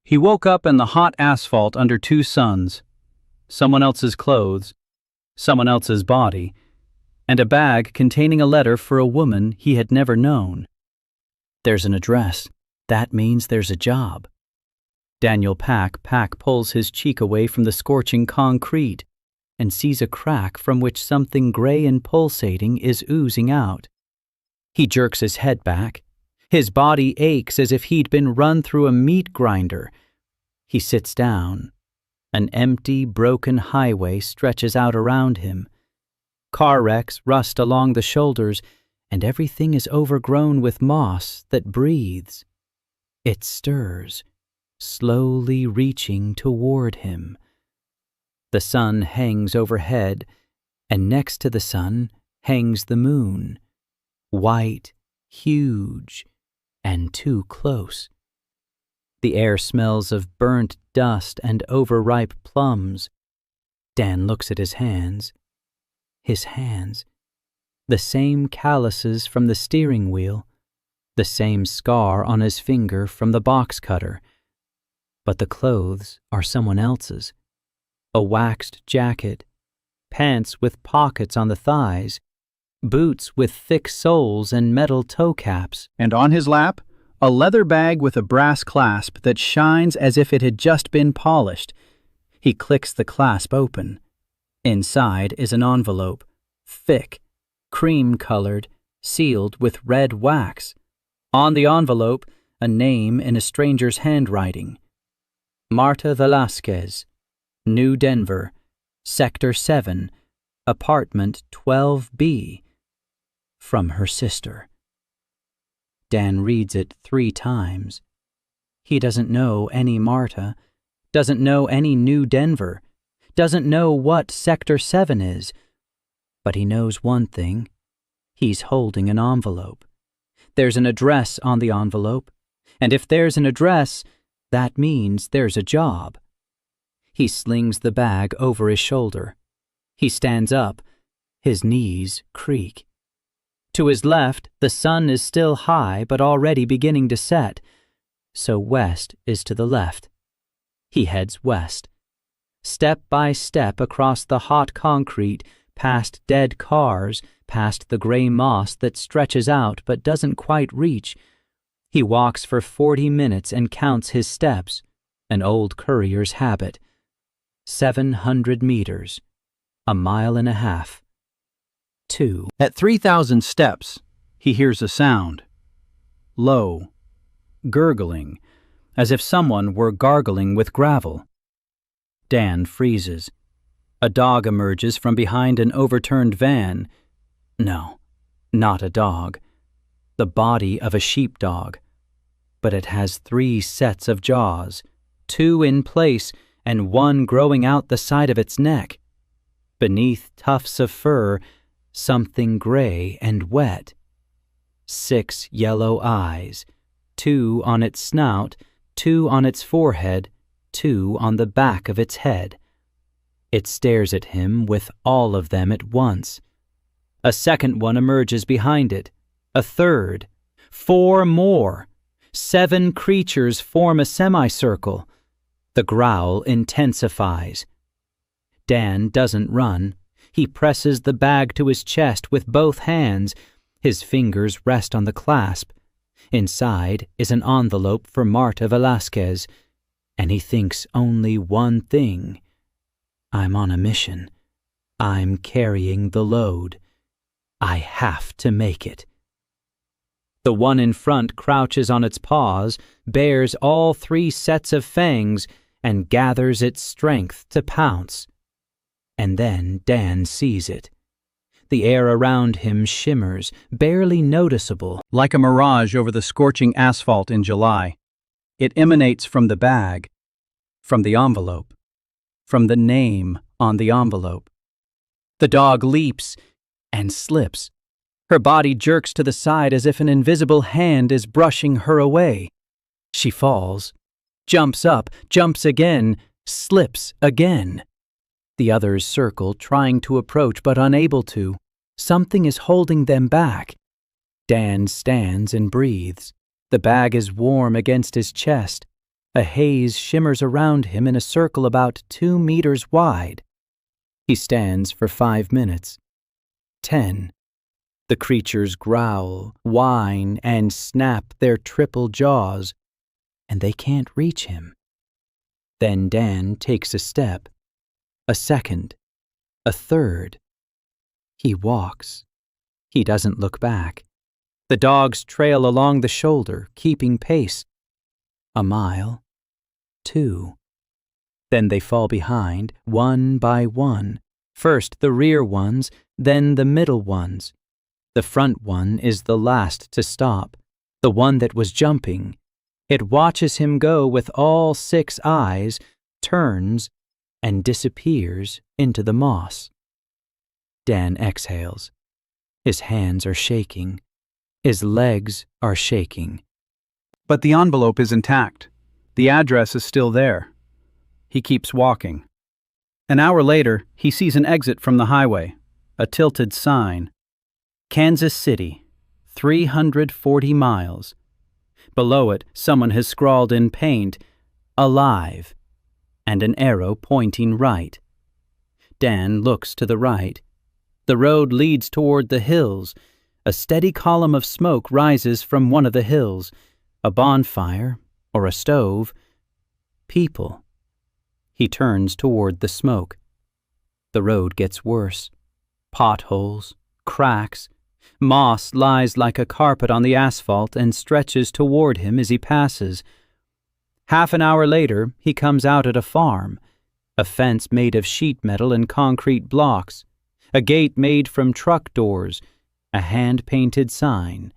He woke up in the hot asphalt under two suns, someone else's clothes, someone else's body, and a bag containing a letter for a woman he had never known. There's an address. That means there's a job. Daniel Pack pulls his cheek away from the scorching concrete and sees a crack from which something gray and pulsating is oozing out. He jerks his head back. His body aches as if he'd been run through a meat grinder. He sits down. An empty, broken highway stretches out around him. Car wrecks rust along the shoulders, and everything is overgrown with moss that breathes. It stirs, slowly reaching toward him. The sun hangs overhead, and next to the sun hangs the moon, white, huge, and too close. The air smells of burnt dust and overripe plums. Dan looks at his hands. His hands. The same calluses from the steering wheel, the same scar on his finger from the box cutter. But the clothes are someone else's. A waxed jacket, pants with pockets on the thighs, boots with thick soles and metal toe caps. And on his lap, a leather bag with a brass clasp that shines as if it had just been polished. He clicks the clasp open. Inside is an envelope, thick, cream-colored, sealed with red wax. On the envelope, a name in a stranger's handwriting. Marta Velasquez, New Denver, Sector 7, Apartment 12B. From her sister. Dan reads it 3 times. He doesn't know any Marta, doesn't know any New Denver, doesn't know what Sector 7 is, but he knows one thing. He's holding an envelope. There's an address on the envelope, and if there's an address, that means there's a job. He slings the bag over his shoulder. He stands up. His knees creak. To his left, the sun is still high but already beginning to set, so west is to the left. He heads west. Step by step across the hot concrete, past dead cars, past the gray moss that stretches out but doesn't quite reach. He walks for 40 minutes and counts his steps, an old courier's habit. 700 meters, a mile and a half. 2. At 3,000 steps, he hears a sound. Low, gurgling, as if someone were gargling with gravel. Dan freezes. A dog emerges from behind an overturned van. No, not a dog. The body of a sheepdog. But it has 3 sets of jaws, 2 in place and 1 growing out the side of its neck. Beneath tufts of fur, something gray and wet. 6 yellow eyes, 2 on its snout, 2 on its forehead, 2 on the back of its head. It stares at him with all of them at once. A second one emerges behind it, a third, 4 more. 7 creatures form a semicircle. The growl intensifies. Dan doesn't run. He presses the bag to his chest with both hands. His fingers rest on the clasp. Inside is an envelope for Marta Velasquez, and he thinks only one thing. I'm on a mission. I'm carrying the load. I have to make it. The one in front crouches on its paws, bares all 3 sets of fangs, and gathers its strength to pounce. And then Dan sees it. The air around him shimmers, barely noticeable, like a mirage over the scorching asphalt in July. It emanates from the bag, from the envelope, from the name on the envelope. The dog leaps and slips. Her body jerks to the side as if an invisible hand is brushing her away. She falls, jumps up, jumps again, slips again. The others circle, trying to approach but unable to. Something is holding them back. Dan stands and breathes. The bag is warm against his chest. A haze shimmers around him in a circle about 2 meters wide. He stands for 5 minutes. 10. The creatures growl, whine, and snap their triple jaws, and they can't reach him. Then Dan takes a step, a second, a third. He walks. He doesn't look back. The dogs trail along the shoulder, keeping pace. A mile, 2. Then they fall behind, one by one. First the rear ones, then the middle ones. The front one is the last to stop, the one that was jumping. It watches him go with all 6 eyes, turns, and disappears into the moss. Dan exhales. His hands are shaking. His legs are shaking. But the envelope is intact. The address is still there. He keeps walking. An hour later, he sees an exit from the highway, a tilted sign. Kansas City, 340 miles. Below it, someone has scrawled in paint, "Alive," and an arrow pointing right. Dan looks to the right. The road leads toward the hills. A steady column of smoke rises from one of the hills. A bonfire, or a stove. People. He turns toward the smoke. The road gets worse. Potholes, cracks. Moss lies like a carpet on the asphalt and stretches toward him as he passes. Half an hour later, he comes out at a farm. A fence made of sheet metal and concrete blocks. A gate made from truck doors. A hand-painted sign.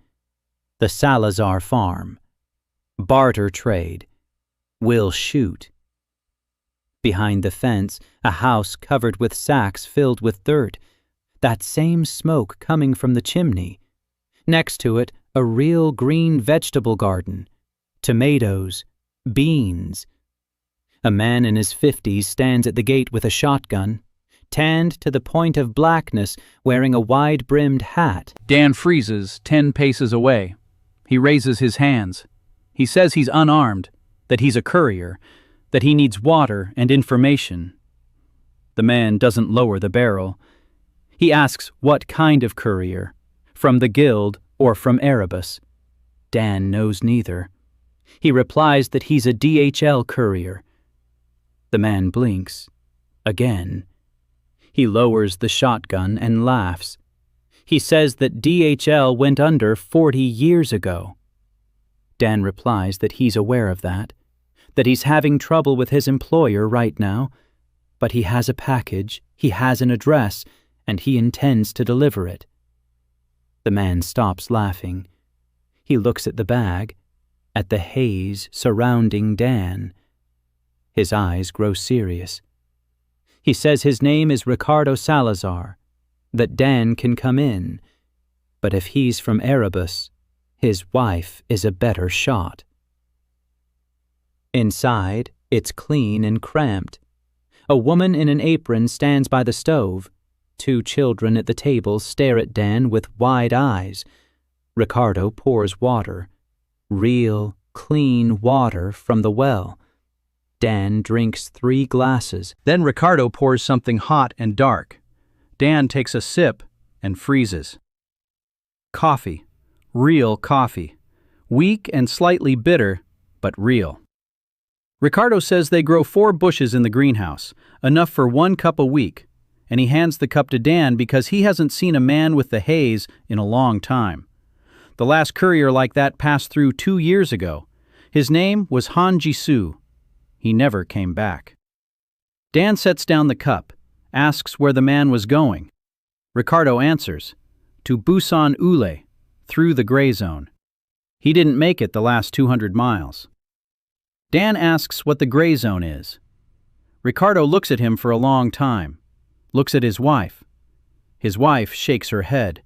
The Salazar Farm. Barter trade. We'll shoot. Behind the fence, a house covered with sacks filled with dirt. That same smoke coming from the chimney. Next to it, a real green vegetable garden. Tomatoes. Beans. A man in his 50s stands at the gate with a shotgun, tanned to the point of blackness, wearing a wide-brimmed hat. Dan freezes 10 paces away. He raises his hands. He says he's unarmed, that he's a courier, that he needs water and information. The man doesn't lower the barrel. He asks what kind of courier, from the Guild or from Erebus. Dan knows neither. He replies that he's a DHL courier. The man blinks. Again. He lowers the shotgun and laughs. He says that DHL went under 40 years ago. Dan replies that he's aware of that he's having trouble with his employer right now, but he has a package, he has an address, and he intends to deliver it. The man stops laughing. He looks at the bag, at the haze surrounding Dan. His eyes grow serious. He says his name is Ricardo Salazar, that Dan can come in, but if he's from Erebus, his wife is a better shot. Inside, it's clean and cramped. A woman in an apron stands by the stove. 2 children at the table stare at Dan with wide eyes. Ricardo pours water. Real, clean water from the well. Dan drinks 3 glasses. Then Ricardo pours something hot and dark. Dan takes a sip and freezes. Coffee. Real coffee. Weak and slightly bitter, but real. Ricardo says they grow 4 bushes in the greenhouse, enough for 1 cup a week, and he hands the cup to Dan because he hasn't seen a man with the haze in a long time. The last courier like that passed through 2 years ago. His name was Han Jisoo. He never came back. Dan sets down the cup, asks where the man was going. Ricardo answers, to Busan Ule, through the gray zone. He didn't make it the last 200 miles. Dan asks what the gray zone is. Ricardo looks at him for a long time, looks at his wife. His wife shakes her head.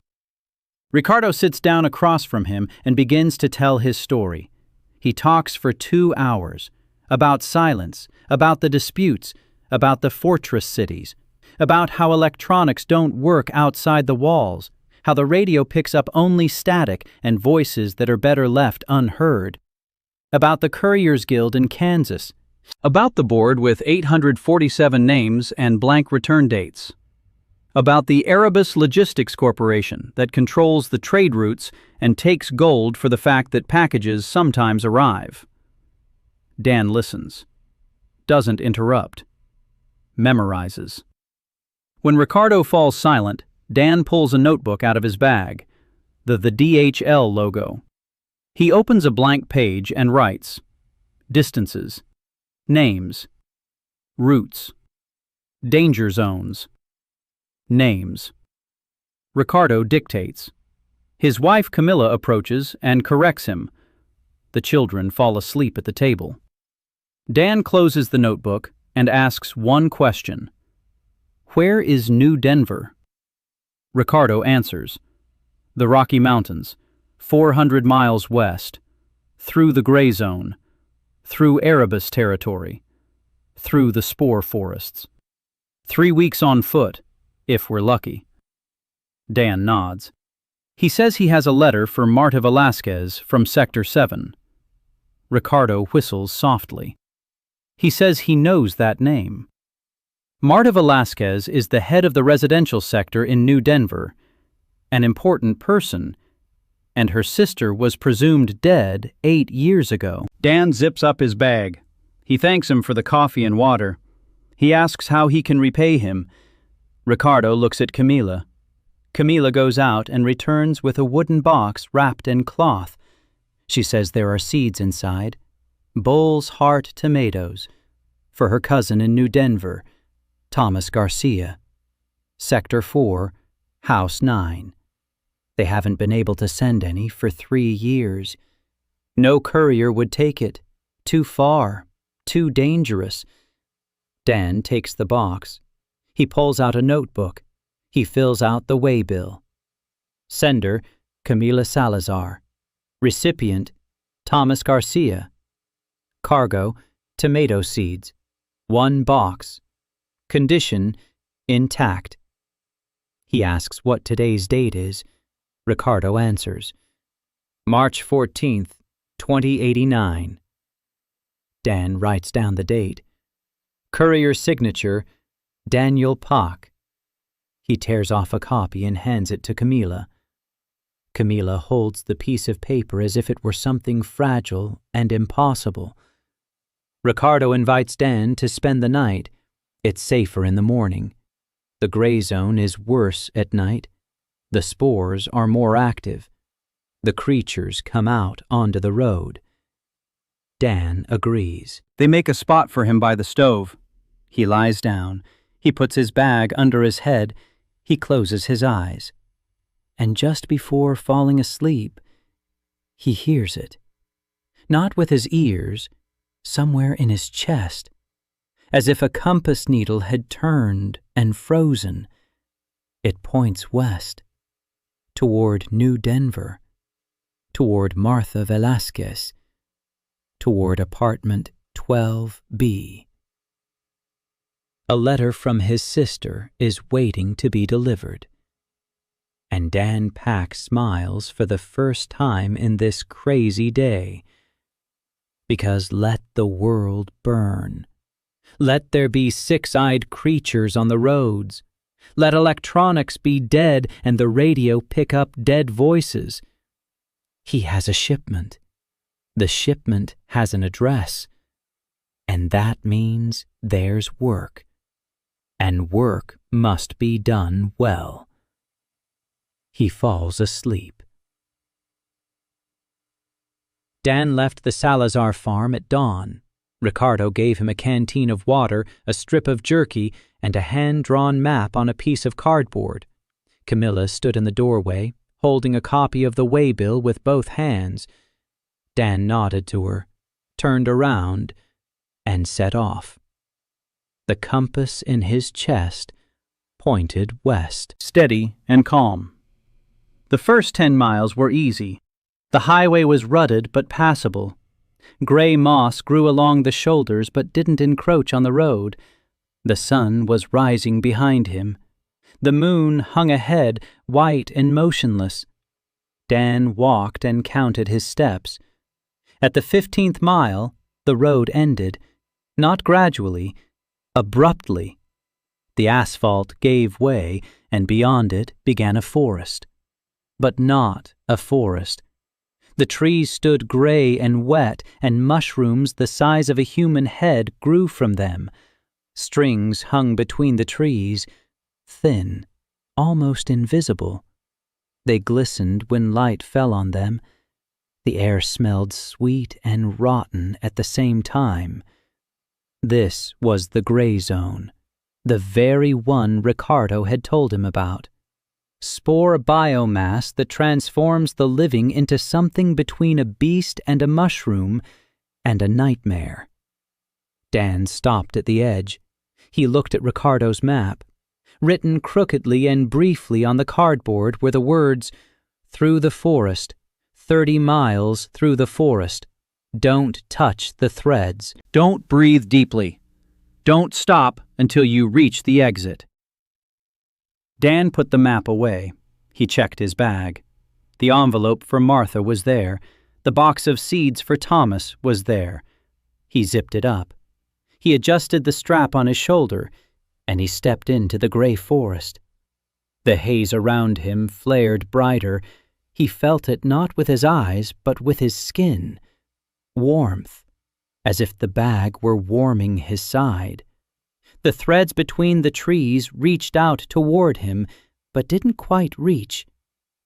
Ricardo sits down across from him and begins to tell his story. He talks for 2 hours, about silence, about the disputes, about the fortress cities, about how electronics don't work outside the walls, how the radio picks up only static and voices that are better left unheard. about the Couriers Guild in Kansas, about the board with 847 names and blank return dates, about the Erebus Logistics Corporation that controls the trade routes and takes gold for the fact that packages sometimes arrive. Dan listens, doesn't interrupt, memorizes. When Ricardo falls silent, Dan pulls a notebook out of his bag, the DHL logo. He opens a blank page and writes distances, names, routes, danger zones, names. Ricardo dictates. His wife Camilla approaches and corrects him. The children fall asleep at the table. Dan closes the notebook and asks one question. Where is New Denver? Ricardo answers. The Rocky Mountains, 400 miles west, through the gray zone, through Erebus territory, through the spore forests. 3 weeks on foot, if we're lucky. Dan nods. He says he has a letter for Marta Velasquez from Sector 7. Ricardo whistles softly. He says he knows that name. Marta Velasquez is the head of the residential sector in New Denver, an important person, and her sister was presumed dead 8 years ago. Dan zips up his bag. He thanks him for the coffee and water. He asks how he can repay him. Ricardo looks at Camila. Camila goes out and returns with a wooden box wrapped in cloth. She says there are seeds inside. Bull's heart tomatoes. For her cousin in New Denver, Thomas Garcia. Sector 4, House 9. They haven't been able to send any for 3 years. No courier would take it. Too far. Too dangerous. Dan takes the box. He pulls out a notebook. He fills out the waybill. Sender, Camila Salazar. Recipient, Thomas Garcia. Cargo, tomato seeds. 1 box. Condition, intact. He asks what today's date is. Ricardo answers. March 14th, 2089. Dan writes down the date. Courier signature, Daniel Pock. He tears off a copy and hands it to Camila. Camila holds the piece of paper as if it were something fragile and impossible. Ricardo invites Dan to spend the night. It's safer in the morning. The gray zone is worse at night. The spores are more active. The creatures come out onto the road. Dan agrees. They make a spot for him by the stove. He lies down. He puts his bag under his head. He closes his eyes. And just before falling asleep, he hears it. Not with his ears, somewhere in his chest, as if a compass needle had turned and frozen. It points west, toward New Denver, toward Martha Velasquez, toward apartment 12B. A letter from his sister is waiting to be delivered. And Dan Pack smiles for the first time in this crazy day. Because let the world burn. Let there be 6-eyed creatures on the roads. Let electronics be dead and the radio pick up dead voices. He has a shipment. The shipment has an address. And that means there's work. And work must be done well. He falls asleep. Dan left the Salazar farm at dawn. Ricardo gave him a canteen of water, a strip of jerky, and a hand-drawn map on a piece of cardboard. Camilla stood in the doorway, holding a copy of the waybill with both hands. Dan nodded to her, turned around, and set off. The compass in his chest pointed west. Steady and calm. The first 10 miles were easy. The highway was rutted but passable. Gray moss grew along the shoulders but didn't encroach on the road. The sun was rising behind him. The moon hung ahead, white and motionless. Dan walked and counted his steps. At the 15th mile, the road ended, not gradually, abruptly. The asphalt gave way, and beyond it began a forest. But not a forest. The trees stood gray and wet, and mushrooms the size of a human head grew from them. Strings hung between the trees, thin, almost invisible. They glistened when light fell on them. The air smelled sweet and rotten at the same time. This was the gray zone, the very one Ricardo had told him about. Spore biomass that transforms the living into something between a beast and a mushroom and a nightmare. Dan stopped at the edge. He looked at Ricardo's map. Written crookedly and briefly on the cardboard were the words, "Through the forest, 30 miles through the forest. Don't touch the threads. Don't breathe deeply. Don't stop until you reach the exit." Dan put the map away. He checked his bag. The envelope for Martha was there. The box of seeds for Thomas was there. He zipped it up. He adjusted the strap on his shoulder, and he stepped into the gray forest. The haze around him flared brighter. He felt it not with his eyes, but with his skin. Warmth, as if the bag were warming his side. The threads between the trees reached out toward him, but didn't quite reach.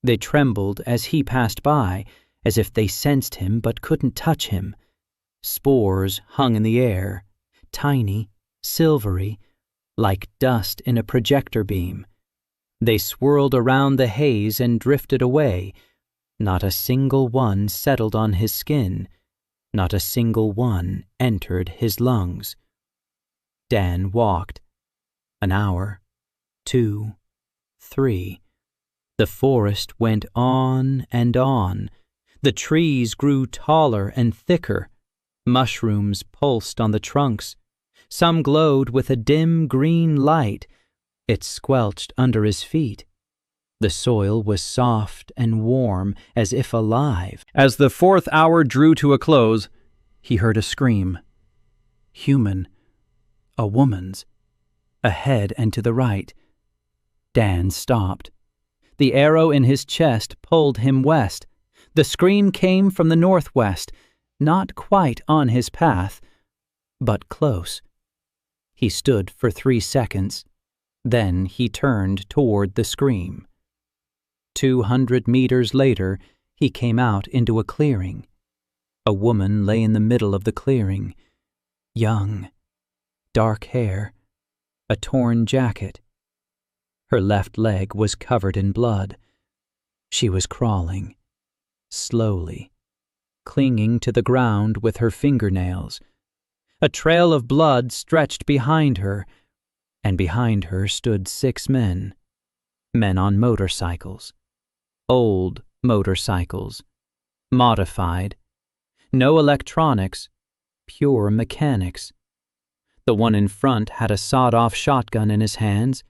They trembled as he passed by, as if they sensed him but couldn't touch him. Spores hung in the air, tiny, silvery, like dust in a projector beam. They swirled around the haze and drifted away. Not a single one settled on his skin. Not a single one entered his lungs. Dan walked. An hour, 2, 3. The forest went on and on. The trees grew taller and thicker. Mushrooms pulsed on the trunks. Some glowed with a dim green light. It squelched under his feet. The soil was soft and warm, as if alive. As the 4th hour drew to a close, he heard a scream. Human. A woman's. Ahead and to the right. Dan stopped. The arrow in his chest pulled him west. The scream came from the northwest, not quite on his path, but close. He stood for 3 seconds. Then he turned toward the scream. 200 meters later, he came out into a clearing. A woman lay in the middle of the clearing. Young. Dark hair. A torn jacket. Her left leg was covered in blood. She was crawling. Slowly. Clinging to the ground with her fingernails. A trail of blood stretched behind her, and behind her stood 6 men. Men on motorcycles. Old motorcycles. Modified. No electronics. Pure mechanics. The one in front had a sawed-off shotgun in his hands.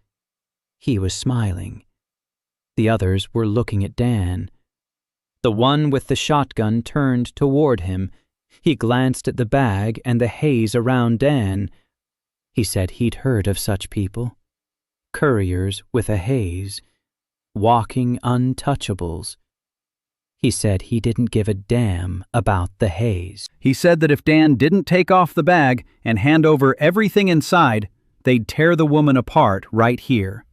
He was smiling. The others were looking at Dan. The one with the shotgun turned toward him. He glanced at the bag and the haze around Dan. He said he'd heard of such people. Couriers with a haze. Walking untouchables. He said he didn't give a damn about the haze. He said that if Dan didn't take off the bag and hand over everything inside, they'd tear the woman apart right here.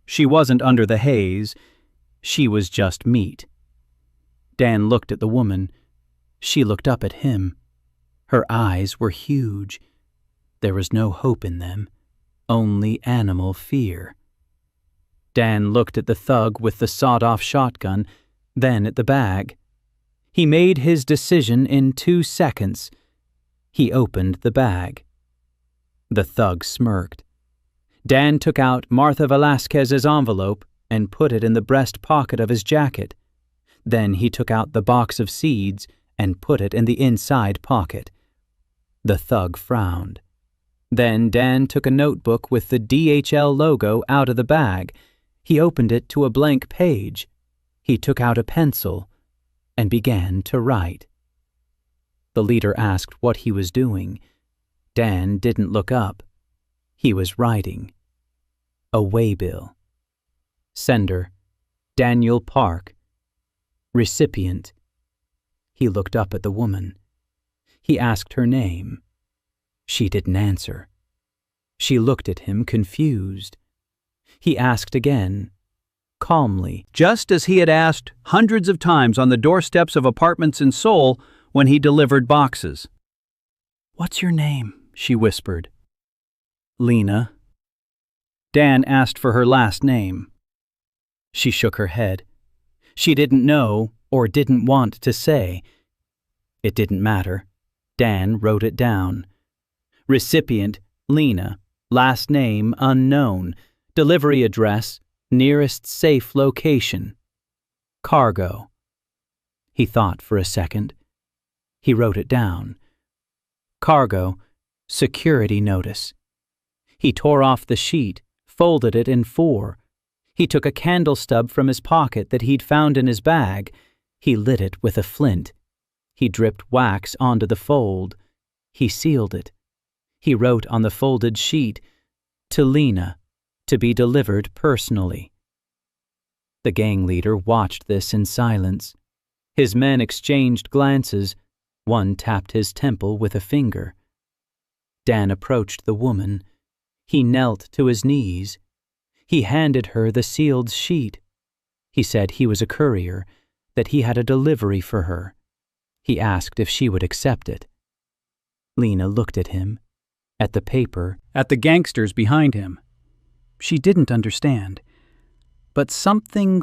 She wasn't under the haze. She was just meat. Dan looked at the woman. She looked up at him. Her eyes were huge. There was no hope in them, only animal fear. Dan looked at the thug with the sawed-off shotgun, then at the bag. He made his decision in 2 seconds. He opened the bag. The thug smirked. Dan took out Martha Velasquez's envelope and put it in the breast pocket of his jacket. Then he took out the box of seeds and put it in the inside pocket. The thug frowned. Then Dan took a notebook with the DHL logo out of the bag. He opened it to a blank page. He took out a pencil and began to write. The leader asked what he was doing. Dan didn't look up. He was writing. A waybill. Sender, Daniel Park. Recipient. He looked up at the woman. He asked her name. She didn't answer. She looked at him confused. He asked again, calmly, just as he had asked hundreds of times on the doorsteps of apartments in Seoul when he delivered boxes. "What's your name?" she whispered. Lena. Dan asked for her last name. She shook her head. She didn't know or didn't want to say. It didn't matter. Dan wrote it down. Recipient, Lena. Last name, unknown. Delivery address, nearest safe location. Cargo. He thought for a second. He wrote it down. Cargo, security notice. He tore off the sheet, folded it in 4. He took a candle stub from his pocket that he'd found in his bag. He lit it with a flint. He dripped wax onto the fold. He sealed it. He wrote on the folded sheet, "To Lena, to be delivered personally." The gang leader watched this in silence. His men exchanged glances. One tapped his temple with a finger. Dan approached the woman. He knelt to his knees. He handed her the sealed sheet. He said he was a courier, that he had a delivery for her. He asked if she would accept it. Lena looked at him, at the paper, at the gangsters behind him. She didn't understand. But something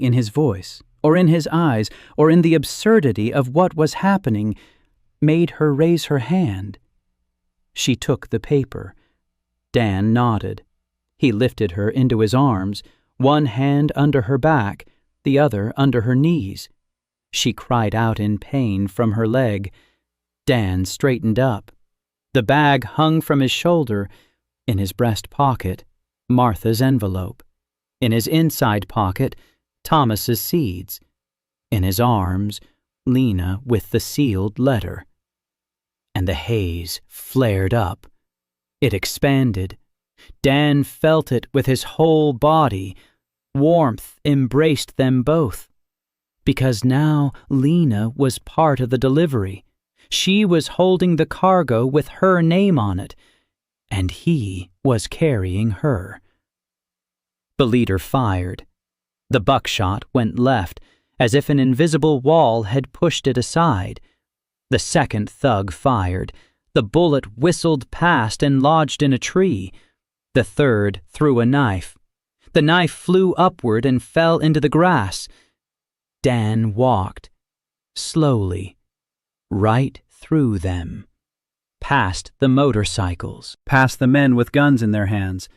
in his voice, or in his eyes, or in the absurdity of what was happening, made her raise her hand. She took the paper. Dan nodded. He lifted her into his arms, one hand under her back, the other under her knees. She cried out in pain from her leg. Dan straightened up. The bag hung from his shoulder. In his breast pocket, Martha's envelope. In his inside pocket, Thomas's seeds. In his arms, Lena with the sealed letter. And the haze flared up. It expanded. Dan felt it with his whole body. Warmth embraced them both. Because now Lena was part of the delivery. She was holding the cargo with her name on it, and he was carrying her. The leader fired. The buckshot went left, as if an invisible wall had pushed it aside. The second thug fired. The bullet whistled past and lodged in a tree. The third threw a knife. The knife flew upward and fell into the grass. Dan walked, slowly, right through them, past the motorcycles, past the men with guns in their hands.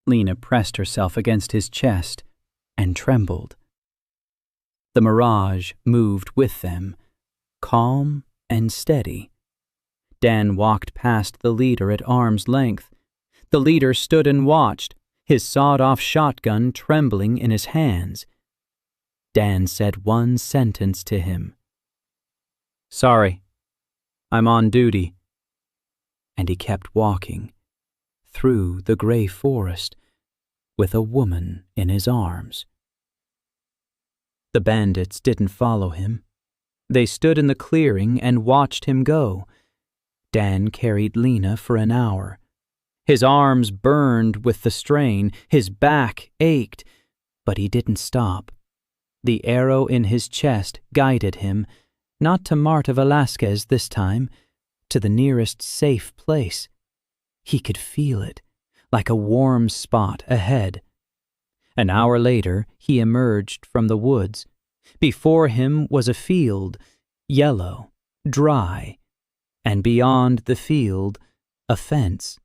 Lena pressed herself against his chest and trembled. The mirage moved with them, calm and steady. Dan walked past the leader at arm's length. The leader stood and watched, his sawed-off shotgun trembling in his hands. Dan said one sentence to him. "Sorry, I'm on duty." And he kept walking, through the gray forest, with a woman in his arms. The bandits didn't follow him. They stood in the clearing and watched him go. Dan carried Lena for an hour. His arms burned with the strain, his back ached, but he didn't stop. The arrow in his chest guided him, not to Marta Velasquez this time, to the nearest safe place. He could feel it, like a warm spot ahead. An hour later, he emerged from the woods. Before him was a field, yellow, dry, and beyond the field, a fence.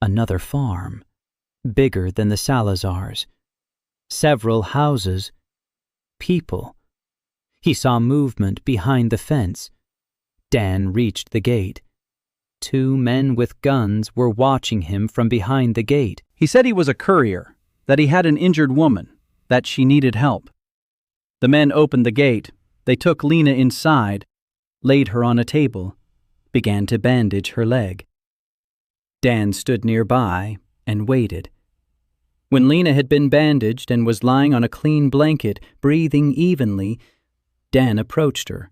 Another farm, bigger than the Salazars. Several houses. People. He saw movement behind the fence. Dan reached the gate. 2 men with guns were watching him from behind the gate. He said he was a courier, that he had an injured woman, that she needed help. The men opened the gate. They took Lena inside. laid her on a table, began to bandage her leg. Dan stood nearby and waited. When Lena had been bandaged and was lying on a clean blanket, breathing evenly, Dan approached her.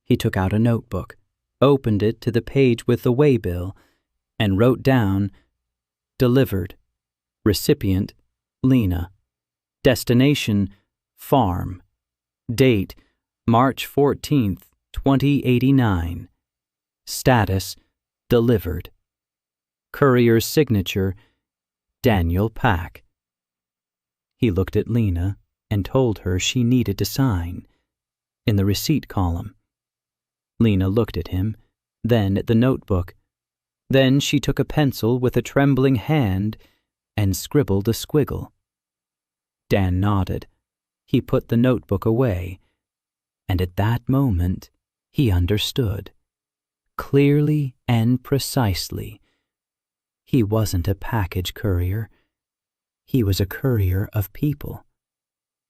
He took out a notebook, opened it to the page with the waybill, and wrote down, "Delivered. Recipient, Lena. Destination, farm. Date, March 14th, 2089. Status, delivered. Courier's signature, Daniel Pack." He looked at Lena and told her she needed to sign in the receipt column. Lena looked at him, then at the notebook. Then she took a pencil with a trembling hand and scribbled a squiggle. Dan nodded. He put the notebook away, and at that moment he understood, clearly and precisely. He wasn't a package courier. He was a courier of people.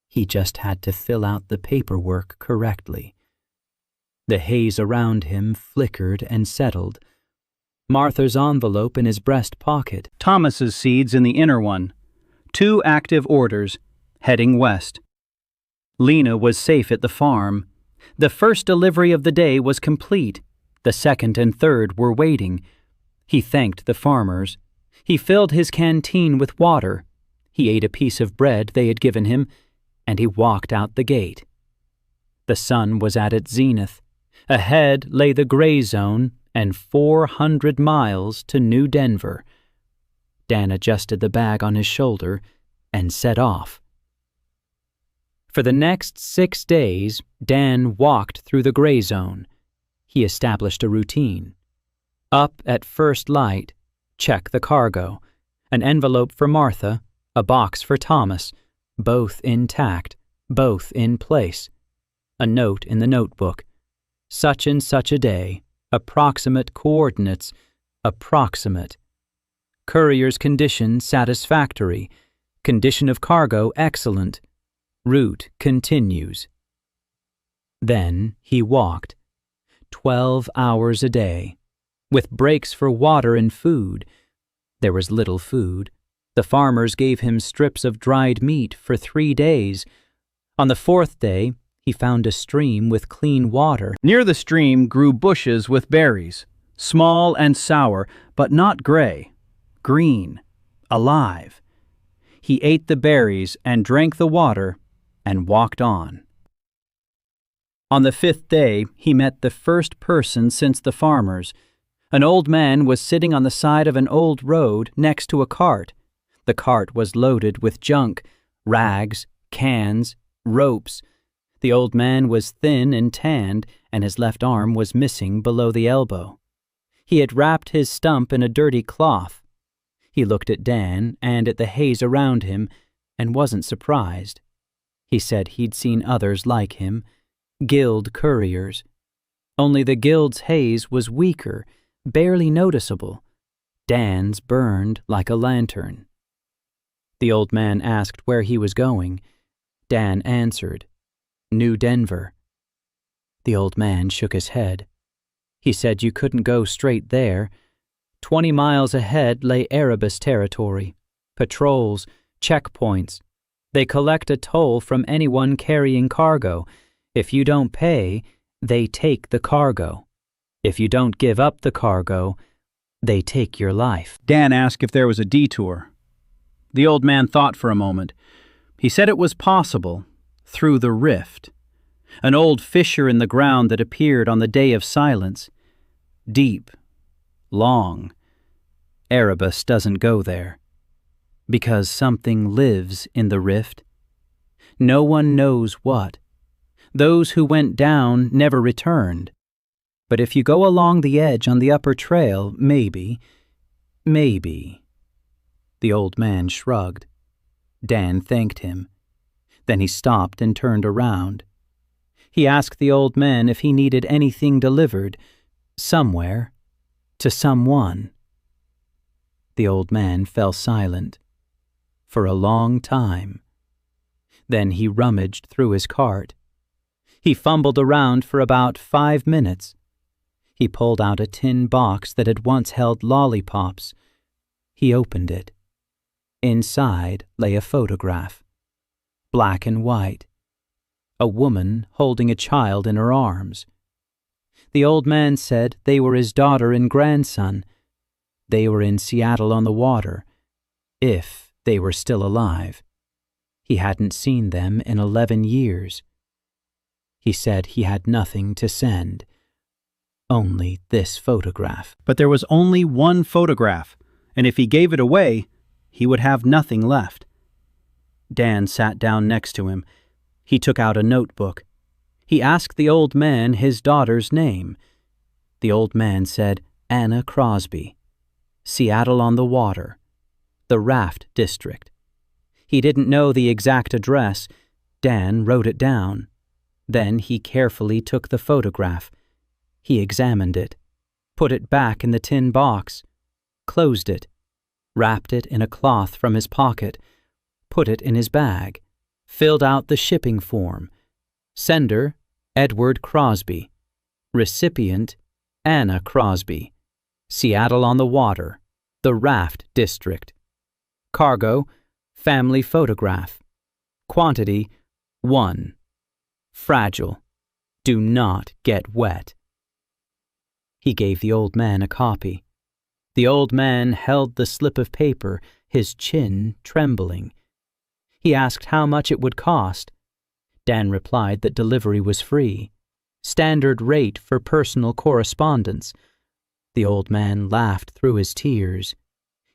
He just had to fill out the paperwork correctly. The haze around him flickered and settled. Martha's envelope in his breast pocket. Thomas's seeds in the inner one. 2 active orders, heading west. Lena was safe at the farm. The first delivery of the day was complete. The second and third were waiting. He thanked the farmers. He filled his canteen with water. He ate a piece of bread they had given him, and he walked out the gate. The sun was at its zenith. Ahead lay the gray zone and 400 miles to New Denver. Dan adjusted the bag on his shoulder and set off. For the next 6 days, Dan walked through the gray zone. He established a routine. Up at first light, check the cargo, an envelope for Martha, a box for Thomas, both intact, both in place. A note in the notebook. Such and such a day, approximate coordinates, approximate. Courier's condition satisfactory, condition of cargo excellent, route continues. Then he walked, 12 hours a day, with breaks for water and food. There was little food. The farmers gave him strips of dried meat for 3 days. On the 4th day, he found a stream with clean water. Near the stream grew bushes with berries, small and sour, but not gray, green, alive. He ate the berries and drank the water and walked on. On the 5th day, he met the first person since the farmers. An old man was sitting on the side of an old road next to a cart. The cart was loaded with junk, rags, cans, ropes. The old man was thin and tanned, and his left arm was missing below the elbow. He had wrapped his stump in a dirty cloth. He looked at Dan and at the haze around him and wasn't surprised. He said he'd seen others like him, guild couriers. Only the guild's haze was weaker, barely noticeable. Dan's burned like a lantern. The old man asked where he was going. Dan answered, New Denver. The old man shook his head. He said you couldn't go straight there. 20 miles ahead lay Erebus territory. Patrols, checkpoints. They collect a toll from anyone carrying cargo. If you don't pay, they take the cargo. If you don't give up the cargo, they take your life. Dan asked if there was a detour. The old man thought for a moment. He said it was possible, through the rift. An old fissure in the ground that appeared on the day of silence. Deep, long. Erebus doesn't go there. Because something lives in the rift. No one knows what. Those who went down never returned. But if you go along the edge on the upper trail, maybe. The old man shrugged. Dan thanked him. Then he stopped and turned around. He asked the old man if he needed anything delivered, somewhere, to someone. The old man fell silent, for a long time. Then he rummaged through his cart. He fumbled around for about 5 minutes. He pulled out a tin box that had once held lollipops. He opened it. Inside lay a photograph. Black and white. A woman holding a child in her arms. The old man said they were his daughter and grandson. They were in Seattle on the water, if they were still alive. He hadn't seen them in 11 years. He said he had nothing to send. Only this photograph. But there was only one photograph, and if he gave it away, he would have nothing left. Dan sat down next to him. He took out a notebook. He asked the old man his daughter's name. The old man said Anna Crosby, Seattle on the water, the Raft District. He didn't know the exact address. Dan wrote it down. Then he carefully took the photograph. He examined it, put it back in the tin box, closed it, wrapped it in a cloth from his pocket, put it in his bag, filled out the shipping form. Sender, Edward Crosby. Recipient, Anna Crosby. Seattle on the water, the Raft District. Cargo, family photograph. Quantity, 1. Fragile. Do not get wet. He gave the old man a copy. The old man held the slip of paper, his chin trembling. He asked how much it would cost. Dan replied that delivery was free, standard rate for personal correspondence. The old man laughed through his tears.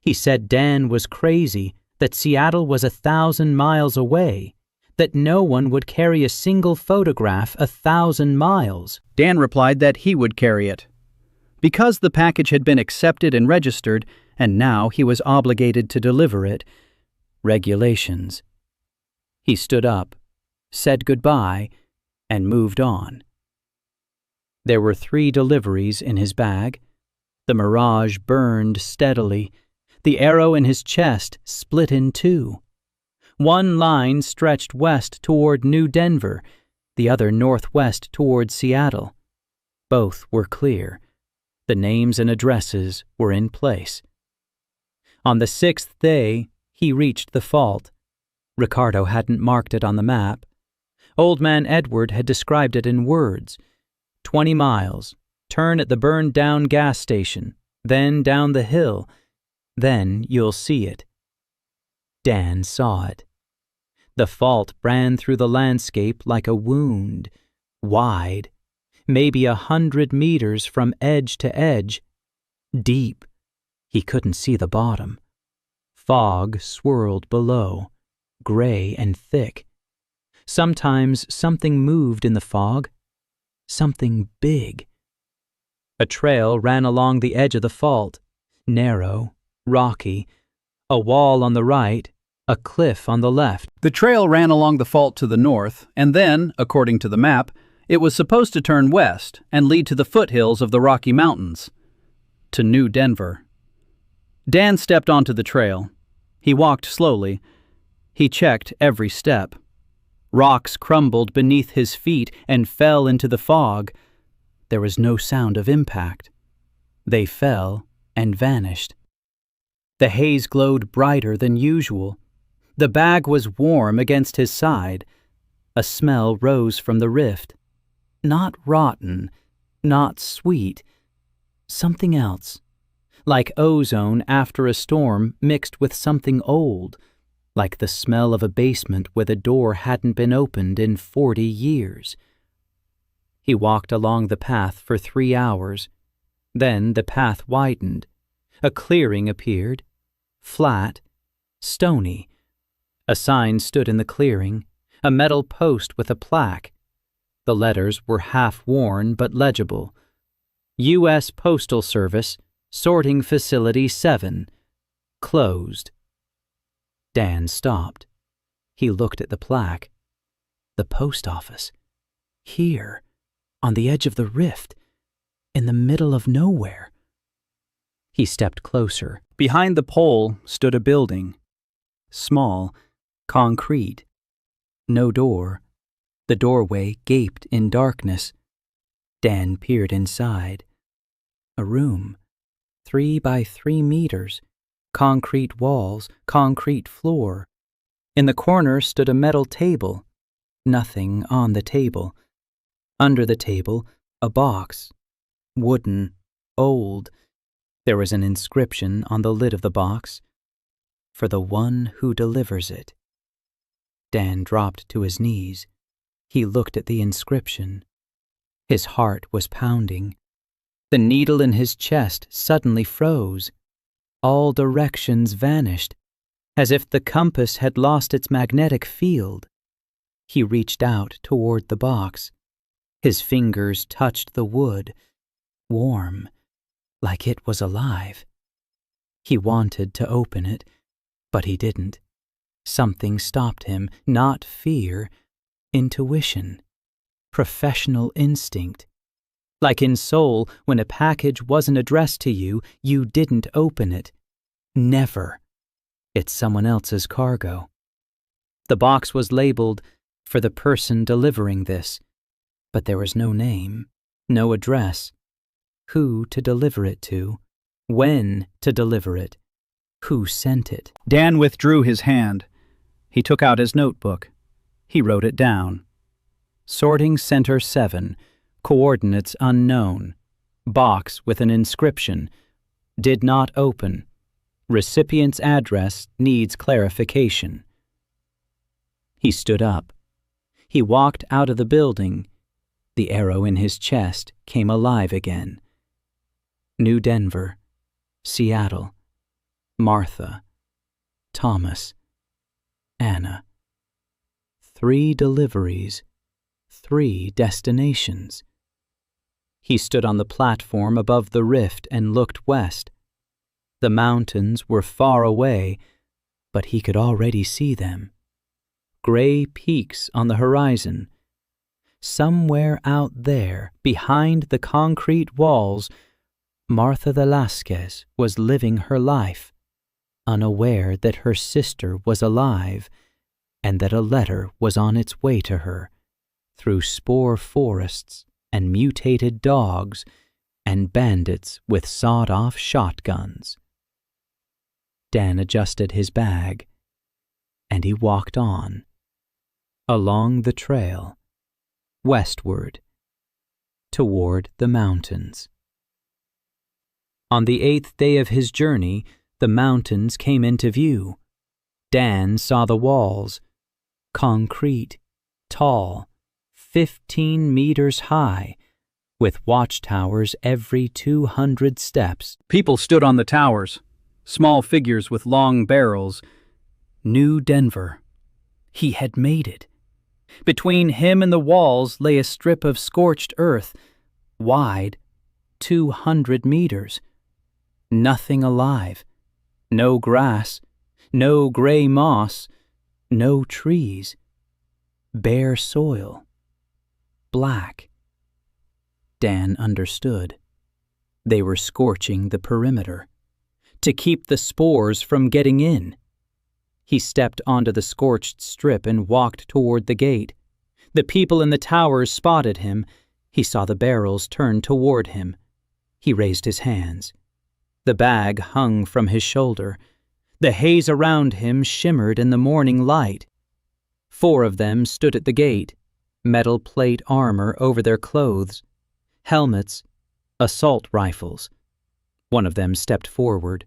He said Dan was crazy, that Seattle was 1,000 miles away, that no one would carry a single photograph 1,000 miles. Dan replied that he would carry it. Because the package had been accepted and registered, and now he was obligated to deliver it. Regulations. He stood up, said goodbye, and moved on. There were 3 deliveries in his bag. The Mirage burned steadily. The arrow in his chest split in 2. One line stretched west toward New Denver, the other northwest toward Seattle. Both were clear. The names and addresses were in place. On the 6th day, he reached the fault. Ricardo hadn't marked it on the map. Old Man Edward had described it in words. 20 miles, turn at the burned-down gas station, then down the hill. Then you'll see it. Dan saw it. The fault ran through the landscape like a wound, wide, maybe 100 meters from edge to edge, deep. He couldn't see the bottom. Fog swirled below, gray and thick. Sometimes something moved in the fog, something big. A trail ran along the edge of the fault, narrow, rocky, a wall on the right, a cliff on the left. The trail ran along the fault to the north, and then, according to the map, it was supposed to turn west and lead to the foothills of the Rocky Mountains, to New Denver. Dan stepped onto the trail. He walked slowly. He checked every step. Rocks crumbled beneath his feet and fell into the fog. There was no sound of impact. They fell and vanished. The haze glowed brighter than usual. The bag was warm against his side. A smell rose from the rift. Not rotten, not sweet. Something else. Like ozone after a storm mixed with something old. Like the smell of a basement where the door hadn't been opened in 40 years. He walked along the path for 3 hours. Then the path widened. A clearing appeared. Flat, stony. A sign stood in the clearing, a metal post with a plaque. The letters were half-worn but legible. U.S. Postal Service, Sorting Facility 7. Closed. Dan stopped. He looked at the plaque. The post office. Here, on the edge of the rift, in the middle of nowhere. He stepped closer. Behind the pole stood a building. Small, concrete. No door, The doorway gaped in darkness. Dan peered inside. A room, 3 by 3 meters, concrete walls, concrete floor. In the corner stood a metal table. Nothing on the table. Under the table, a box. Wooden, old. There was an inscription on the lid of the box. For the one who delivers it. Dan dropped to his knees. He looked at the inscription. His heart was pounding. The needle in his chest suddenly froze. All directions vanished, as if the compass had lost its magnetic field. He reached out toward the box. His fingers touched the wood, warm, like it was alive. He wanted to open it, but he didn't. Something stopped him, not fear, intuition, professional instinct. Like in Seoul, when a package wasn't addressed to you, you didn't open it. Never. It's someone else's cargo. The box was labeled for the person delivering this, but there was no name, no address. Who to deliver it to, when to deliver it, who sent it. Dan withdrew his hand. He took out his notebook. He wrote it down. Sorting Center 7, coordinates unknown. Box with an inscription. Did not open. Recipient's address needs clarification. He stood up. He walked out of the building. The arrow in his chest came alive again. New Denver, Seattle, Martha, Thomas, Anna. 3 deliveries, 3 destinations. He stood on the platform above the rift and looked west. The mountains were far away, but he could already see them. Gray peaks on the horizon. Somewhere out there, behind the concrete walls, Martha Velasquez was living her life, unaware that her sister was alive and that a letter was on its way to her through spore forests and mutated dogs and bandits with sawed-off shotguns. Dan adjusted his bag, and he walked on, along the trail, westward, toward the mountains. On the 8th day of his journey, the mountains came into view. Dan saw the walls, concrete, tall, 15 meters high, with watchtowers every 200 steps. People stood on the towers, small figures with long barrels. New Denver. He had made it. Between him and the walls lay a strip of scorched earth, wide, 200 meters. Nothing alive. No grass, no gray moss, no trees. Bare soil. Black. Dan understood. They were scorching the perimeter, to keep the spores from getting in. He stepped onto the scorched strip and walked toward the gate. The people in the towers spotted him. He saw the barrels turn toward him. He raised his hands. The bag hung from his shoulder. The haze around him shimmered in the morning light. 4 of them stood at the gate, metal plate armor over their clothes, helmets, assault rifles. One of them stepped forward.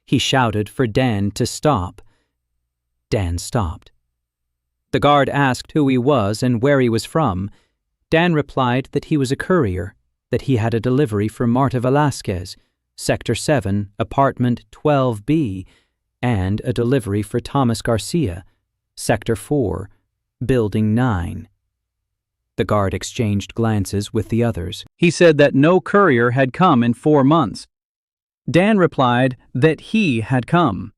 He shouted for Dan to stop. Dan stopped. The guard asked who he was and where he was from. Dan replied that he was a courier, that he had a delivery for Marta Velasquez, Sector 7, Apartment 12B, and a delivery for Thomas Garcia, Sector 4, Building 9. The guard exchanged glances with the others. He said that no courier had come in 4 months. Dan replied that he had come.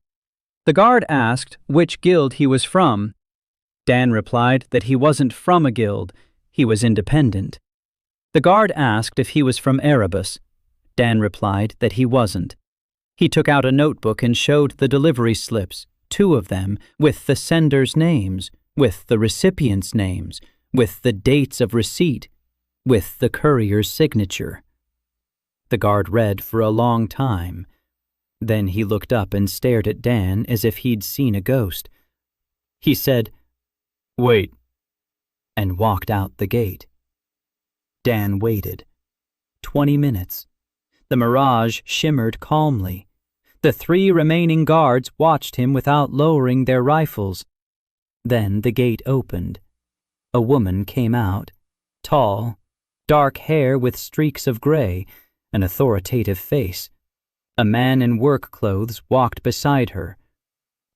The guard asked which guild he was from. Dan replied that he wasn't from a guild, he was independent. The guard asked if he was from Erebus. Dan replied that he wasn't. He took out a notebook and showed the delivery slips, 2 of them, with the senders' names, with the recipients' names, with the dates of receipt, with the courier's signature. The guard read for a long time. Then he looked up and stared at Dan as if he'd seen a ghost. He said, "Wait," and walked out the gate. Dan waited. 20 minutes. The mirage shimmered calmly. The 3 remaining guards watched him without lowering their rifles. Then the gate opened. A woman came out, tall, dark hair with streaks of gray, an authoritative face. A man in work clothes walked beside her.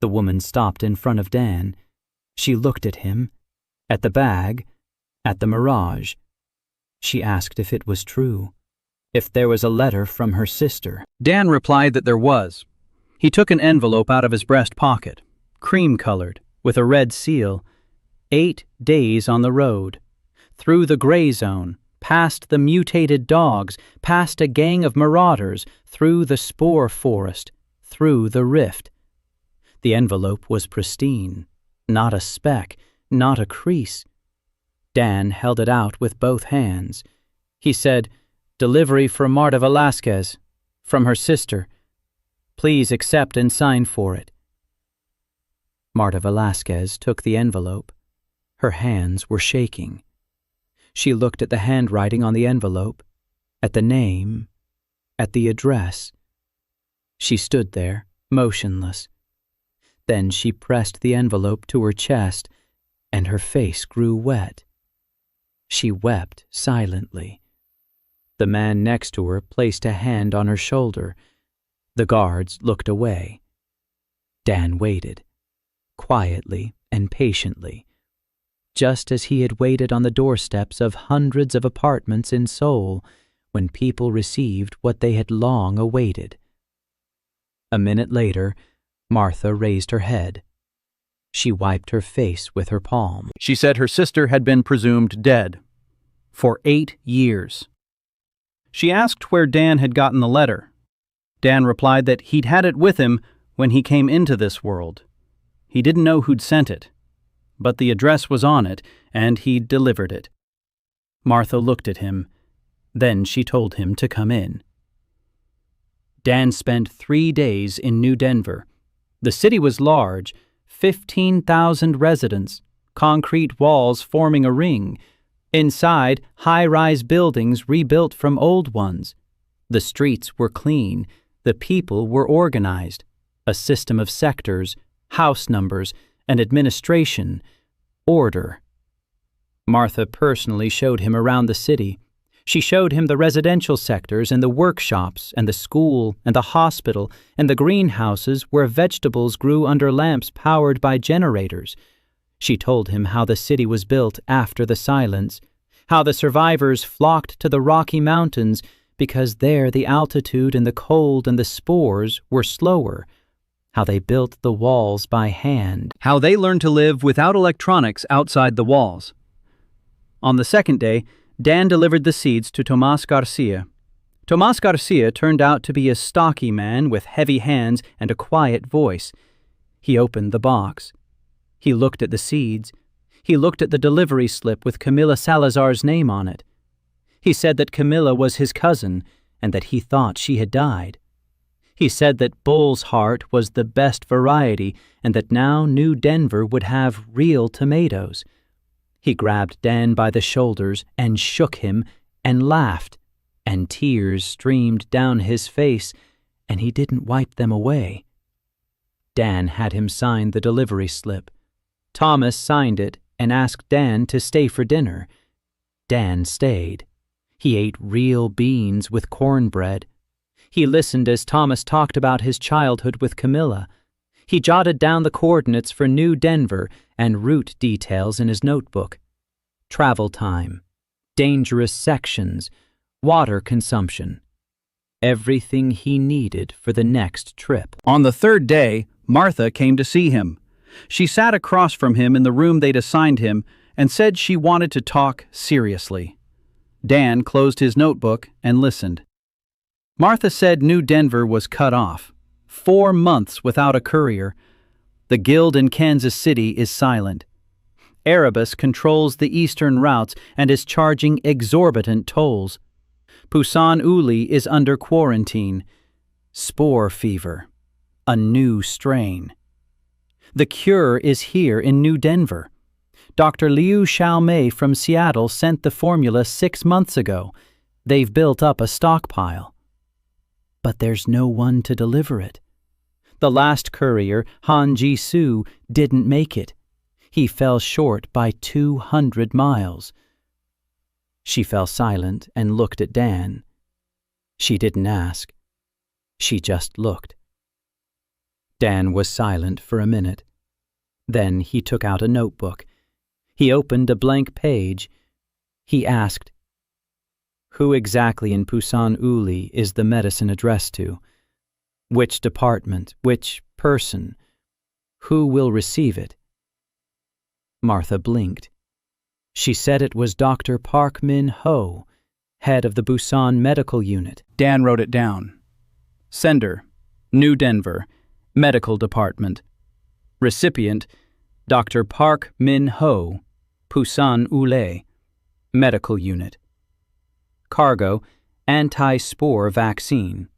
The woman stopped in front of Dan. She looked at him, at the bag, at the mirage. She asked if it was true, if there was a letter from her sister. Dan replied that there was. He took an envelope out of his breast pocket, cream-colored, with a red seal. 8 days on the road, through the gray zone, past the mutated dogs, past a gang of marauders, through the spore forest, through the rift. The envelope was pristine, not a speck, not a crease. Dan held it out with both hands. He said, "Delivery for Marta Velasquez, from her sister. Please accept and sign for it." Marta Velasquez took the envelope. Her hands were shaking. She looked at the handwriting on the envelope, at the name, at the address. She stood there, motionless. Then she pressed the envelope to her chest, and her face grew wet. She wept silently. The man next to her placed a hand on her shoulder. The guards looked away. Dan waited, quietly and patiently, just as he had waited on the doorsteps of hundreds of apartments in Seoul when people received what they had long awaited. A minute later, Martha raised her head. She wiped her face with her palm. She said her sister had been presumed dead for 8 years. She asked where Dan had gotten the letter. Dan replied that he'd had it with him when he came into this world. He didn't know who'd sent it, but the address was on it, and he'd delivered it. Martha looked at him. Then she told him to come in. Dan spent 3 days in New Denver. The city was large, 15,000 residents, concrete walls forming a ring. Inside, high-rise buildings rebuilt from old ones. The streets were clean. The people were organized. A system of sectors, house numbers, and administration, order. Martha personally showed him around the city. She showed him the residential sectors and the workshops and the school and the hospital and the greenhouses where vegetables grew under lamps powered by generators. She told him how the city was built after the silence, how the survivors flocked to the Rocky Mountains because there the altitude and the cold and the spores were slower, how they built the walls by hand, how they learned to live without electronics outside the walls. On the second day, Dan delivered the seeds to Tomas Garcia. Tomas Garcia turned out to be a stocky man with heavy hands and a quiet voice. He opened the box. He looked at the seeds. He looked at the delivery slip with Camila Salazar's name on it. He said that Camila was his cousin and that he thought she had died. He said that Bull's Heart was the best variety and that now New Denver would have real tomatoes. He grabbed Dan by the shoulders and shook him and laughed, and tears streamed down his face, and he didn't wipe them away. Dan had him sign the delivery slip. Thomas signed it and asked Dan to stay for dinner. Dan stayed. He ate real beans with cornbread. He listened as Thomas talked about his childhood with Camilla. He jotted down the coordinates for New Denver and route details in his notebook. Travel time, dangerous sections, water consumption. Everything he needed for the next trip. On the third day, Martha came to see him. She sat across from him in the room they'd assigned him and said she wanted to talk seriously. Dan closed his notebook and listened. Martha said New Denver was cut off. 4 months without a courier. The guild in Kansas City is silent. Erebus controls the eastern routes and is charging exorbitant tolls. Pusan Uli is under quarantine. Spore fever. A new strain. The cure is here in New Denver. Dr. Liu Xiaomei from Seattle sent the formula 6 months ago. They've built up a stockpile. But there's no one to deliver it. The last courier, Han Ji-soo, didn't make it. He fell short by 200 miles. She fell silent and looked at Dan. She didn't ask. She just looked. Dan was silent for a minute. Then he took out a notebook. He opened a blank page. He asked, "Who exactly in Pusan Uli is the medicine addressed to? Which department? Which person? Who will receive it?" Martha blinked. She said it was Dr. Park Min-ho, head of the Busan Medical Unit. Dan wrote it down. Sender, New Denver, Medical Department. Recipient, Dr. Park Min-ho, Pusan Ule, Medical Unit. Cargo, anti-spore vaccine.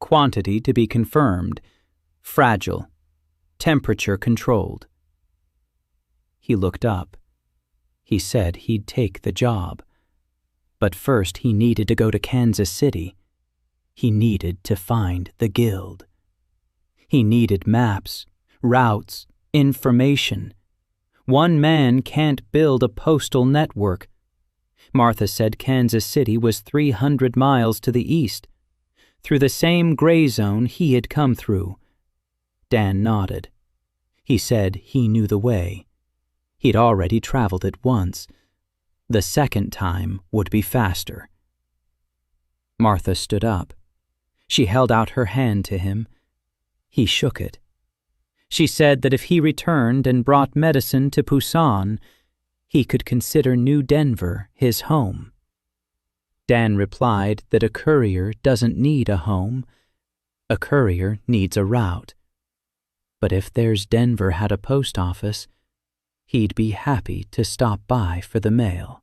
Quantity to be confirmed. Fragile. Temperature controlled. He looked up. He said he'd take the job. But first he needed to go to Kansas City. He needed to find the guild. He needed maps, routes, information. One man can't build a postal network. Martha said Kansas City was 300 miles to the east, through the same gray zone he had come through. Dan nodded. He said he knew the way. He'd already traveled it once. The second time would be faster. Martha stood up. She held out her hand to him. He shook it. She said that if he returned and brought medicine to Pusan, he could consider New Denver his home. Dan replied that a courier doesn't need a home. A courier needs a route. But if there's Denver had a post office, he'd be happy to stop by for the mail.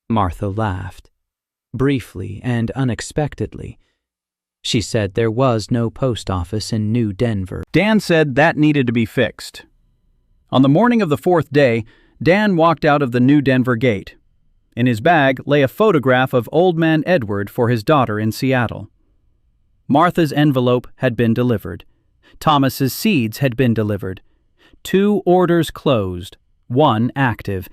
Martha laughed, briefly and unexpectedly. She said there was no post office in New Denver. Dan said that needed to be fixed. On the morning of the 4th day, Dan walked out of the New Denver gate. In his bag lay a photograph of Old Man Edward for his daughter in Seattle. Martha's envelope had been delivered. Thomas's seeds had been delivered. 2 orders closed, 1 active,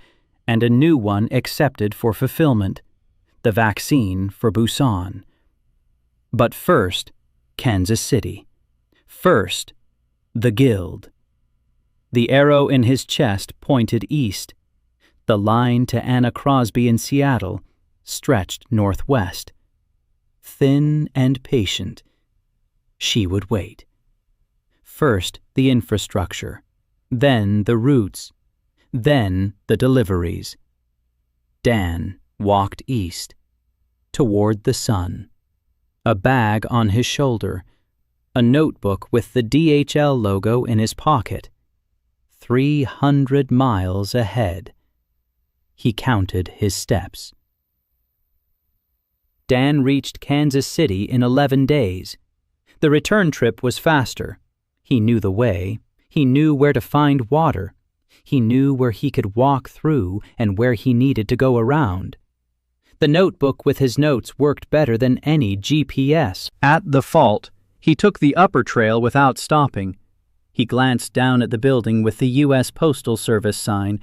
and a new one accepted for fulfillment, the vaccine for Busan. But first, Kansas City. First, the guild. The arrow in his chest pointed east. The line to Anna Crosby in Seattle stretched northwest. Thin and patient, she would wait. First, the infrastructure, then the routes, then the deliveries. Dan walked east, toward the sun. A bag on his shoulder, a notebook with the DHL logo in his pocket. 300 miles ahead. He counted his steps. Dan reached Kansas City in 11 days. The return trip was faster. He knew the way. He knew where to find water. He knew where he could walk through and where he needed to go around. The notebook with his notes worked better than any GPS. At the fault, he took the upper trail without stopping. He glanced down at the building with the U.S. Postal Service sign.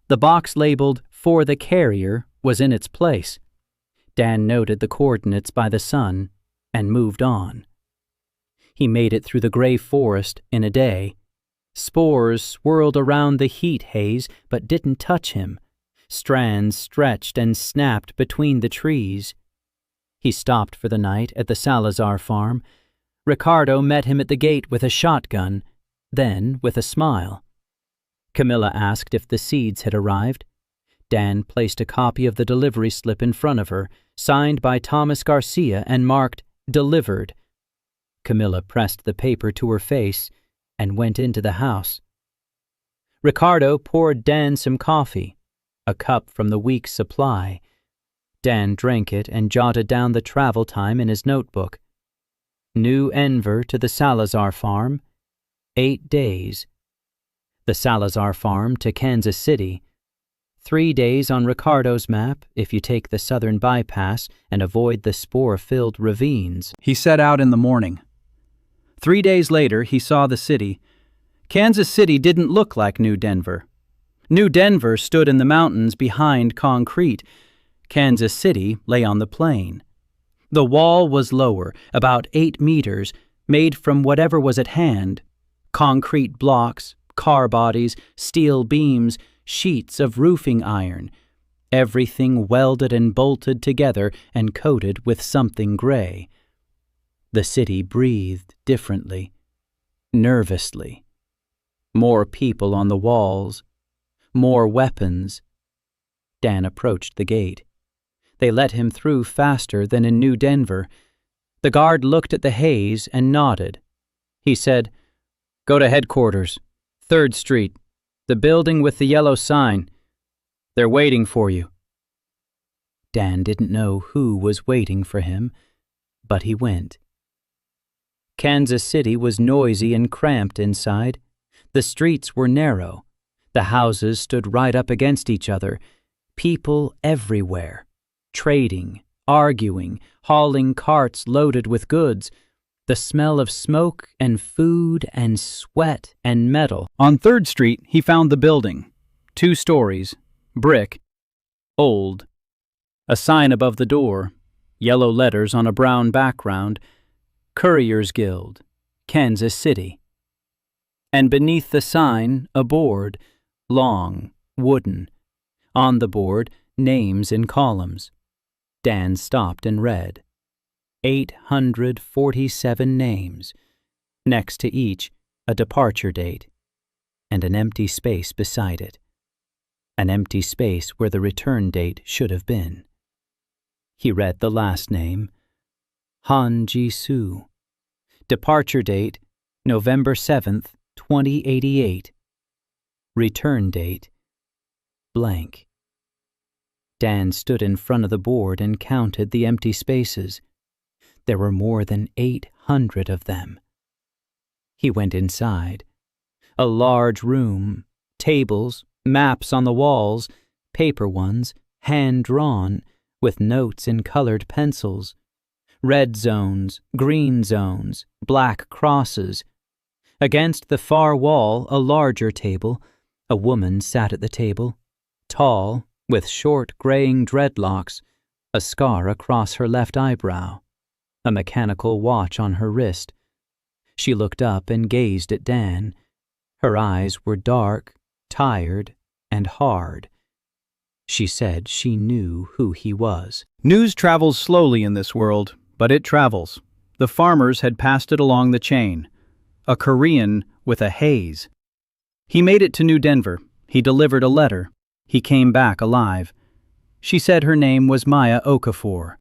The box labeled, "For the Carrier," was in its place. Dan noted the coordinates by the sun and moved on. He made it through the gray forest in a day. Spores swirled around the heat haze but didn't touch him. Strands stretched and snapped between the trees. He stopped for the night at the Salazar farm. Ricardo met him at the gate with a shotgun, then with a smile. Camilla asked if the seeds had arrived. Dan placed a copy of the delivery slip in front of her, signed by Thomas Garcia and marked "Delivered." Camilla pressed the paper to her face and went into the house. Ricardo poured Dan some coffee, a cup from the week's supply. Dan drank it and jotted down the travel time in his notebook. New Enver to the Salazar farm, 8 days. The Salazar farm to Kansas City, 3 days on Ricardo's map if you take the southern bypass and avoid the spore-filled ravines. He set out in the morning. 3 days later, he saw the city. Kansas City didn't look like New Denver. New Denver stood in the mountains behind concrete. Kansas City lay on the plain. The wall was lower, about 8 meters, made from whatever was at hand. Concrete blocks, car bodies, steel beams, sheets of roofing iron. Everything welded and bolted together and coated with something gray. The city breathed differently, nervously. More people on the walls, more weapons. Dan approached the gate. They let him through faster than in New Denver. The guard looked at the haze and nodded. He said, "Go to headquarters, 3rd Street, the building with the yellow sign. They're waiting for you." Dan didn't know who was waiting for him, but he went. Kansas City was noisy and cramped inside. The streets were narrow. The houses stood right up against each other. People everywhere. Trading, arguing, hauling carts loaded with goods. The smell of smoke and food and sweat and metal. On 3rd Street, he found the building. 2 stories, brick, old. A sign above the door, yellow letters on a brown background, Courier's Guild, Kansas City. And beneath the sign, a board, long, wooden. On the board, names in columns. Dan stopped and read. 847 names. Next to each, a departure date. And an empty space beside it. An empty space where the return date should have been. He read the last name, Han Ji-soo. Departure date, November 7th, 2088. Return date, blank. Dan stood in front of the board and counted the empty spaces. There were more than 800 of them. He went inside. A large room, tables, maps on the walls, paper ones, hand-drawn, with notes in colored pencils. Red zones, green zones, black crosses. Against the far wall, a larger table. A woman sat at the table, tall, with short graying dreadlocks, a scar across her left eyebrow, a mechanical watch on her wrist. She looked up and gazed at Dan. Her eyes were dark, tired, and hard. She said she knew who he was. News travels slowly in this world, but it travels. The farmers had passed it along the chain. A Korean with a haze. He made it to New Denver. He delivered a letter. He came back alive. She said her name was Maya Okafor.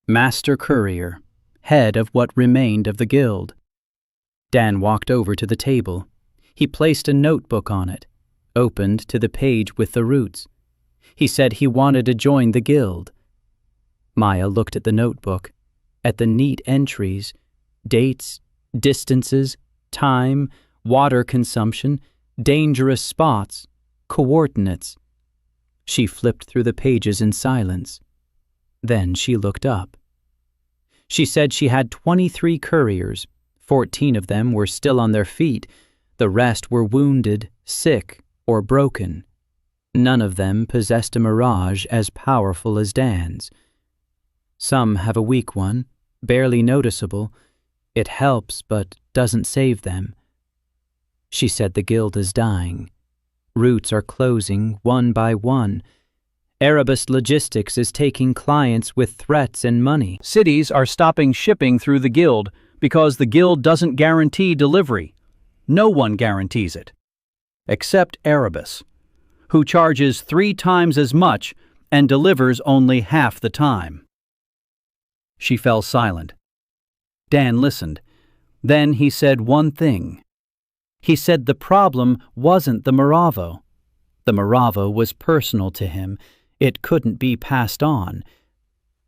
Master Courier, head of what remained of the guild. Dan walked over to the table. He placed a notebook on it, opened to the page with the roots. He said he wanted to join the guild. Maya looked at the notebook, at the neat entries, dates, distances, time, water consumption, dangerous spots, coordinates. She flipped through the pages in silence. Then she looked up. She said she had 23 couriers. 14 of them were still on their feet. The rest were wounded, sick, or broken. None of them possessed a mirage as powerful as Dan's. Some have a weak one, barely noticeable. It helps but doesn't save them. She said the guild is dying. Routes are closing one by one. Erebus Logistics is taking clients with threats and money. Cities are stopping shipping through the guild because the guild doesn't guarantee delivery. No one guarantees it. Except Erebus, who charges 3 times as much and delivers only half the time. She fell silent. Dan listened. Then he said one thing. He said the problem wasn't the Moravo. The Moravo was personal to him. It couldn't be passed on.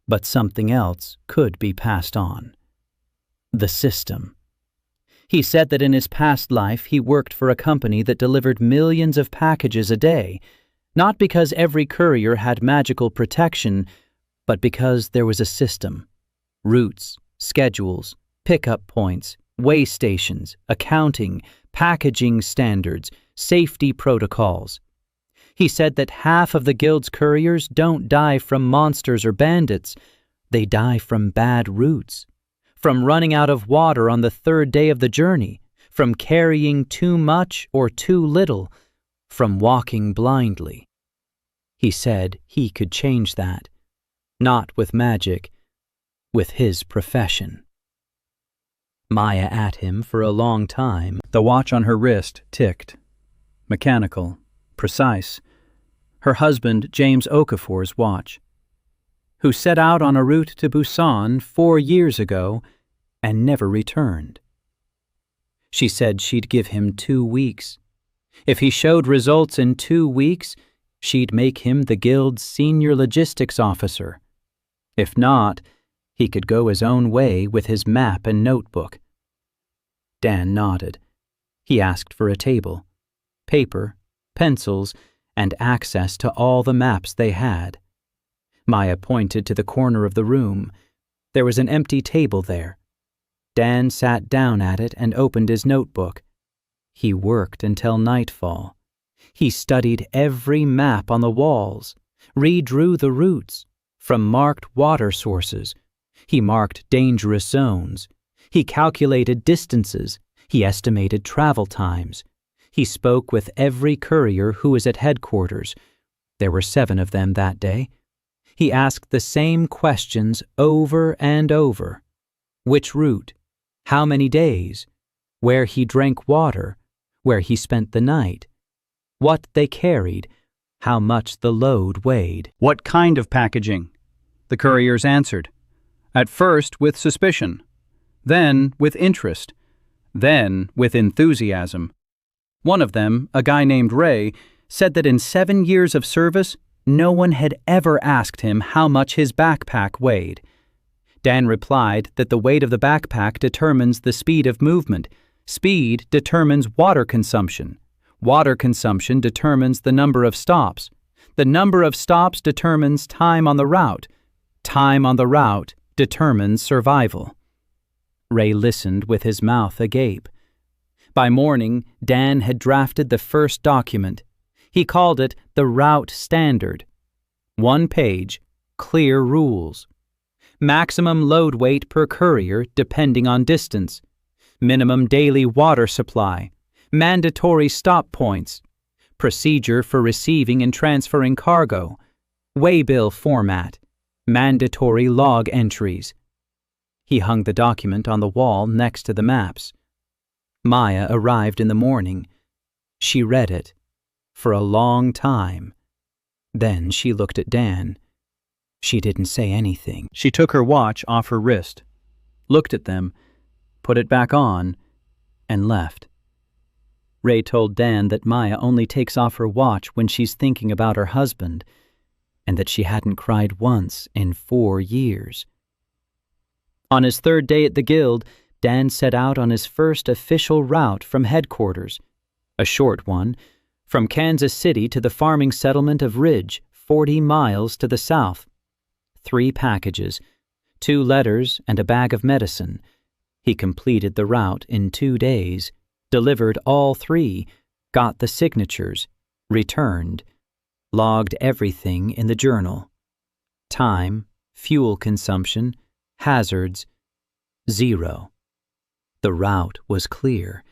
But something else could be passed on. The system. He said that in his past life he worked for a company that delivered millions of packages a day, not because every courier had magical protection, but because there was a system. Routes, schedules, pickup points, weigh stations, accounting, packaging standards, safety protocols. He said that half of the guild's couriers don't die from monsters or bandits. They die from bad routes, from running out of water on the third day of the journey, from carrying too much or too little, from walking blindly. He said he could change that, not with magic, with his profession. Maya at him for a long time. The watch on her wrist ticked. Mechanical, precise. Her husband, James Okafor's watch, who set out on a route to Busan 4 years ago and never returned. She said she'd give him 2 weeks. If he showed results in 2 weeks, she'd make him the guild's senior logistics officer. If not, he could go his own way with his map and notebook. Dan nodded. He asked for a table, paper, pencils, and access to all the maps they had. Maya pointed to the corner of the room. There was an empty table there. Dan sat down at it and opened his notebook. He worked until nightfall. He studied every map on the walls, redrew the routes from marked water sources. He marked dangerous zones. He calculated distances. He estimated travel times. He spoke with every courier who was at headquarters. There were 7 of them that day. He asked the same questions over and over. Which route? How many days? Where he drank water? Where he spent the night? What they carried? How much the load weighed? What kind of packaging? The couriers answered. At first with suspicion, then with interest, then with enthusiasm. One of them, a guy named Ray, said that in 7 years of service, no one had ever asked him how much his backpack weighed. Dan replied that the weight of the backpack determines the speed of movement. Speed determines water consumption. Water consumption determines the number of stops. The number of stops determines time on the route. Time on the route determines survival. Ray listened with his mouth agape. By morning, Dan had drafted the first document. He called it the Route Standard. 1 page, clear rules. Maximum load weight per courier depending on distance. Minimum daily water supply. Mandatory stop points. Procedure for receiving and transferring cargo. Waybill format. Mandatory log entries. He hung the document on the wall next to the maps. Maya arrived in the morning. She read it for a long time. Then she looked at Dan. She didn't say anything. She took her watch off her wrist, looked at them, put it back on, and left. Ray told Dan that Maya only takes off her watch when she's thinking about her husband, and that she hadn't cried once in 4 years. On his 3rd day at the guild, Dan set out on his first official route from headquarters, a short one, from Kansas City to the farming settlement of Ridge, 40 miles to the south. 3 packages, 2 letters, and a bag of medicine. He completed the route in 2 days, delivered all 3, got the signatures, returned, logged everything in the journal. Time, fuel consumption, hazards, 0. The route was clear.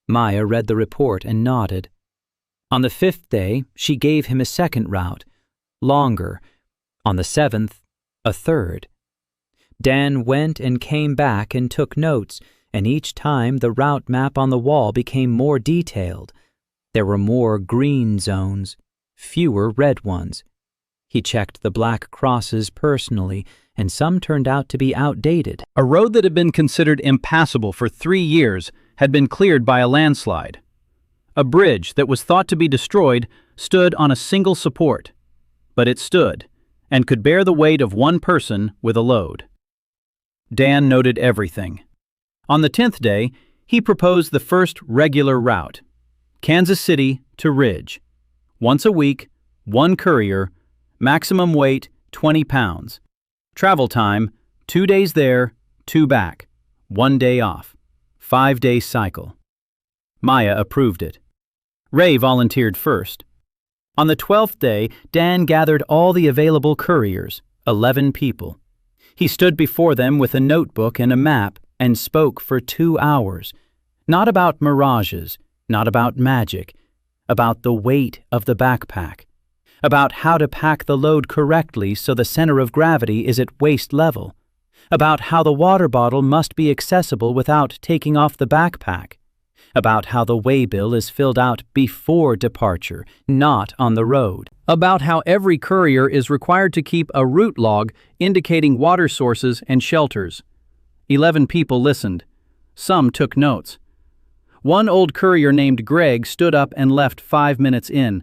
Maya read the report and nodded. On the 5th day, she gave him a second route, longer. On the 7th, a third. Dan went and came back and took notes, and each time the route map on the wall became more detailed. There were more green zones, fewer red ones. He checked the black crosses personally, and some turned out to be outdated. A road that had been considered impassable for 3 years had been cleared by a landslide. A bridge that was thought to be destroyed stood on a single support, but it stood and could bear the weight of one person with a load. Dan noted everything. On the 10th day, he proposed the first regular route, Kansas City to Ridge. Once a week, one courier, maximum weight 20 pounds. Travel time, 2 days there, 2 back, 1 day off, 5-day cycle. Maya approved it. Ray volunteered first. On the 12th day, Dan gathered all the available couriers, 11 people. He stood before them with a notebook and a map and spoke for 2 hours, not about mirages, not about magic, about the weight of the backpack, about how to pack the load correctly so the center of gravity is at waist level, about how the water bottle must be accessible without taking off the backpack, about how the waybill is filled out before departure, not on the road, about how every courier is required to keep a route log indicating water sources and shelters. 11 people listened. Some took notes. One old courier named Greg stood up and left 5 minutes in.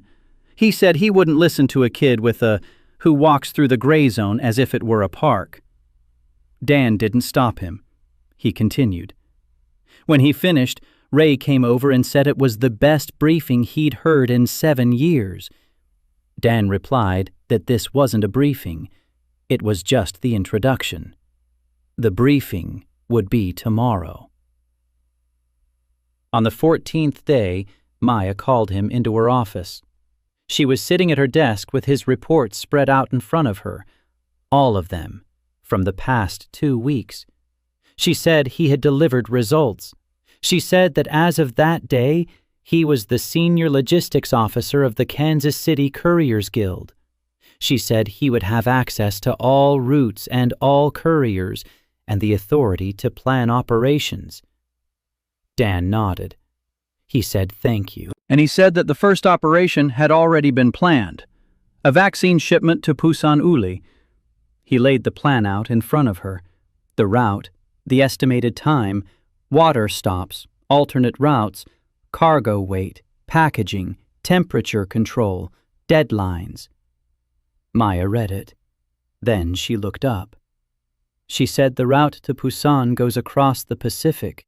He said he wouldn't listen to a kid with a who walks through the gray zone as if it were a park. Dan didn't stop him. He continued. When he finished, Ray came over and said it was the best briefing he'd heard in 7 years. Dan replied that this wasn't a briefing. It was just the introduction. The briefing would be tomorrow. On the 14th day, Maya called him into her office. She was sitting at her desk with his reports spread out in front of her, all of them, from the past 2 weeks. She said he had delivered results. She said that as of that day, he was the senior logistics officer of the Kansas City Couriers Guild. She said he would have access to all routes and all couriers and the authority to plan operations. Dan nodded. He said thank you. And he said that the first operation had already been planned, a vaccine shipment to Pusan-Uli. He laid the plan out in front of her, the route, the estimated time, water stops, alternate routes, cargo weight, packaging, temperature control, deadlines. Maya read it. Then she looked up. She said the route to Pusan goes across the Pacific,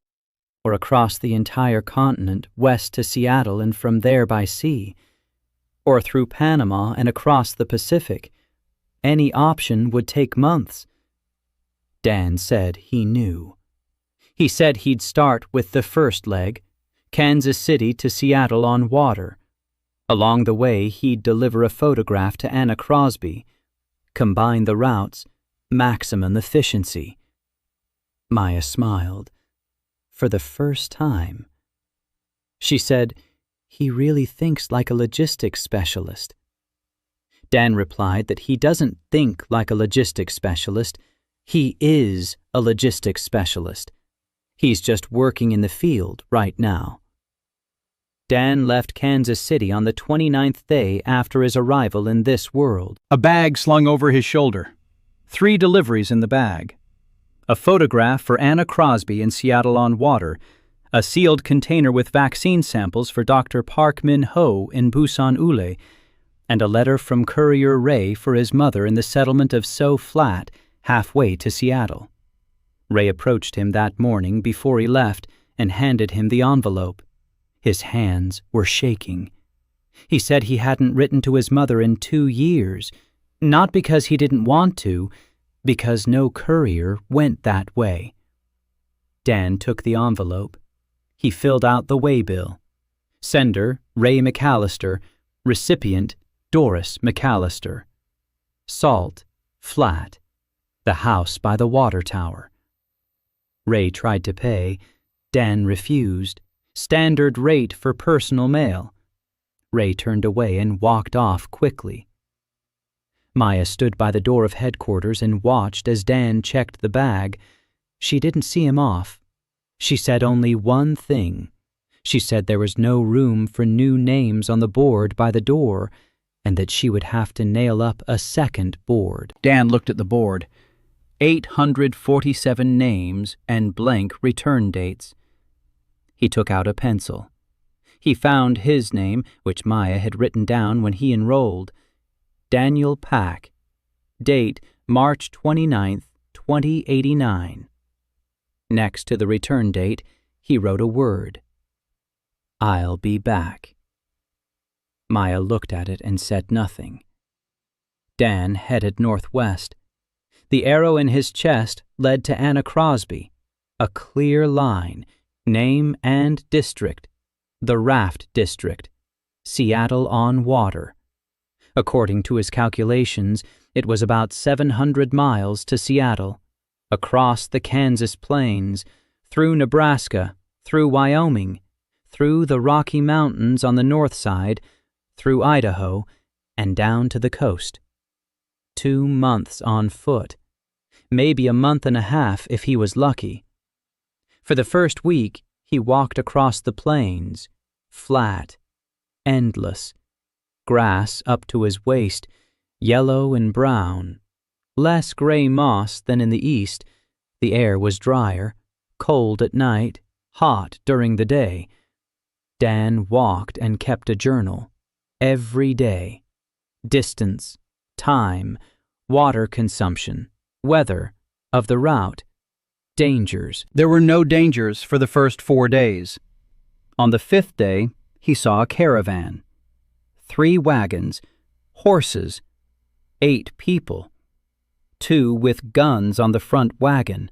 or across the entire continent west to Seattle and from there by sea, or through Panama and across the Pacific. Any option would take months. Dan said he knew. He said he'd start with the first leg, Kansas City to Seattle on water. Along the way, he'd deliver a photograph to Anna Crosby. Combine the routes, maximum efficiency. Maya smiled. For the first time. She said, he really thinks like a logistics specialist. Dan replied that he doesn't think like a logistics specialist. He is a logistics specialist. He's just working in the field right now. Dan left Kansas City on the 29th day after his arrival in this world. A bag slung over his shoulder. 3 deliveries in the bag. A photograph for Anna Crosby in Seattle on water. A sealed container with vaccine samples for Dr. Park Min-ho in Busan-Ule. And a letter from Courier Ray for his mother in the settlement of So Flat, halfway to Seattle. Ray approached him that morning before he left and handed him the envelope. His hands were shaking. He said he hadn't written to his mother in 2 years, not because he didn't want to, because no courier went that way. Dan took the envelope. He filled out the waybill. Sender, Ray McAllister. Recipient, Doris McAllister. Salt, Flat. The house by the water tower. Ray tried to pay. Dan refused. Standard rate for personal mail. Ray turned away and walked off quickly. Maya stood by the door of headquarters and watched as Dan checked the bag. She didn't see him off. She said only one thing. She said there was no room for new names on the board by the door, and that she would have to nail up a second board. Dan looked at the board. 847 names and blank return dates. He took out a pencil. He found his name, which Maya had written down when he enrolled. Daniel Pack. Date March 29th, 2089. Next to the return date, he wrote a word. I'll be back. Maya looked at it and said nothing. Dan headed northwest. The arrow in his chest led to Anna Crosby. A clear line, name and district. The Raft District, Seattle on water. According to his calculations, it was about 700 miles to Seattle, across the Kansas plains, through Nebraska, through Wyoming, through the Rocky Mountains on the north side, through Idaho, and down to the coast. 2 months on foot, maybe a month and a half if he was lucky. For the first week, he walked across the plains, flat, endless, grass up to his waist, yellow and brown, less gray moss than in the east. The air was drier, cold at night, hot during the day. Dan walked and kept a journal, every day. Distance, time, water consumption, weather, of the route, dangers. There were no dangers for the first 4 days. On the 5th day, he saw a caravan. 3 wagons, horses, 8 people, 2 with guns on the front wagon.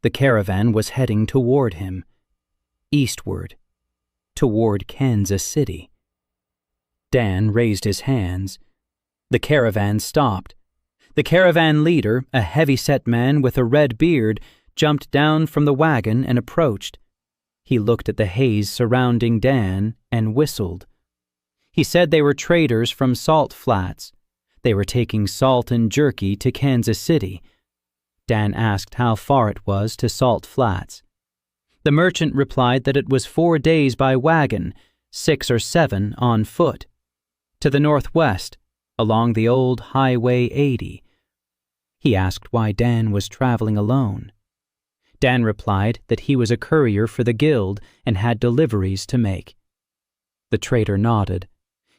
The caravan was heading toward him, eastward, toward Kansas City. Dan raised his hands. The caravan stopped. The caravan leader, a heavy-set man with a red beard, jumped down from the wagon and approached. He looked at the haze surrounding Dan and whistled. He said they were traders from Salt Flats. They were taking salt and jerky to Kansas City. Dan asked how far it was to Salt Flats. The merchant replied that it was 4 days by wagon, 6 or 7 on foot. To the northwest, along the old Highway 80. He asked why Dan was traveling alone. Dan replied that he was a courier for the guild and had deliveries to make. The trader nodded.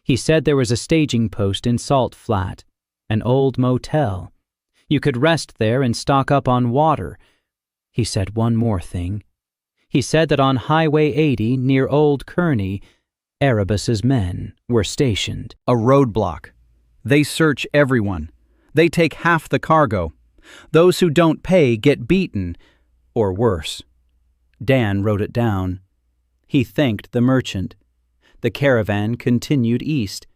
He said there was a staging post in Salt Flat, an old motel. You could rest there and stock up on water. He said one more thing. He said that on Highway 80 near Old Kearney, Erebus's men were stationed. A roadblock. They search everyone. They take half the cargo. Those who don't pay get beaten, or worse. Dan wrote it down. He thanked the merchant. The caravan continued east.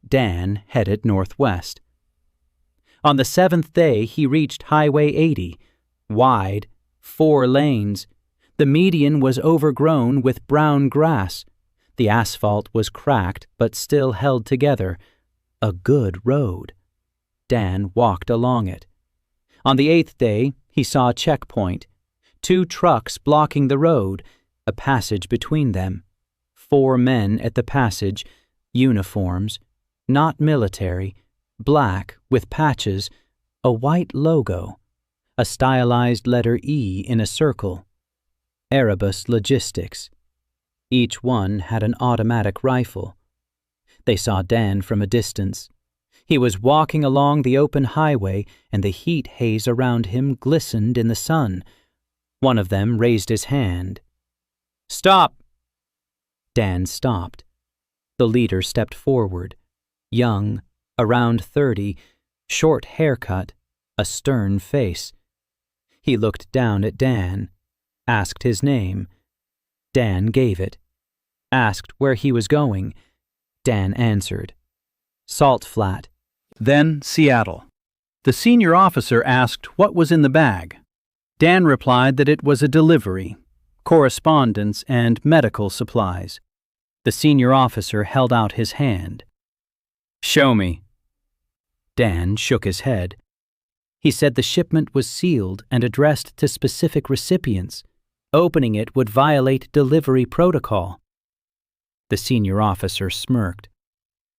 Dan headed northwest. On the 7th day, he reached Highway 80, wide, 4 lanes. The median was overgrown with brown grass. The asphalt was cracked but still held together. A good road. Dan walked along it. On the 8th day, he saw a checkpoint. 2 trucks blocking the road, a passage between them. 4 men at the passage, uniforms, not military, black with patches, a white logo, a stylized letter E in a circle. Erebus Logistics. Each one had an automatic rifle. They saw Dan from a distance. He was walking along the open highway, and the heat haze around him glistened in the sun. One of them raised his hand. "Stop!" Dan stopped. The leader stepped forward, young, around 30, short haircut, a stern face. He looked down at Dan, asked his name. Dan gave it. Asked where he was going. Dan answered. Salt Flat. Then Seattle. The senior officer asked what was in the bag. Dan replied that it was a delivery, correspondence, and medical supplies. The senior officer held out his hand. "Show me." Dan shook his head. He said the shipment was sealed and addressed to specific recipients. Opening it would violate delivery protocol. The senior officer smirked.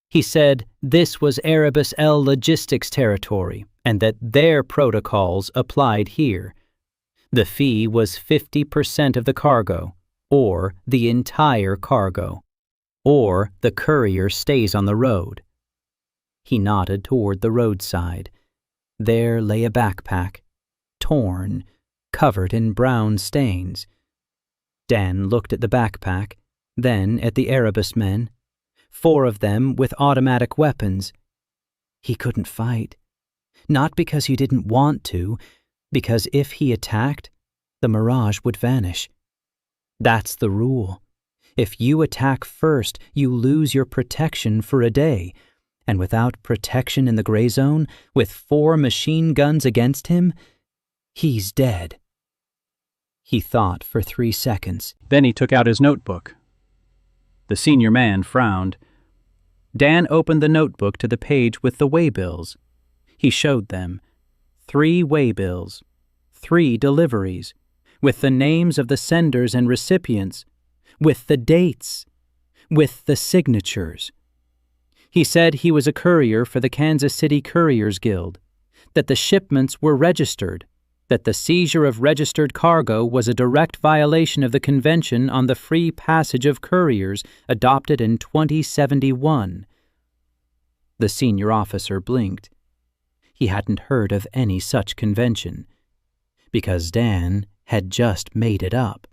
He said this was Erebus L Logistics territory and that their protocols applied here. The fee was 50% of the cargo, or the entire cargo, or the courier stays on the road. He nodded toward the roadside. There lay a backpack, torn, covered in brown stains. Dan looked at the backpack, then at the Erebus men, 4 of them with automatic weapons. He couldn't fight. Not because he didn't want to, because if he attacked, the mirage would vanish. That's the rule. If you attack first, you lose your protection for a day, and without protection in the gray zone, with 4 machine guns against him, he's dead. He thought for 3 seconds. Then he took out his notebook. The senior man frowned. Dan opened the notebook to the page with the waybills. He showed them. 3 waybills, 3 deliveries, with the names of the senders and recipients, with the dates, with the signatures. He said he was a courier for the Kansas City Couriers Guild, that the shipments were registered, that the seizure of registered cargo was a direct violation of the Convention on the Free Passage of Couriers adopted in 2071. The senior officer blinked. He hadn't heard of any such convention, because Dan had just made it up.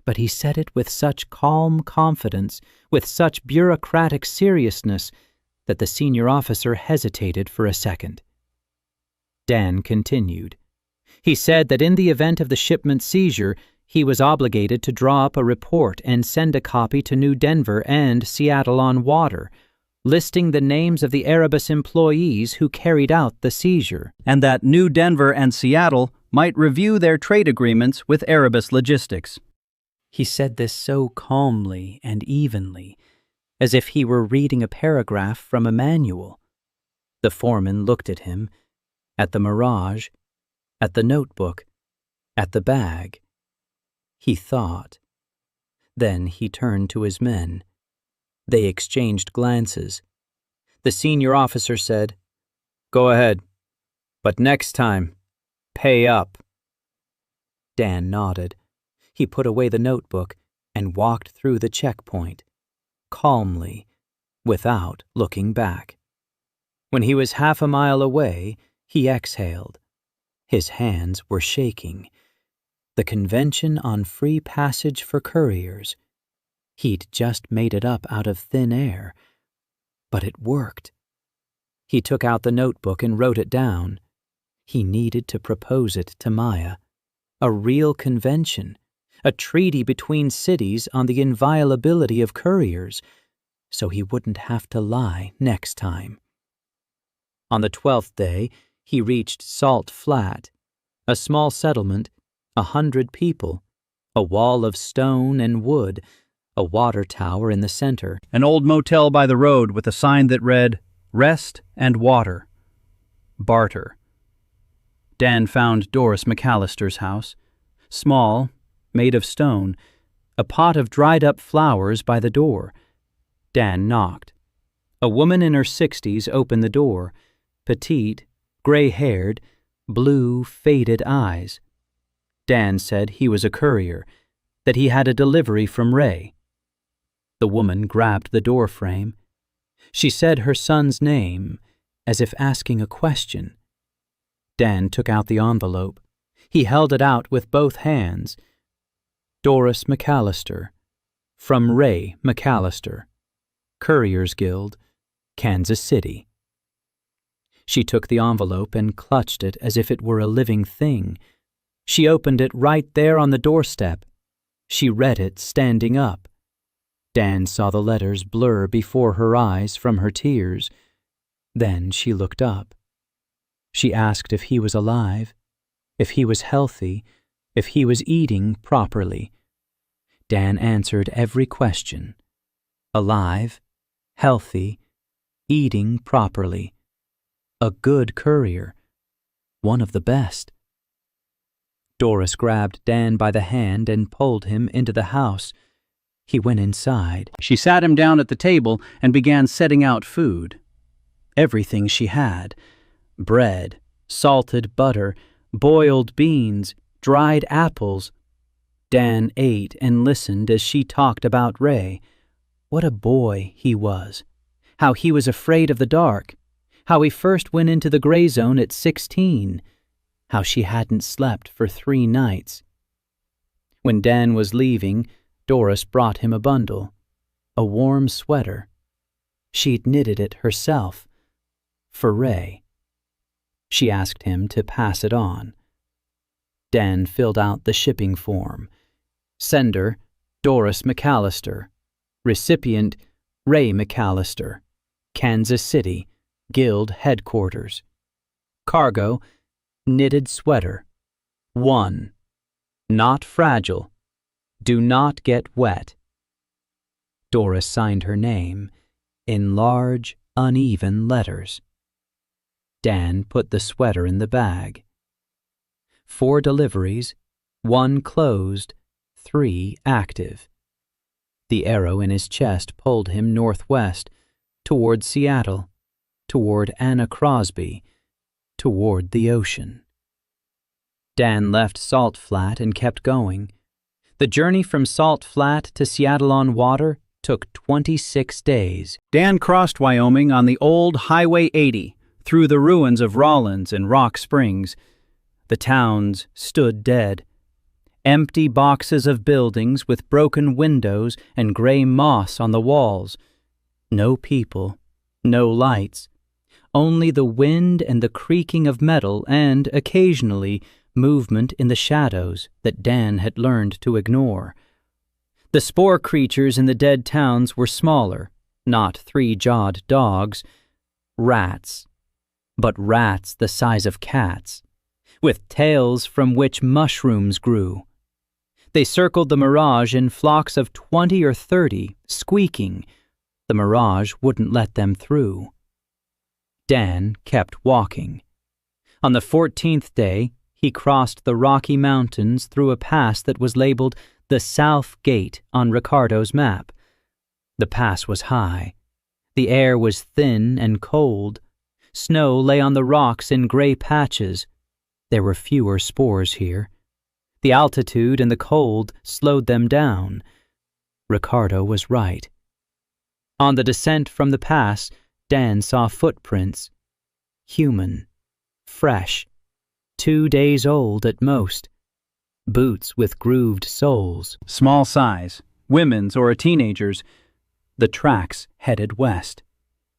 But he said it with such calm confidence, with such bureaucratic seriousness, that the senior officer hesitated for a second. Dan continued. He said that in the event of the shipment seizure, he was obligated to draw up a report and send a copy to New Denver and Seattle on Water, listing the names of the Erebus employees who carried out the seizure, and that New Denver and Seattle might review their trade agreements with Erebus Logistics. He said this so calmly and evenly, as if he were reading a paragraph from a manual. The foreman looked at him, at the mirage, at the notebook, at the bag. He thought. Then he turned to his men. They exchanged glances. The senior officer said, "Go ahead, but next time, pay up." Dan nodded. He put away the notebook and walked through the checkpoint, calmly, without looking back. When he was half a mile away, he exhaled. His hands were shaking. The Convention on Free Passage for Couriers. He'd just made it up out of thin air, but it worked. He took out the notebook and wrote it down. He needed to propose it to Maya. A real convention, a treaty between cities on the inviolability of couriers, so he wouldn't have to lie next time. On the 12th day, he reached Salt Flat, a small settlement, 100 people, a wall of stone and wood, a water tower in the center, an old motel by the road with a sign that read, "Rest and Water. Barter." Dan found Doris McAllister's house, small, made of stone, a pot of dried-up flowers by the door. Dan knocked. A woman in her 60s opened the door, petite, gray-haired, blue, faded eyes. Dan said he was a courier, that he had a delivery from Ray. The woman grabbed the door frame. She said her son's name, as if asking a question. Dan took out the envelope. He held it out with both hands. Doris McAllister, from Ray McAllister, Couriers Guild, Kansas City. She took the envelope and clutched it as if it were a living thing. She opened it right there on the doorstep. She read it standing up. Dan saw the letters blur before her eyes from her tears. Then she looked up. She asked if he was alive, if he was healthy, if he was eating properly. Dan answered every question. Alive, healthy, eating properly. A good courier, one of the best. Doris grabbed Dan by the hand and pulled him into the house. He went inside. She sat him down at the table and began setting out food. Everything she had. Bread, salted butter, boiled beans, dried apples. Dan ate and listened as she talked about Ray. What a boy he was. How he was afraid of the dark. How he first went into the gray zone at 16. How she hadn't slept for 3 nights. When Dan was leaving, Doris brought him a bundle. A warm sweater. She'd knitted it herself. For Ray. She asked him to pass it on. Dan filled out the shipping form. Sender, Doris McAllister. Recipient, Ray McAllister. Kansas City, Guild Headquarters. Cargo, knitted sweater. 1. Not fragile. Do not get wet. Doris signed her name in large, uneven letters. Dan put the sweater in the bag. 4 deliveries, 1 closed, 3 active. The arrow in his chest pulled him northwest, toward Seattle, toward Anna Crosby, toward the ocean. Dan left Salt Flat and kept going. The journey from Salt Flat to Seattle on water took 26 days. Dan crossed Wyoming on the old Highway 80 through the ruins of Rawlins and Rock Springs. The towns stood dead. Empty boxes of buildings with broken windows and gray moss on the walls. No people, no lights. Only the wind and the creaking of metal and, occasionally, movement in the shadows that Dan had learned to ignore. The spore creatures in the dead towns were smaller, not 3-jawed dogs. Rats. But rats the size of cats, with tails from which mushrooms grew. They circled the mirage in flocks of 20 or 30, squeaking. The mirage wouldn't let them through. Dan kept walking. On the 14th day, he crossed the Rocky Mountains through a pass that was labeled the South Gate on Ricardo's map. The pass was high. The air was thin and cold. Snow lay on the rocks in gray patches. There were fewer spores here. The altitude and the cold slowed them down. Ricardo was right. On the descent from the pass, Dan saw footprints. Human. Fresh. 2 days old at most. Boots with grooved soles. Small size. Women's or a teenager's. The tracks headed west.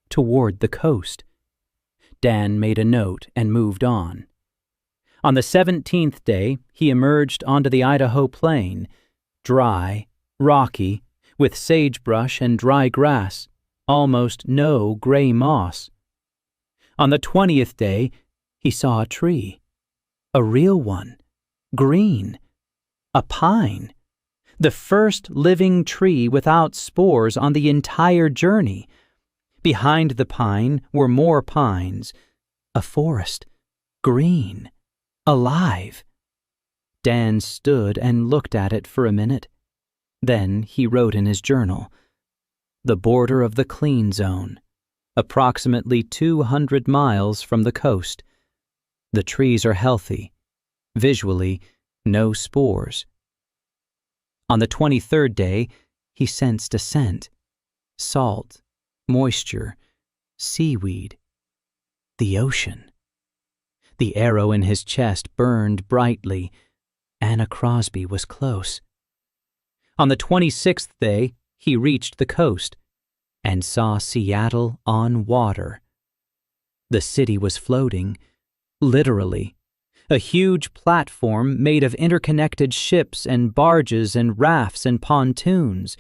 Toward the coast. Dan made a note and moved on. On the 17th day, he emerged onto the Idaho plain, dry, rocky, with sagebrush and dry grass, almost no gray moss. On the 20th day, he saw a tree. A real one. Green. A pine. The first living tree without spores on the entire journey. Behind the pine were more pines. A forest. Green. Alive. Dan stood and looked at it for a minute. Then he wrote in his journal, "The border of the clean zone, approximately 200 miles from the coast. The trees are healthy. Visually, no spores." On the 23rd day, he sensed a scent. Salt, moisture, seaweed. The ocean. The arrow in his chest burned brightly. Anna Crosby was close. On the 26th day, he reached the coast and saw Seattle on water. The city was floating, literally. A huge platform made of interconnected ships and barges and rafts and pontoons.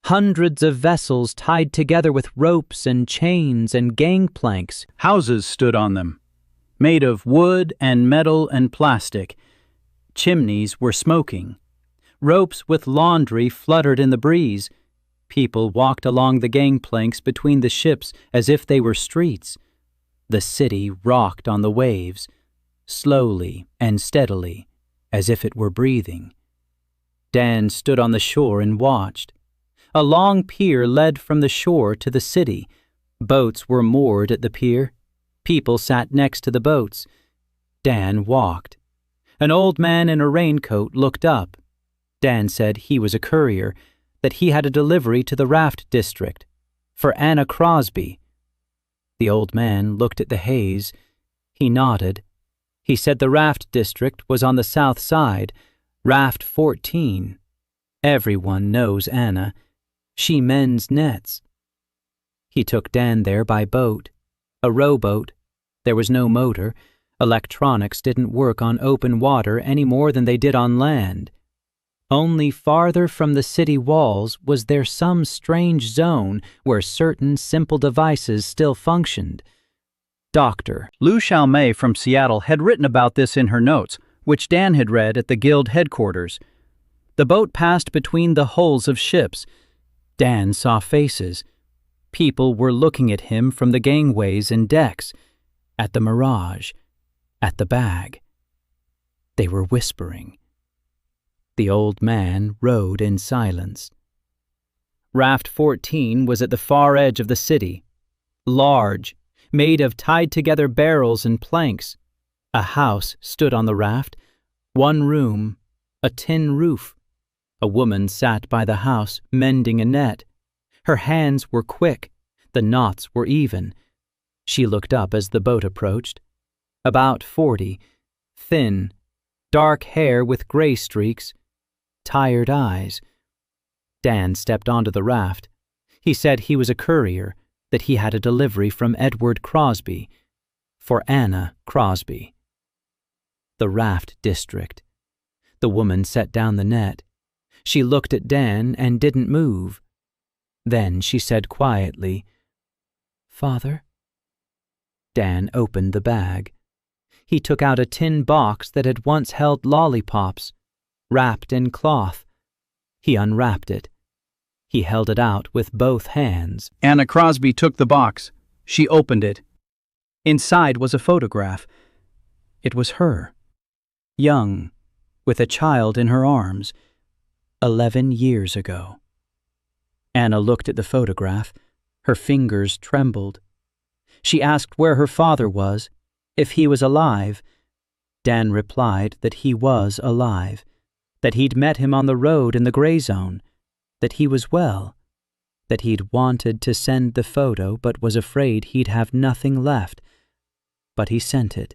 Hundreds of vessels tied together with ropes and chains and gangplanks. Houses stood on them, made of wood and metal and plastic. Chimneys were smoking. Ropes with laundry fluttered in the breeze. People walked along the gangplanks between the ships as if they were streets. The city rocked on the waves, slowly and steadily, as if it were breathing. Dan stood on the shore and watched. A long pier led from the shore to the city. Boats were moored at the pier. People sat next to the boats. Dan walked. An old man in a raincoat looked up. Dan said he was a courier, that he had a delivery to the Raft District, for Anna Crosby. The old man looked at the haze. He nodded. He said the Raft District was on the south side, Raft 14. Everyone knows Anna. She mends nets. He took Dan there by boat, a rowboat. There was no motor. Electronics didn't work on open water any more than they did on land. Only farther from the city walls was there some strange zone where certain simple devices still functioned. Dr. Lou Chalmay from Seattle had written about this in her notes, which Dan had read at the guild headquarters. The boat passed between the hulls of ships. Dan saw faces. People were looking at him from the gangways and decks, at the mirage, at the bag. They were whispering. The old man rowed in silence. Raft 14 was at the far edge of the city, large, made of tied-together barrels and planks. A house stood on the raft, one room, a tin roof. A woman sat by the house mending a net. Her hands were quick, the knots were even. She looked up as the boat approached. About 40, thin, dark hair with gray streaks, tired eyes. Dan stepped onto the raft. He said he was a courier, that he had a delivery from Edward Crosby, for Anna Crosby. The Raft District. The woman set down the net. She looked at Dan and didn't move. Then she said quietly, "Father?" Dan opened the bag. He took out a tin box that had once held lollipops, wrapped in cloth. He unwrapped it. He held it out with both hands. Anna Crosby took the box. She opened it. Inside was a photograph. It was her, young, with a child in her arms, 11 years ago. Anna looked at the photograph. Her fingers trembled. She asked where her father was, if he was alive. Dan replied that he was alive, that he'd met him on the road in the gray zone, that he was well, that he'd wanted to send the photo but was afraid he'd have nothing left. But he sent it,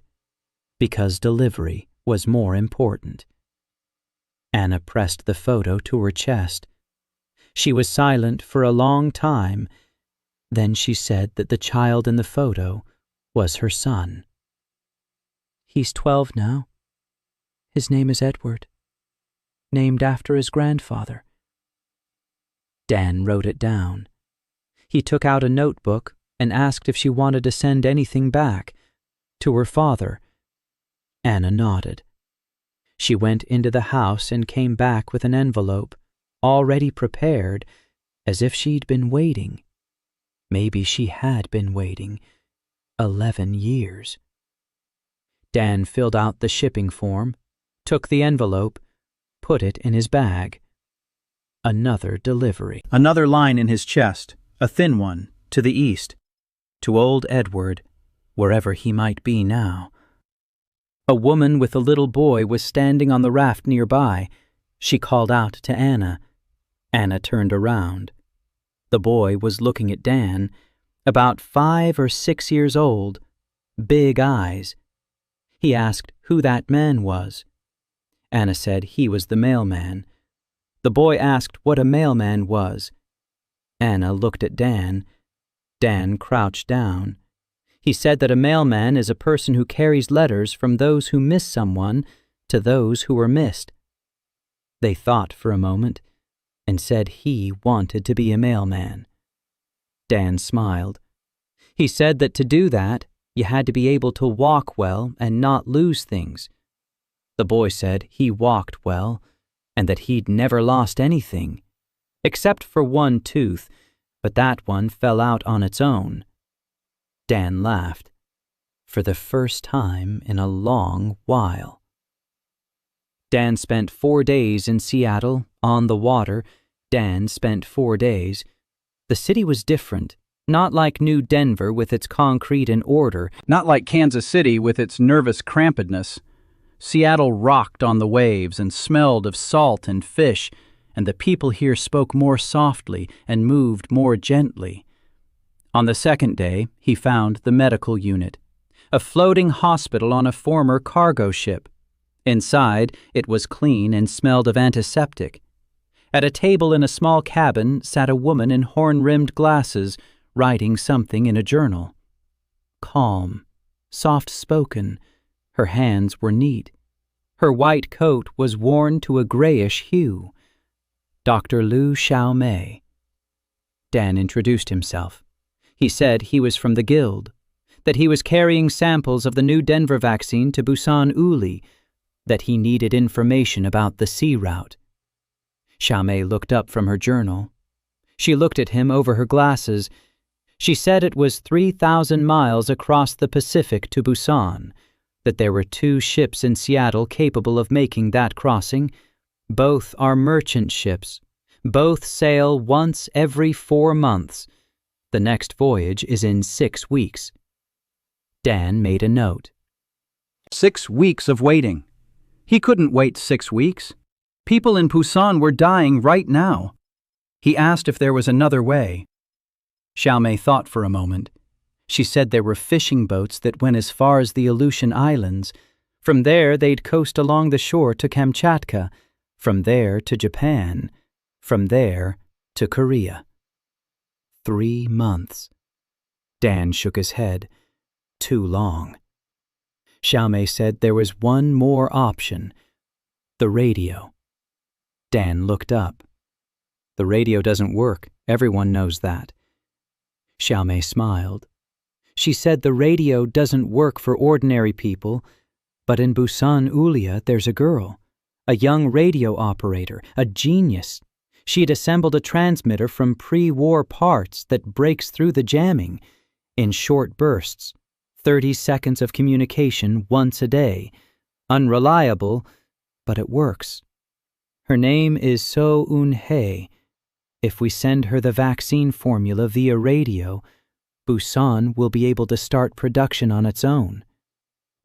because delivery was more important. Anna pressed the photo to her chest. She was silent for a long time. Then she said that the child in the photo was her son. "He's 12 now. His name is Edward, named after his grandfather." Dan wrote it down. He took out a notebook and asked if she wanted to send anything back, to her father. Anna nodded. She went into the house and came back with an envelope, already prepared, as if she'd been waiting. Maybe she had been waiting 11 years. Dan filled out the shipping form, took the envelope, put it in his bag. Another delivery. Another line in his chest, a thin one, to the east. To old Edward, wherever he might be now. A woman with a little boy was standing on the raft nearby. She called out to Anna. Anna turned around. The boy was looking at Dan, about 5 or 6 years old, big eyes. He asked who that man was. Anna said he was the mailman. The boy asked what a mailman was. Anna looked at Dan. Dan crouched down. He said that a mailman is a person who carries letters from those who miss someone to those who were missed. They thought for a moment and said he wanted to be a mailman. Dan smiled. He said that to do that, you had to be able to walk well and not lose things. The boy said he walked well and that he'd never lost anything, except for one tooth, but that one fell out on its own. Dan laughed, for the first time in a long while. Dan spent 4 days in Seattle, on the water. Dan spent 4 days. The city was different, not like New Denver with its concrete and order, not like Kansas City with its nervous crampedness. Seattle rocked on the waves and smelled of salt and fish, and the people here spoke more softly and moved more gently. On the second day, he found the medical unit, a floating hospital on a former cargo ship. Inside, it was clean and smelled of antiseptic. At a table in a small cabin sat a woman in horn-rimmed glasses, writing something in a journal. Calm, soft-spoken, her hands were neat. Her white coat was worn to a grayish hue. Dr. Liu Xiaomei. Dan introduced himself. He said he was from the Guild, that he was carrying samples of the new Denver vaccine to Busan Uli, that he needed information about the sea route. Xiaomei looked up from her journal. She looked at him over her glasses. She said it was 3,000 miles across the Pacific to Busan, that there were 2 ships in Seattle capable of making that crossing. Both are merchant ships. Both sail once every 4 months. The next voyage is in 6 weeks. Dan made a note. 6 weeks of waiting. He couldn't wait 6 weeks. People in Busan were dying right now. He asked if there was another way. Xiaomei thought for a moment. She said there were fishing boats that went as far as the Aleutian Islands. From there, they'd coast along the shore to Kamchatka. From there to Japan. From there to Korea. 3 months. Dan shook his head. Too long. Xiaomei said there was one more option. The radio. Dan looked up. The radio doesn't work. Everyone knows that. Xiaomei smiled. She said the radio doesn't work for ordinary people, but in Busan Ulia there's a girl, a young radio operator, a genius. She'd assembled a transmitter from pre-war parts that breaks through the jamming in short bursts, 30 seconds of communication once a day. Unreliable, but it works. Her name is So Un-hei. If we send her the vaccine formula via radio, Busan will be able to start production on its own.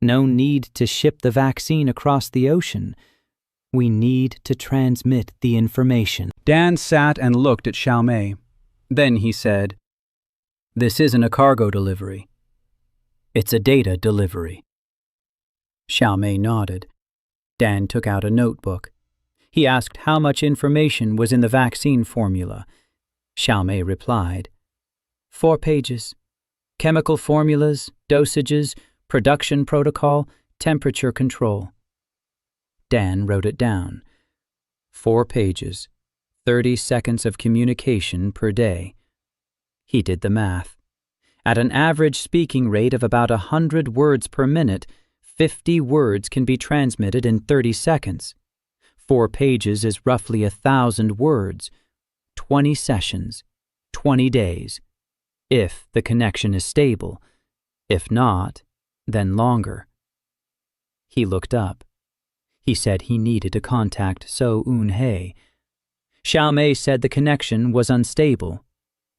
No need to ship the vaccine across the ocean. We need to transmit the information. Dan sat and looked at Xiaomei. Then he said, "This isn't a cargo delivery. It's a data delivery." Xiaomei nodded. Dan took out a notebook. He asked how much information was in the vaccine formula. Xiaomei replied, 4 pages. Chemical formulas, dosages, production protocol, temperature control. Dan wrote it down. 4 pages, 30 seconds of communication per day. He did the math. At an average speaking rate of about 100 words per minute, 50 words can be transmitted in 30 seconds. 4 pages is roughly 1,000 words. 20 sessions, 20 days. If the connection is stable. If not, then longer. He looked up. He said he needed to contact So Un-hei. Xiaomei said the connection was unstable,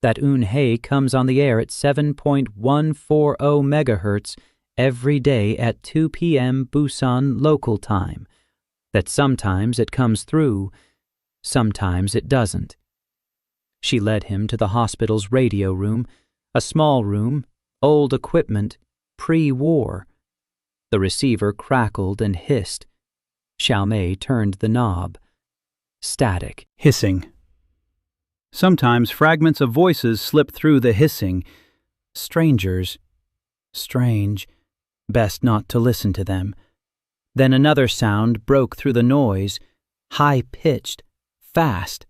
that Un-hei comes on the air at 7.140 megahertz every day at 2 p.m. Busan local time, that sometimes it comes through, sometimes it doesn't. She led him to the hospital's radio room, a small room, old equipment, pre-war. The receiver crackled and hissed. Xiaomei turned the knob. Static. Hissing. Sometimes fragments of voices slip through the hissing. Strangers. Strange. Best not to listen to them. Then another sound broke through the noise, high-pitched, fast.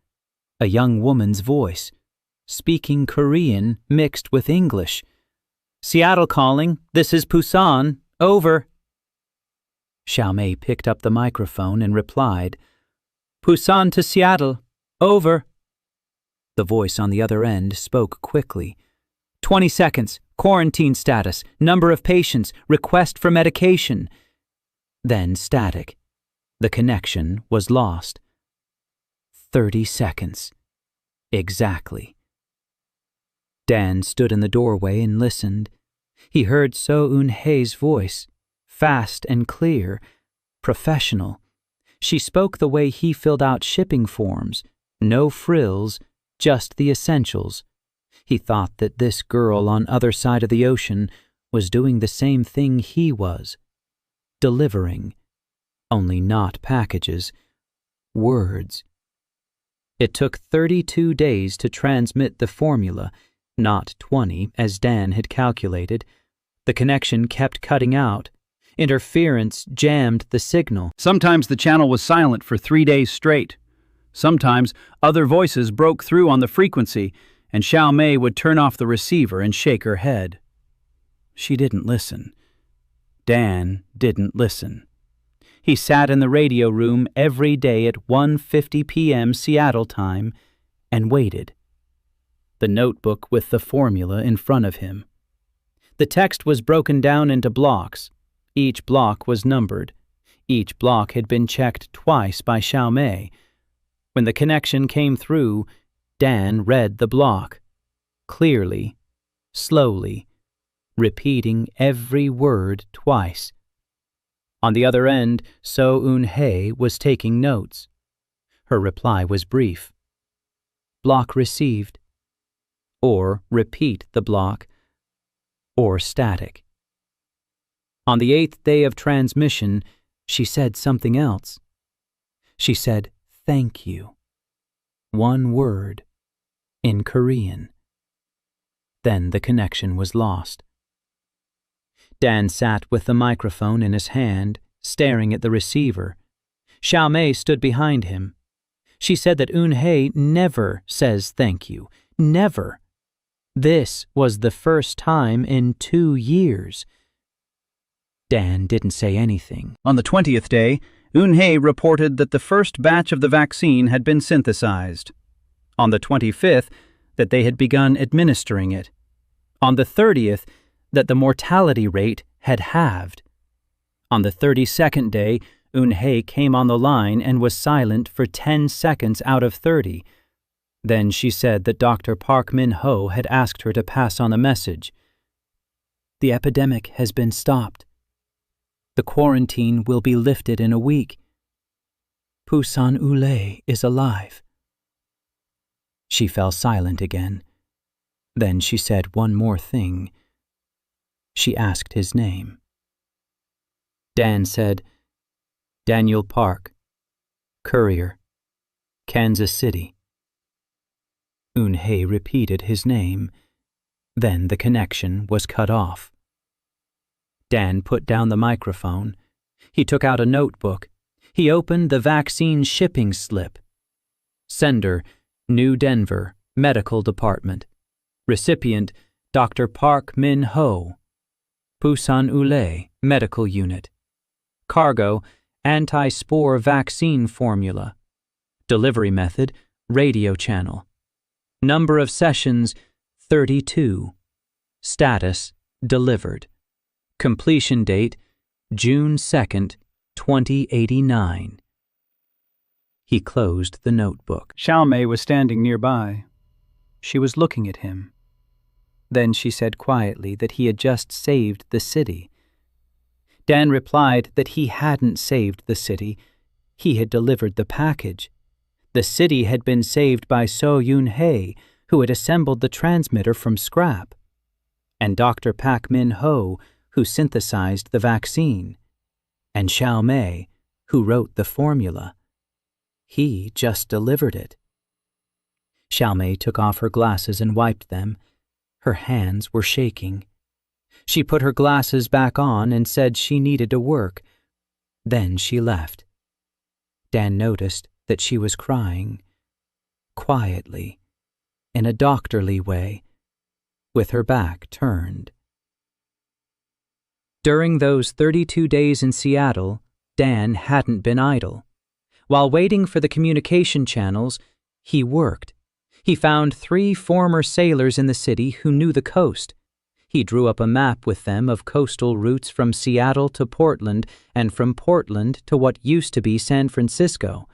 A young woman's voice, speaking Korean mixed with English. "Seattle calling. This is Busan. Over." Xiaomei picked up the microphone and replied, "Busan to Seattle. Over." The voice on the other end spoke quickly. 20 seconds. Quarantine status. Number of patients. Request for medication." Then static. The connection was lost. 30 seconds. Exactly. Dan stood in the doorway and listened. He heard So Un-hei's voice, fast and clear. professional. She spoke the way he filled out shipping forms. No frills, just the essentials. He thought that this girl on other side of the ocean was doing the same thing he was. Delivering. Only not packages. Words. It took 32 days to transmit the formula, not 20 as Dan had calculated. The connection kept cutting out. Interference jammed the signal. Sometimes the channel was silent for 3 days straight. Sometimes other voices broke through on the frequency, and Xiao Mei would turn off the receiver and shake her head. She didn't listen. Dan didn't listen. He sat in the radio room every day at 1:50 p.m. Seattle time and waited. The notebook with the formula in front of him. The text was broken down into blocks. Each block was numbered. Each block had been checked twice by Xiao Mei. When the connection came through, Dan read the block. Clearly, slowly, repeating every word twice. On the other end, So Eun-hye was taking notes. Her reply was brief. Block received. Or repeat the block. Or static. On the 8th day of transmission, she said something else. She said, "Thank you." One word. In Korean. Then the connection was lost. Dan sat with the microphone in his hand, staring at the receiver. Xiao Mei stood behind him. She said that Eun-hye never says thank you. Never. This was the first time in 2 years. Dan didn't say anything. On the 20th day, Eun-hye reported that the first batch of the vaccine had been synthesized. On the 25th, that they had begun administering it. On the 30th, that the mortality rate had halved. On the 32nd day, Eun-hye came on the line and was silent for 10 seconds out of 30. Then she said that Dr. Park Min-ho had asked her to pass on the message. The epidemic has been stopped. The quarantine will be lifted in a week. Pusan-ule is alive. She fell silent again. Then she said one more thing. She asked his name. Dan said, Daniel Park, Courier, Kansas City. Eun-hye repeated his name. Then the connection was cut off. Dan put down the microphone. He took out a notebook. He opened the vaccine shipping slip. Sender, New Denver, Medical Department. Recipient, Dr. Park Min-ho. Pusan-ule, Medical Unit. Cargo, anti-spore vaccine formula. Delivery method, radio channel. Number of sessions, 32. Status, delivered. Completion date, June 2nd, 2089. He closed the notebook. Xiao Mei was standing nearby. She was looking at him. Then she said quietly that he had just saved the city. Dan replied that he hadn't saved the city. He had delivered the package. The city had been saved by So Eun-hye, who had assembled the transmitter from scrap, and Dr. Park Min-ho, who synthesized the vaccine, and Xiao Mei, who wrote the formula. He just delivered it. Xiao Mei took off her glasses and wiped them. Her hands were shaking. She put her glasses back on and said she needed to work. Then she left. Dan noticed that she was crying, quietly, in a doctorly way, with her back turned. During those 32 days in Seattle, Dan hadn't been idle. While waiting for the communication channels, he worked. He found 3 former sailors in the city who knew the coast. He drew up a map with them of coastal routes from Seattle to Portland and from Portland to what used to be San Francisco.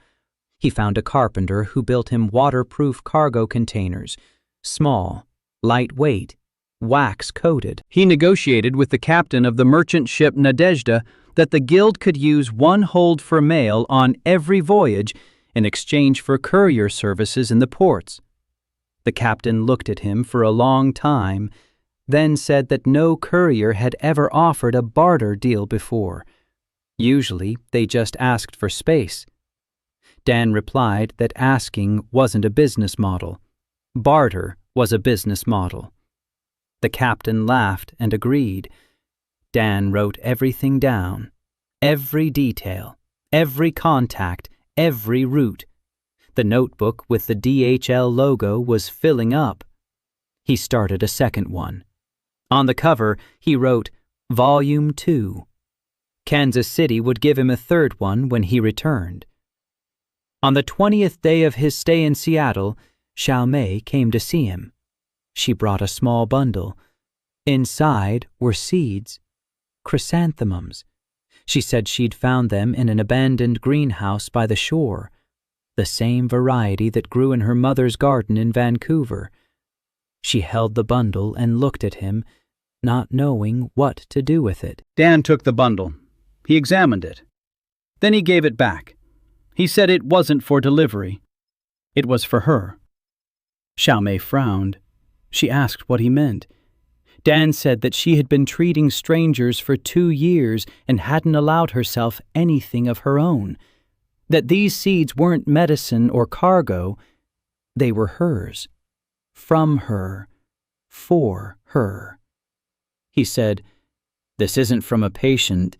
He found a carpenter who built him waterproof cargo containers, small, lightweight, wax-coated. He negotiated with the captain of the merchant ship Nadezhda that the guild could use one hold for mail on every voyage in exchange for courier services in the ports. The captain looked at him for a long time, then said that no courier had ever offered a barter deal before. Usually, they just asked for space. Dan replied that asking wasn't a business model. Barter was a business model. The captain laughed and agreed. Dan wrote everything down, every detail, every contact, every route. The notebook with the DHL logo was filling up. He started a second one. On the cover, he wrote, Volume 2. Kansas City would give him a third one when he returned. On the 20th day of his stay in Seattle, Xiao Mei came to see him. She brought a small bundle. Inside were seeds, chrysanthemums. She said she'd found them in an abandoned greenhouse by the shore, the same variety that grew in her mother's garden in Vancouver. She held the bundle and looked at him, not knowing what to do with it. Dan took the bundle. He examined it. Then he gave it back. He said it wasn't for delivery. It was for her. Xiao Mei frowned. She asked what he meant. Dan said that she had been treating strangers for 2 years and hadn't allowed herself anything of her own. That these seeds weren't medicine or cargo. They were hers. From her. For her. He said, This isn't from a patient.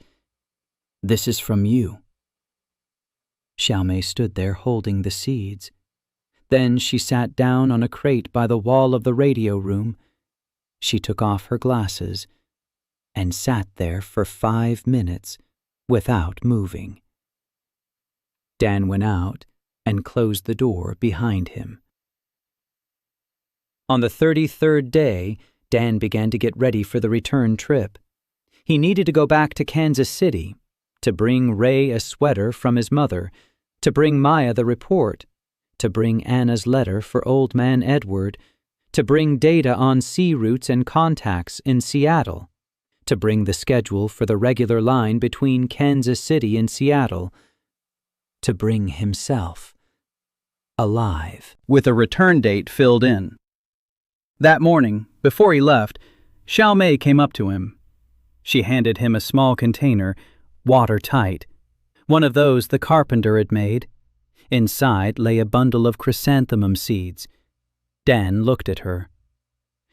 This is from you. Xiao Mei stood there holding the seeds. Then she sat down on a crate by the wall of the radio room. She took off her glasses and sat there for 5 minutes without moving. Dan went out and closed the door behind him. On the 33rd day, Dan began to get ready for the return trip. He needed to go back to Kansas City, to bring Ray a sweater from his mother, to bring Maya the report, to bring Anna's letter for Old Man Edward, to bring data on sea routes and contacts in Seattle, to bring the schedule for the regular line between Kansas City and Seattle, to bring himself, alive, with a return date filled in. That morning, before he left, Xiao Mei came up to him. She handed him a small container, watertight, one of those the carpenter had made. Inside lay a bundle of chrysanthemum seeds. Dan looked at her.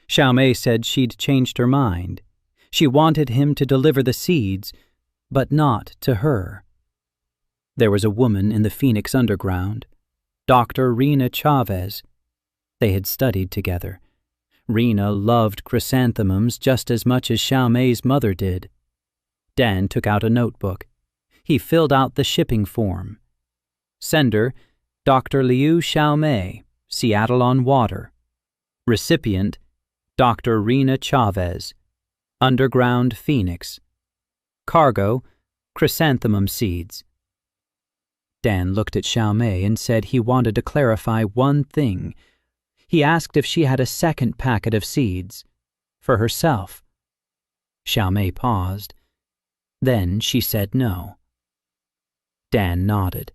Xiao Mei said she'd changed her mind. She wanted him to deliver the seeds, but not to her. There was a woman in the Phoenix Underground, Dr. Rena Chavez. They had studied together. Rena loved chrysanthemums just as much as Xiao Mei's mother did. Dan took out a notebook. He filled out the shipping form. Sender, Dr. Liu Xiao Mei, Seattle on Water. Recipient, Dr. Rena Chavez, Underground, Phoenix. Cargo, chrysanthemum seeds. Dan looked at Xiao Mei and said he wanted to clarify one thing. He asked if she had a second packet of seeds, for herself. Xiao Mei paused. Then she said no. Dan nodded.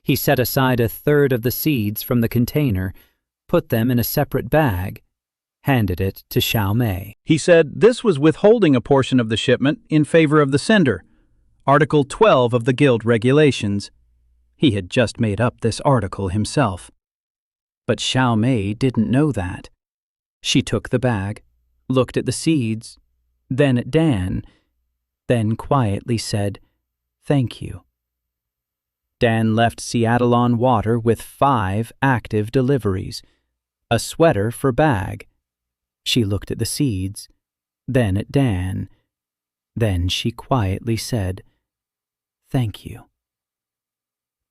He set aside a third of the seeds from the container, put them in a separate bag, handed it to Xiao Mei. He said this was withholding a portion of the shipment in favor of the sender. Article 12 of the Guild Regulations. He had just made up this article himself. But Xiao Mei didn't know that. She took the bag, looked at the seeds, then at Dan, then quietly said, "Thank you." Dan left Seattle on Water with 5 active deliveries, a sweater for bag. She looked at the seeds, then at Dan. Then she quietly said, "Thank you."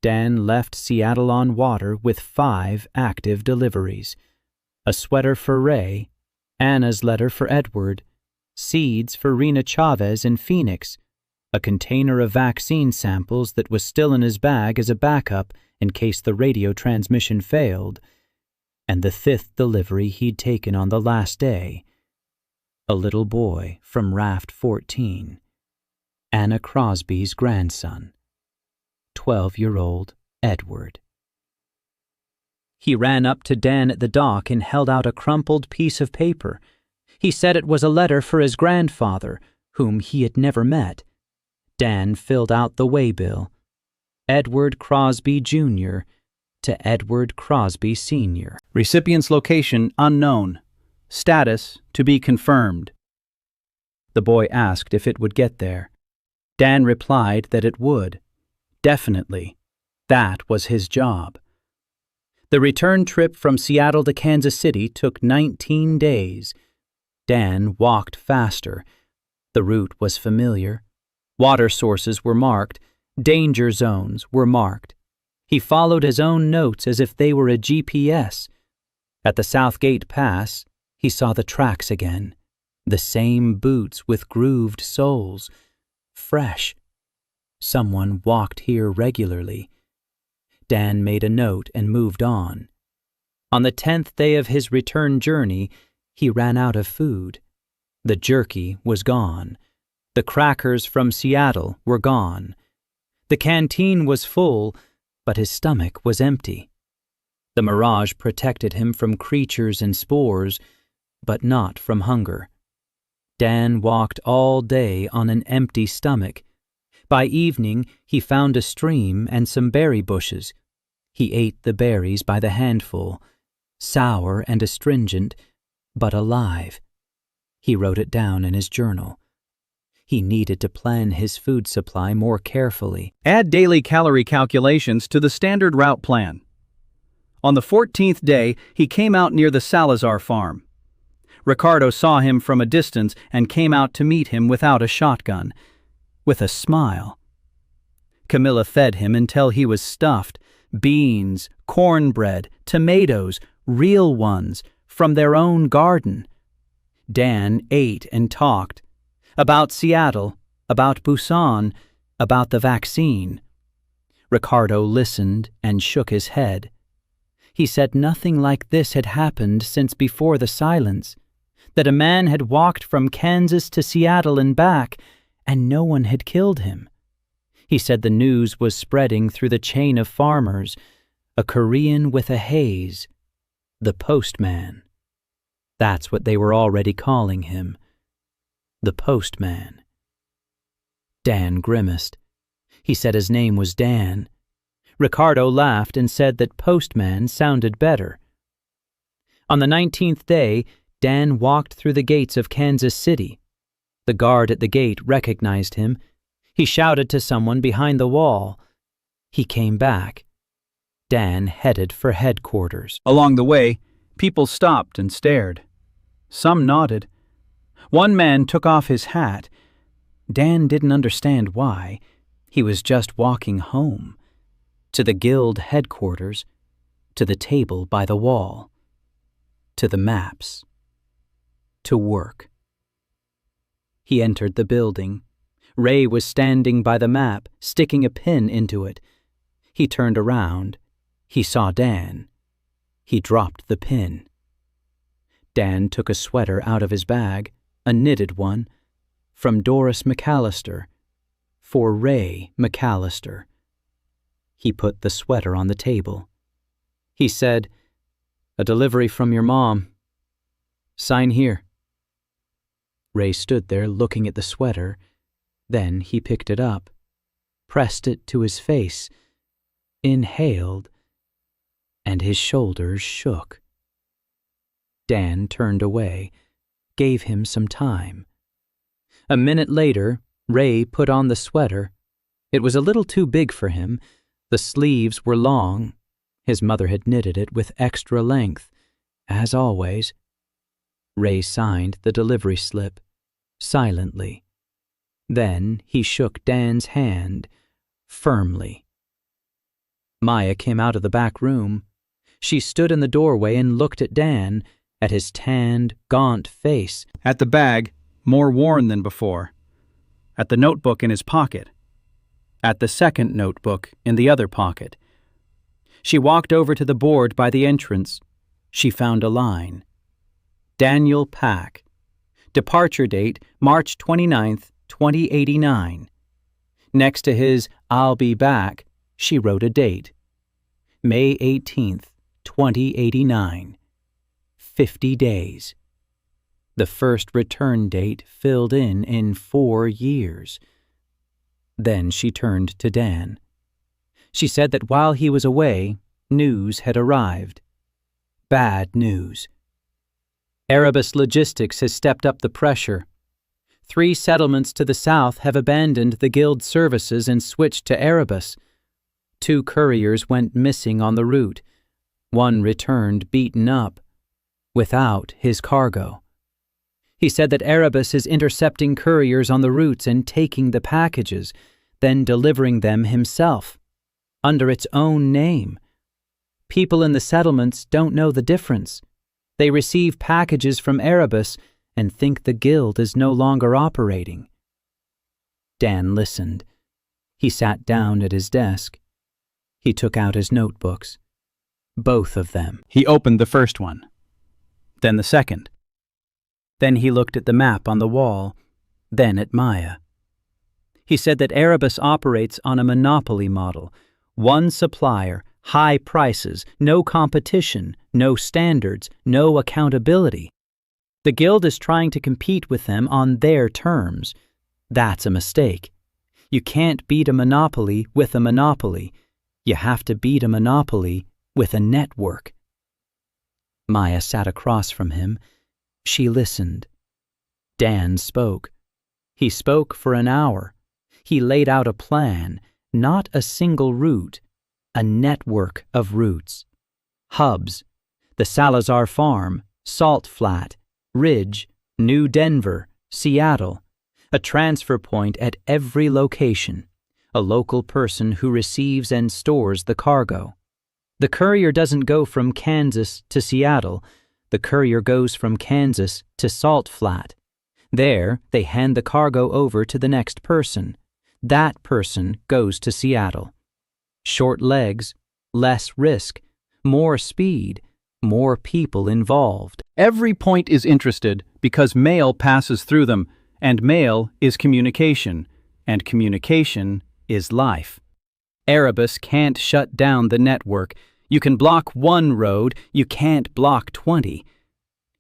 Dan left Seattle on Water with 5 active deliveries, a sweater for Ray, Anna's letter for Edward, seeds for Rena Chavez in Phoenix, a container of vaccine samples that was still in his bag as a backup in case the radio transmission failed, and the 5th delivery he'd taken on the last day, a little boy from Raft 14, Anna Crosby's grandson, 12-year-old Edward. He ran up to Dan at the dock and held out a crumpled piece of paper. He said it was a letter for his grandfather, whom he had never met. Dan filled out the waybill. Edward Crosby, Jr. to Edward Crosby, Sr. Recipient's location unknown. Status to be confirmed. The boy asked if it would get there. Dan replied that it would. Definitely. That was his job. The return trip from Seattle to Kansas City took 19 days. Dan walked faster. The route was familiar. Water sources were marked. Danger zones were marked. He followed his own notes as if they were a GPS. At the Southgate Pass, he saw the tracks again. The same boots with grooved soles. Fresh. Someone walked here regularly. Dan made a note and moved on. On the 10th day of his return journey, he ran out of food. The jerky was gone. The crackers from Seattle were gone. The canteen was full, but his stomach was empty. The mirage protected him from creatures and spores, but not from hunger. Dan walked all day on an empty stomach. By evening, he found a stream and some berry bushes. He ate the berries by the handful, sour and astringent, but alive. He wrote it down in his journal. He needed to plan his food supply more carefully. Add daily calorie calculations to the standard route plan. On the 14th day, he came out near the Salazar farm. Ricardo saw him from a distance and came out to meet him without a shotgun, with a smile. Camilla fed him until he was stuffed. Beans, cornbread, tomatoes, real ones, from their own garden. Dan ate and talked. About Seattle, about Busan, about the vaccine. Ricardo listened and shook his head. He said nothing like this had happened since before the silence, that a man had walked from Kansas to Seattle and back, and no one had killed him. He said the news was spreading through the chain of farmers, a Korean with a haze, the postman. That's what they were already calling him, the postman. Dan grimaced. He said his name was Dan. Ricardo laughed and said that postman sounded better. On the 19th day, Dan walked through the gates of Kansas City. The guard at the gate recognized him. He shouted to someone behind the wall. He came back. Dan headed for headquarters. Along the way, people stopped and stared. Some nodded. One man took off his hat. Dan didn't understand why. He was just walking home. To the guild headquarters. To the table by the wall. To the maps. To work. He entered the building. Ray was standing by the map, sticking a pin into it. He turned around. He saw Dan. He dropped the pin. Dan took a sweater out of his bag, a knitted one, from Doris McAllister, for Ray McAllister. He put the sweater on the table. He said, "A delivery from your mom. Sign here." Ray stood there looking at the sweater. Then he picked it up, pressed it to his face, inhaled, and his shoulders shook. Dan turned away, gave him some time. A minute later, Ray put on the sweater. It was a little too big for him. The sleeves were long. His mother had knitted it with extra length, as always. Ray signed the delivery slip, silently. Then he shook Dan's hand, firmly. Maya came out of the back room. She stood in the doorway and looked at Dan, at his tanned, gaunt face. At the bag, more worn than before. At the notebook in his pocket. At the second notebook in the other pocket. She walked over to the board by the entrance. She found a line. Daniel Pack. Departure date, March 29th, 2089. Next to his "I'll be back," she wrote a date. May 18th, 2089. 50 days. The first return date filled in 4 years. Then she turned to Dan. She said that while he was away, news had arrived. Bad news. Erebus Logistics has stepped up the pressure. 3 settlements to the south have abandoned the guild's services and switched to Erebus. 2 couriers went missing on the route. 1 returned beaten up, without his cargo. He said that Erebus is intercepting couriers on the routes and taking the packages, then delivering them himself, under its own name. People in the settlements don't know the difference. They receive packages from Erebus and think the guild is no longer operating. Dan listened. He sat down at his desk. He took out his notebooks. Both of them. He opened the first one, then the second. Then he looked at the map on the wall, then at Maya. He said that Erebus operates on a monopoly model. 1 supplier, high prices, no competition, no standards, no accountability. The guild is trying to compete with them on their terms. That's a mistake. You can't beat a monopoly with a monopoly. You have to beat a monopoly with a network. Maya sat across from him. She listened. Dan spoke. He spoke for an hour. He laid out a plan, not a single route, a network of routes. Hubs: the Salazar Farm, Salt Flat, Ridge, New Denver, Seattle. A transfer point at every location. A local person who receives and stores the cargo. The courier doesn't go from Kansas to Seattle. The courier goes from Kansas to Salt Flat. There, they hand the cargo over to the next person. That person goes to Seattle. Short legs, less risk, more speed, more people involved. Every point is interested because mail passes through them, and mail is communication, and communication is life. Erebus can't shut down the network. You can block 1 road, you can't block 20.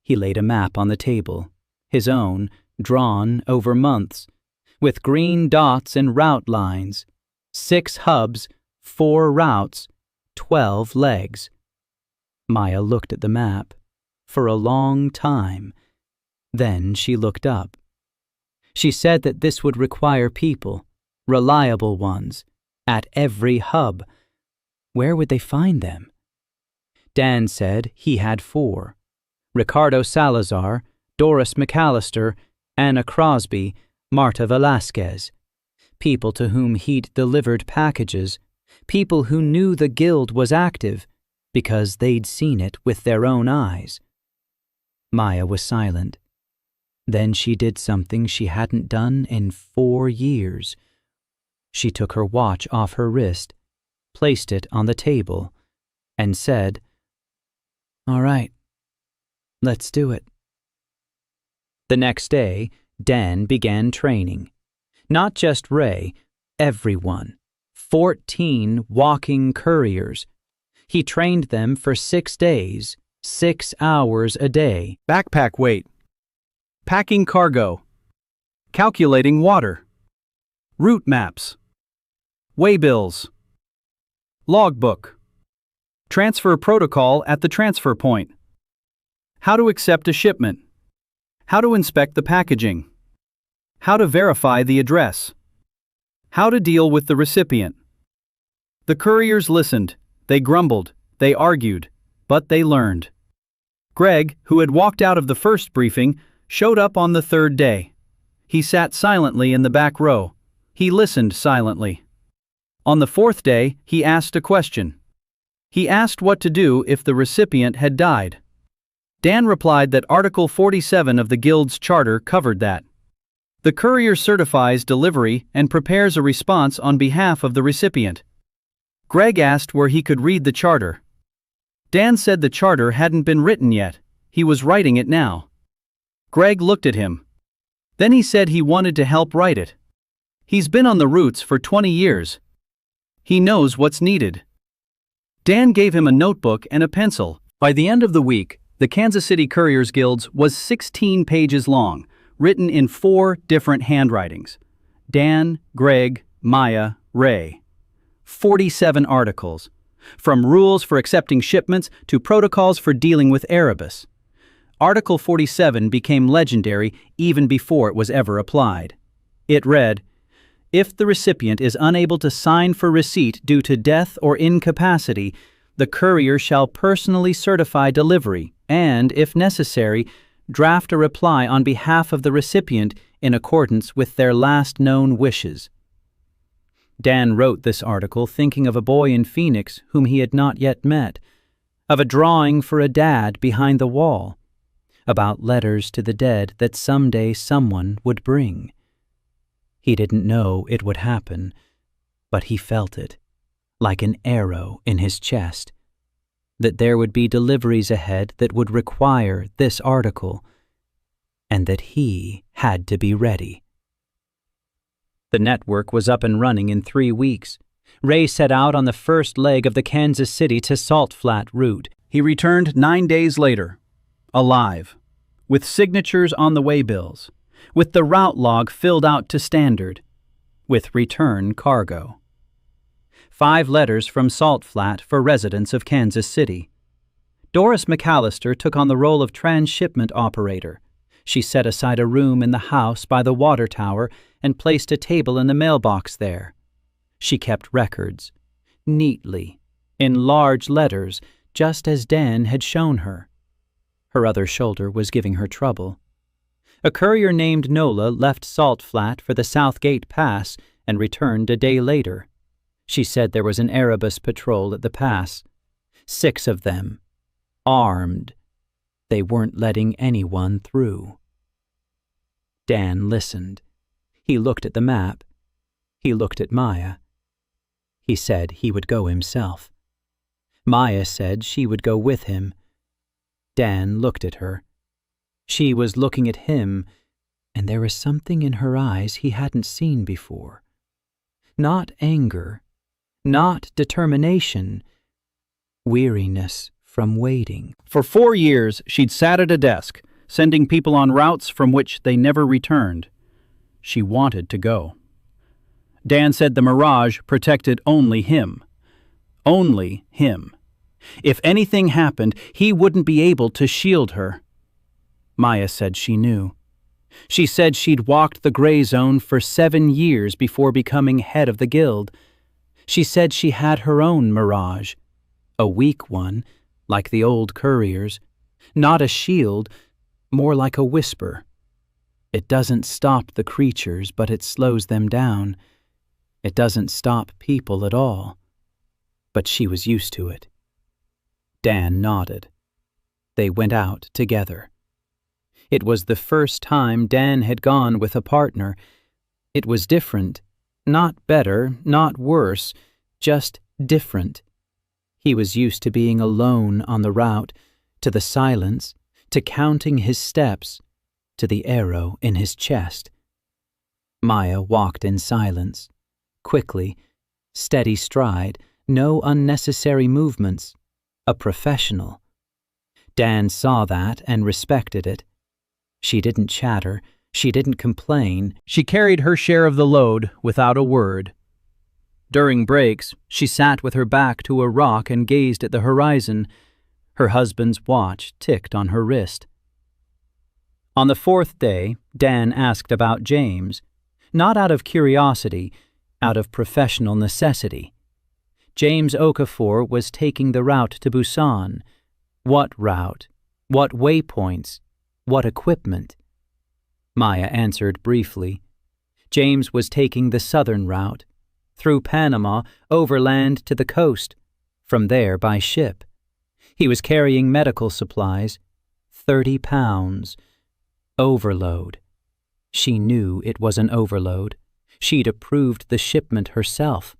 He laid a map on the table, his own, drawn over months, with green dots and route lines. 6 hubs, 4 routes, 12 legs. Maya looked at the map for a long time. Then she looked up. She said that this would require people, reliable ones, at every hub. Where would they find them? Dan said he had 4. Ricardo Salazar, Doris McAllister, Anna Crosby, Marta Velasquez. People to whom he'd delivered packages. People who knew the guild was active because they'd seen it with their own eyes. Maya was silent. Then she did something she hadn't done in 4 years. She took her watch off her wrist, placed it on the table, and said, "All right, let's do it." The next day, Dan began training. Not just Ray, everyone. 14 walking couriers. He trained them for 6 days, 6 hours a day. Backpack weight. Packing cargo. Calculating water. Route maps. Waybills. Logbook. Transfer protocol at the transfer point. How to accept a shipment. How to inspect the packaging. How to verify the address. How to deal with the recipient. The couriers listened, they grumbled, they argued, but they learned. Greg, who had walked out of the first briefing, showed up on the 3rd day. He sat silently in the back row. He listened silently. On the 4th day, he asked a question. He asked what to do if the recipient had died. Dan replied that Article 47 of the Guild's charter covered that. The courier certifies delivery and prepares a response on behalf of the recipient. Greg asked where he could read the charter. Dan said the charter hadn't been written yet. He was writing it now. Greg looked at him. Then he said he wanted to help write it. He's been on the routes for 20 years. He knows what's needed. Dan gave him a notebook and a pencil. By the end of the week, the Kansas City Couriers Guild was 16 pages long, written in 4 different handwritings. Dan, Greg, Maya, Ray. 47 articles, from rules for accepting shipments to protocols for dealing with Erebus. Article 47 became legendary even before it was ever applied. It read, "If the recipient is unable to sign for receipt due to death or incapacity, the courier shall personally certify delivery and, if necessary, draft a reply on behalf of the recipient in accordance with their last known wishes." Dan wrote this article thinking of a boy in Phoenix whom he had not yet met, of a drawing for a dad behind the wall, about letters to the dead that someday someone would bring. He didn't know it would happen, but he felt it, like an arrow in his chest, that there would be deliveries ahead that would require this article, and that he had to be ready. The network was up and running in 3 weeks. Ray set out on the first leg of the Kansas City to Salt Flat route. He returned 9 days later, alive, with signatures on the waybills, with the route log filled out to standard, with return cargo. 5 letters from Salt Flat for residents of Kansas City. Doris McAllister took on the role of transshipment operator. She set aside a room in the house by the water tower and placed a table in the mailbox there. She kept records, neatly, in large letters, just as Dan had shown her. Her other shoulder was giving her trouble. A courier named Nola left Salt Flat for the Southgate Pass and returned a day later. She said there was an Erebus patrol at the pass. 6 of them, armed. They weren't letting anyone through. Dan listened. He looked at the map. He looked at Maya. He said he would go himself. Maya said she would go with him. Dan looked at her. She was looking at him, and there was something in her eyes he hadn't seen before. Not anger, not determination, weariness from waiting. For 4 years, she'd sat at a desk, sending people on routes from which they never returned. She wanted to go. Dan said the Mirage protected only him. Only him. If anything happened, he wouldn't be able to shield her. Maya said she knew. She said she'd walked the gray zone for 7 years before becoming head of the guild. She said she had her own Mirage, a weak one, like the old couriers, not a shield, more like a whisper. It doesn't stop the creatures, but it slows them down. It doesn't stop people at all. But she was used to it. Dan nodded. They went out together. It was the first time Dan had gone with a partner. It was different. Not better, not worse, just different. He was used to being alone on the route, to the silence, to counting his steps, to the arrow in his chest. Maya walked in silence, quickly, steady stride, no unnecessary movements, a professional. Dan saw that and respected it. She didn't chatter, she didn't complain, she carried her share of the load without a word. During breaks, she sat with her back to a rock and gazed at the horizon. Her husband's watch ticked on her wrist. On the 4th day, Dan asked about James, not out of curiosity, out of professional necessity. James Okafor was taking the route to Busan. What route? What waypoints? What equipment? Maya answered briefly. James was taking the southern route, through Panama, overland to the coast, from there by ship. He was carrying medical supplies, 30 pounds. Overload. She knew it was an overload. She'd approved the shipment herself.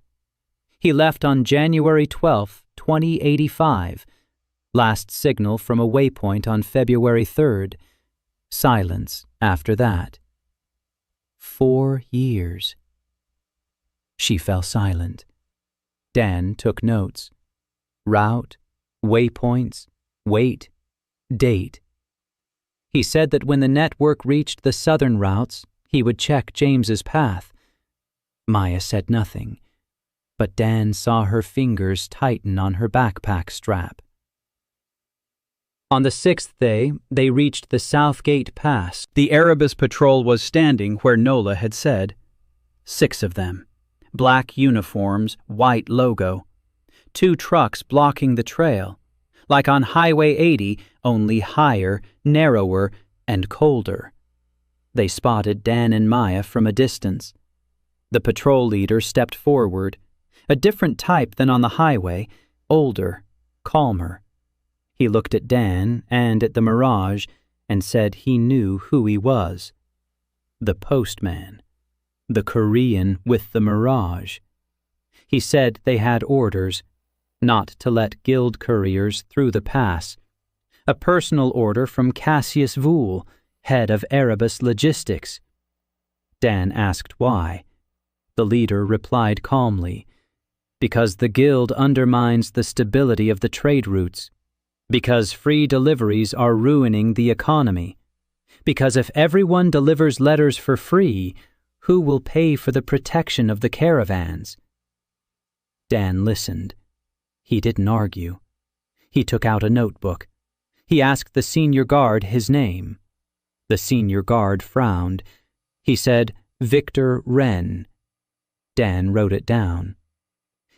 He left on January 12, 2085. Last signal from a waypoint on February 3rd. Silence after that. 4 years. She fell silent. Dan took notes. Route, waypoints, weight, date. He said that when the network reached the southern routes, he would check James's path. Maya said nothing, but Dan saw her fingers tighten on her backpack strap. On the 6th day, they reached the South Gate Pass. The Erebus patrol was standing where Nola had said. 6 of them. Black uniforms, white logo. 2 trucks blocking the trail. Like on Highway 80, only higher, narrower, and colder. They spotted Dan and Maya from a distance. The patrol leader stepped forward, a different type than on the highway, older, calmer. He looked at Dan and at the Mirage and said he knew who he was. The postman. The Korean with the Mirage. He said they had orders not to let guild couriers through the pass. A personal order from Cassius Vool, head of Erebus Logistics. Dan asked why. The leader replied calmly, because the guild undermines the stability of the trade routes. Because free deliveries are ruining the economy. Because if everyone delivers letters for free, who will pay for the protection of the caravans? Dan listened. He didn't argue. He took out a notebook. He asked the senior guard his name. The senior guard frowned. He said, Victor Wren. Dan wrote it down.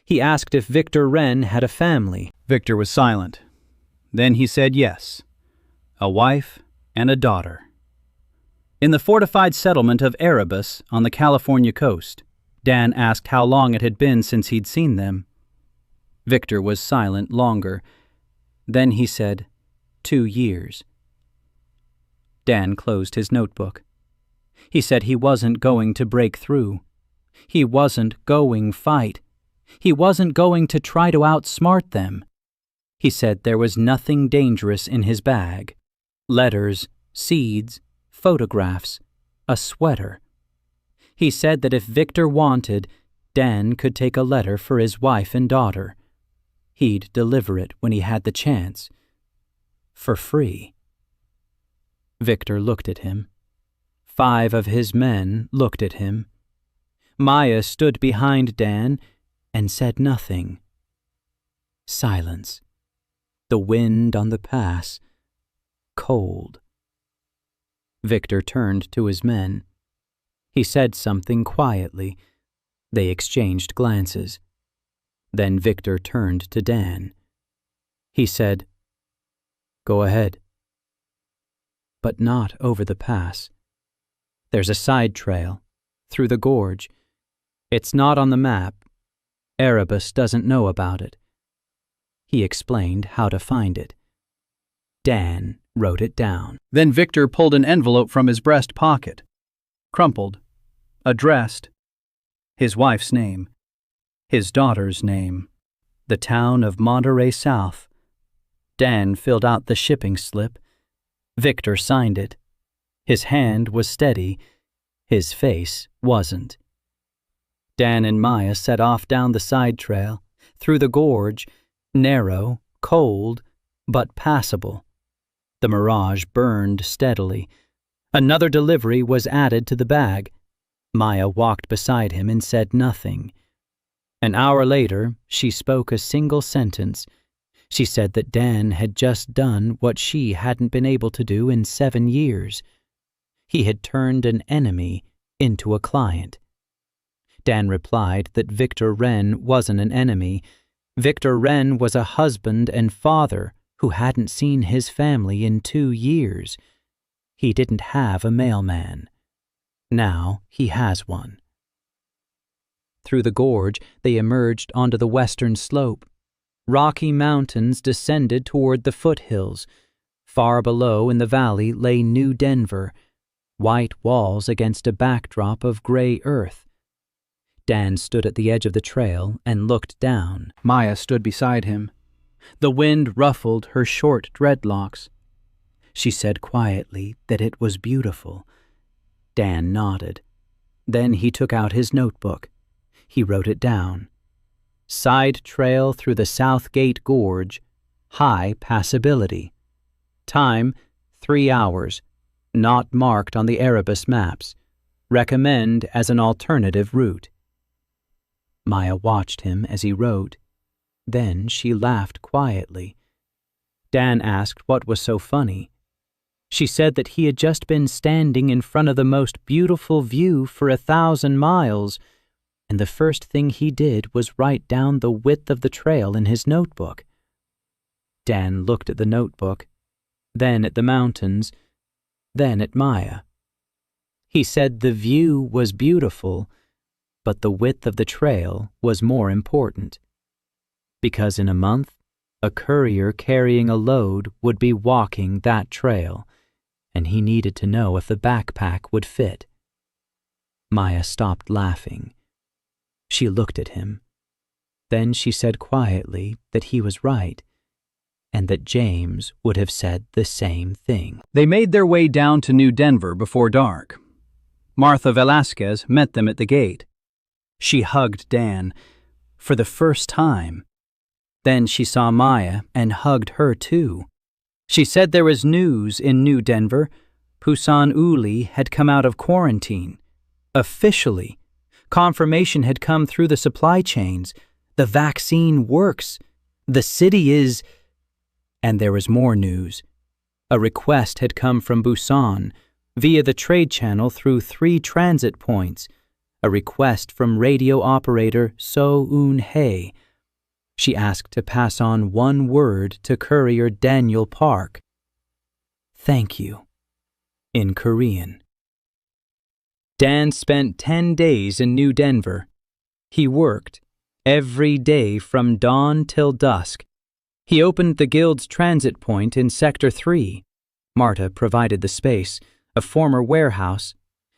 He asked if Victor Wren had a family. Victor was silent. Then he said yes. A wife and a daughter. In the fortified settlement of Erebus on the California coast, Dan asked how long it had been since he'd seen them. Victor was silent longer. Then he said, 2 years. Dan closed his notebook. He said he wasn't going to break through. He wasn't going fight. He wasn't going to try to outsmart them. He said there was nothing dangerous in his bag. Letters, seeds, photographs, a sweater. He said that if Victor wanted, Dan could take a letter for his wife and daughter. He'd deliver it when he had the chance. For free. Victor looked at him. 5 of his men looked at him. Maya stood behind Dan and said nothing. Silence. The wind on the pass. Cold. Victor turned to his men. He said something quietly. They exchanged glances. Then Victor turned to Dan. He said, Go ahead. But not over the pass. There's a side trail, through the gorge. It's not on the map. Erebus doesn't know about it. He explained how to find it. Dan wrote it down. Then Victor pulled an envelope from his breast pocket. Crumpled. Addressed. His wife's name. His daughter's name. The town of Monterey South. Dan filled out the shipping slip. Victor signed it. His hand was steady. His face wasn't. Dan and Maya set off down the side trail, through the gorge, narrow, cold, but passable. The Mirage burned steadily. Another delivery was added to the bag. Maya walked beside him and said nothing. An hour later, she spoke a single sentence. She said that Dan had just done what she hadn't been able to do in 7 years. He had turned an enemy into a client. Dan replied that Victor Wren wasn't an enemy. Victor Wren was a husband and father who hadn't seen his family in 2 years. He didn't have a mailman. Now he has one. Through the gorge, they emerged onto the western slope. Rocky mountains descended toward the foothills. Far below in the valley lay New Denver, white walls against a backdrop of gray earth. Dan stood at the edge of the trail and looked down. Maya stood beside him. The wind ruffled her short dreadlocks. She said quietly that it was beautiful. Dan nodded. Then he took out his notebook. He wrote it down. Side trail through the South Gate Gorge, high passability. Time, 3 hours, not marked on the Erebus maps. Recommend as an alternative route. Maya watched him as he wrote. Then she laughed quietly. Dan asked what was so funny. She said that he had just been standing in front of the most beautiful view for 1,000 miles, and the first thing he did was write down the width of the trail in his notebook. Dan looked at the notebook, then at the mountains, then at Maya. He said the view was beautiful, but the width of the trail was more important. Because in a month, a courier carrying a load would be walking that trail, and he needed to know if the backpack would fit. Maya stopped laughing. She looked at him. Then she said quietly that he was right, and that James would have said the same thing. They made their way down to New Denver before dark. Martha Velasquez met them at the gate. She hugged Dan for the first time. Then she saw Maya and hugged her too. She said there was news in New Denver. Pusan Uli had come out of quarantine. Officially. Confirmation had come through the supply chains. The vaccine works. The city is... And there was more news. A request had come from Busan via the trade channel through 3 transit points. A request from radio operator So Eun-hae. She asked to pass on one word to courier Daniel Park. Thank you. In Korean. Dan spent 10 days in New Denver. He worked every day from dawn till dusk. He opened the Guild's transit point in Sector 3. Marta provided the space, a former warehouse.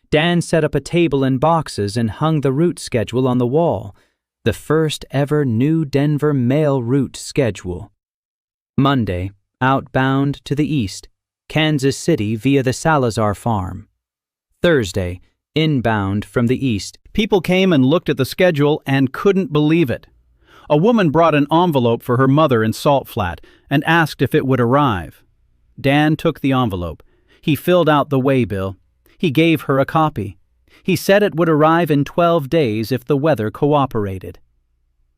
Dan set up a table and boxes and hung the route schedule on the wall, the first ever New Denver mail route schedule. Monday, outbound to the east, Kansas City via the Salazar farm. Thursday, inbound from the east. People came and looked at the schedule and couldn't believe it. A woman brought an envelope for her mother in Salt Flat and asked if it would arrive. Dan took the envelope. He filled out the waybill. He gave her a copy. He said it would arrive in 12 days if the weather cooperated.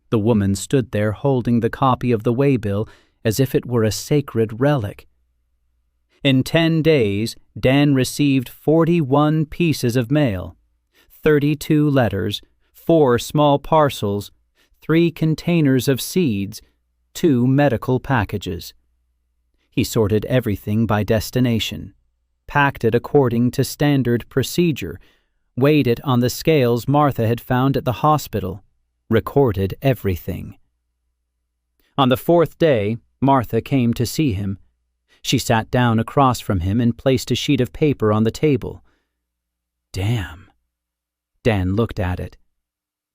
The woman stood there holding the copy of the waybill as if it were a sacred relic. In 10 days, Dan received 41 pieces of mail, 32 letters, 4 small parcels, 3 containers of seeds, 2 medical packages. He sorted everything by destination, packed it according to standard procedure, weighed it on the scales Martha had found at the hospital, recorded everything. On the 4th day, Martha came to see him. She sat down across from him and placed a sheet of paper on the table. Damn. Dan looked at it.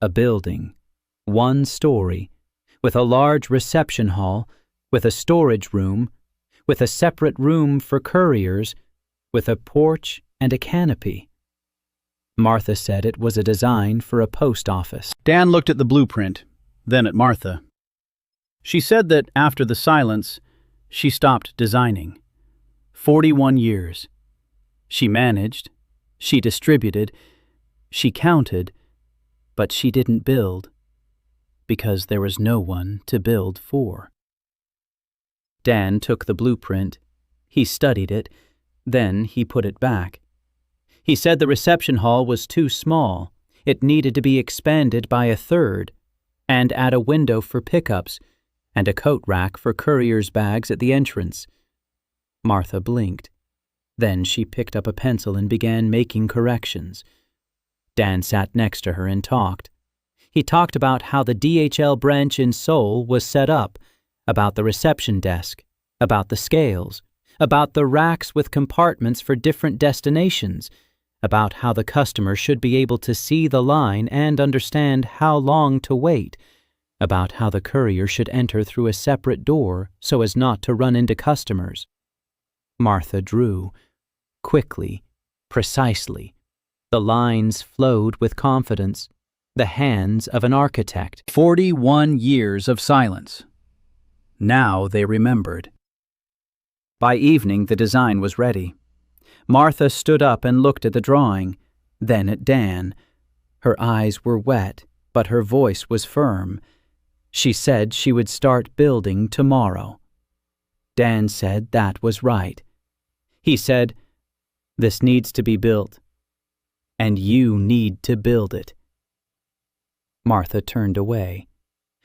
A building, 1 story, with a large reception hall, with a storage room, with a separate room for couriers, with a porch and a canopy. Martha said it was a design for a post office. Dan looked at the blueprint, then at Martha. She said that after the silence, she stopped designing. 41 years. She managed, she distributed, she counted, but she didn't build, because there was no one to build for. Dan took the blueprint. He studied it, then he put it back. He said the reception hall was too small. It needed to be expanded by 1/3, and add a window for pickups, and a coat rack for couriers' bags at the entrance. Martha blinked. Then she picked up a pencil and began making corrections. Dan sat next to her and talked. He talked about how the DHL branch in Seoul was set up, about the reception desk, about the scales, about the racks with compartments for different destinations, about how the customer should be able to see the line and understand how long to wait, about how the courier should enter through a separate door so as not to run into customers. Martha drew, quickly, precisely. The lines flowed with confidence. the hands of an architect. 41 years of silence. Now they remembered. By evening, the design was ready. Martha stood up and looked at the drawing, then at Dan. Her eyes were wet, but her voice was firm. She said she would start building tomorrow. Dan said that was right. He said, "This needs to be built, and you need to build it." Martha turned away.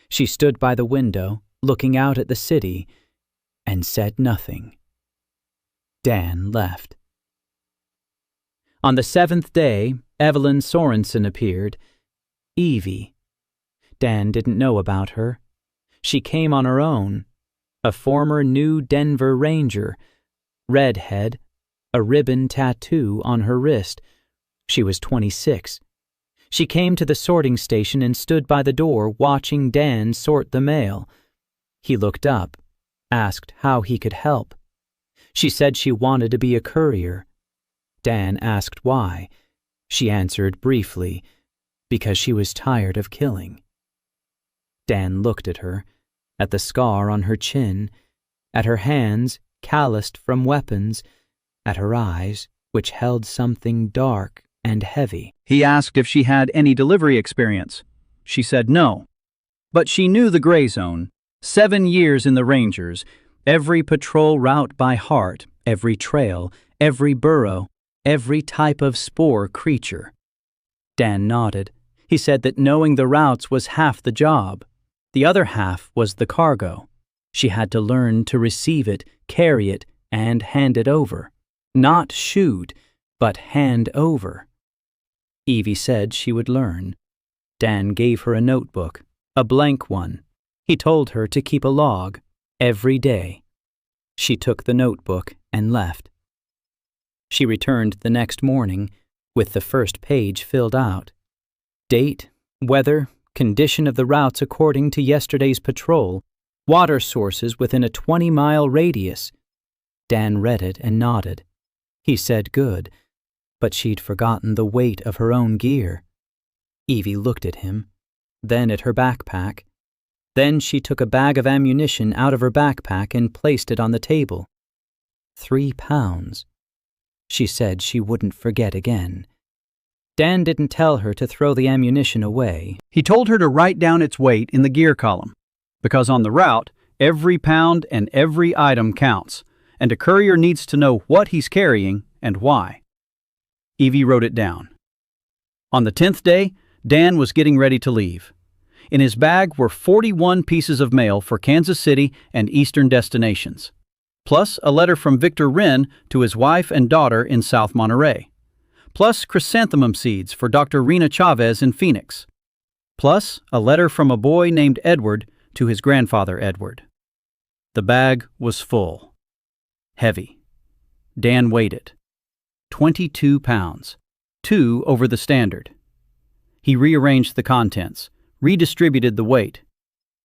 She stood by the window, looking out at the city, and said nothing. Dan left. On the 7th day, Evelyn Sorensen appeared. Evie. Dan didn't know about her. She came on her own. A former New Denver Ranger. Redhead. A ribbon tattoo on her wrist. She was 26. She came to the sorting station and stood by the door watching Dan sort the mail. He looked up, asked how he could help. She said she wanted to be a courier. Dan asked why. She answered briefly, because she was tired of killing. Dan looked at her, at the scar on her chin, at her hands calloused from weapons, at her eyes, which held something dark and heavy. He asked if she had any delivery experience. She said no. But she knew the gray zone. 7 years in the Rangers, every patrol route by heart, every trail, every burrow, every type of spore creature. Dan nodded. He said that knowing the routes was half the job. The other half was the cargo. She had to learn to receive it, carry it, and hand it over. Not shoot, but hand over. Evie said she would learn. Dan gave her a notebook, a blank one. He told her to keep a log every day. She took the notebook and left. She returned the next morning with the first page filled out. Date, weather, condition of the routes according to yesterday's patrol, water sources within a 20-mile radius. Dan read it and nodded. He said good, but she'd forgotten the weight of her own gear. Evie looked at him, then at her backpack. Then she took a bag of ammunition out of her backpack and placed it on the table. 3 pounds. She said she wouldn't forget again. Dan didn't tell her to throw the ammunition away. He told her to write down its weight in the gear column, because on the route, every pound and every item counts, and a courier needs to know what he's carrying and why. Evie wrote it down. On the 10th day, Dan was getting ready to leave. In his bag were 41 pieces of mail for Kansas City and eastern destinations, plus a letter from Victor Wren to his wife and daughter in South Monterey, plus chrysanthemum seeds for Dr. Rena Chavez in Phoenix, plus a letter from a boy named Edward to his grandfather Edward. The bag was full. Heavy. Dan weighed it. 22 pounds. 2 over the standard. He rearranged the contents, redistributed the weight.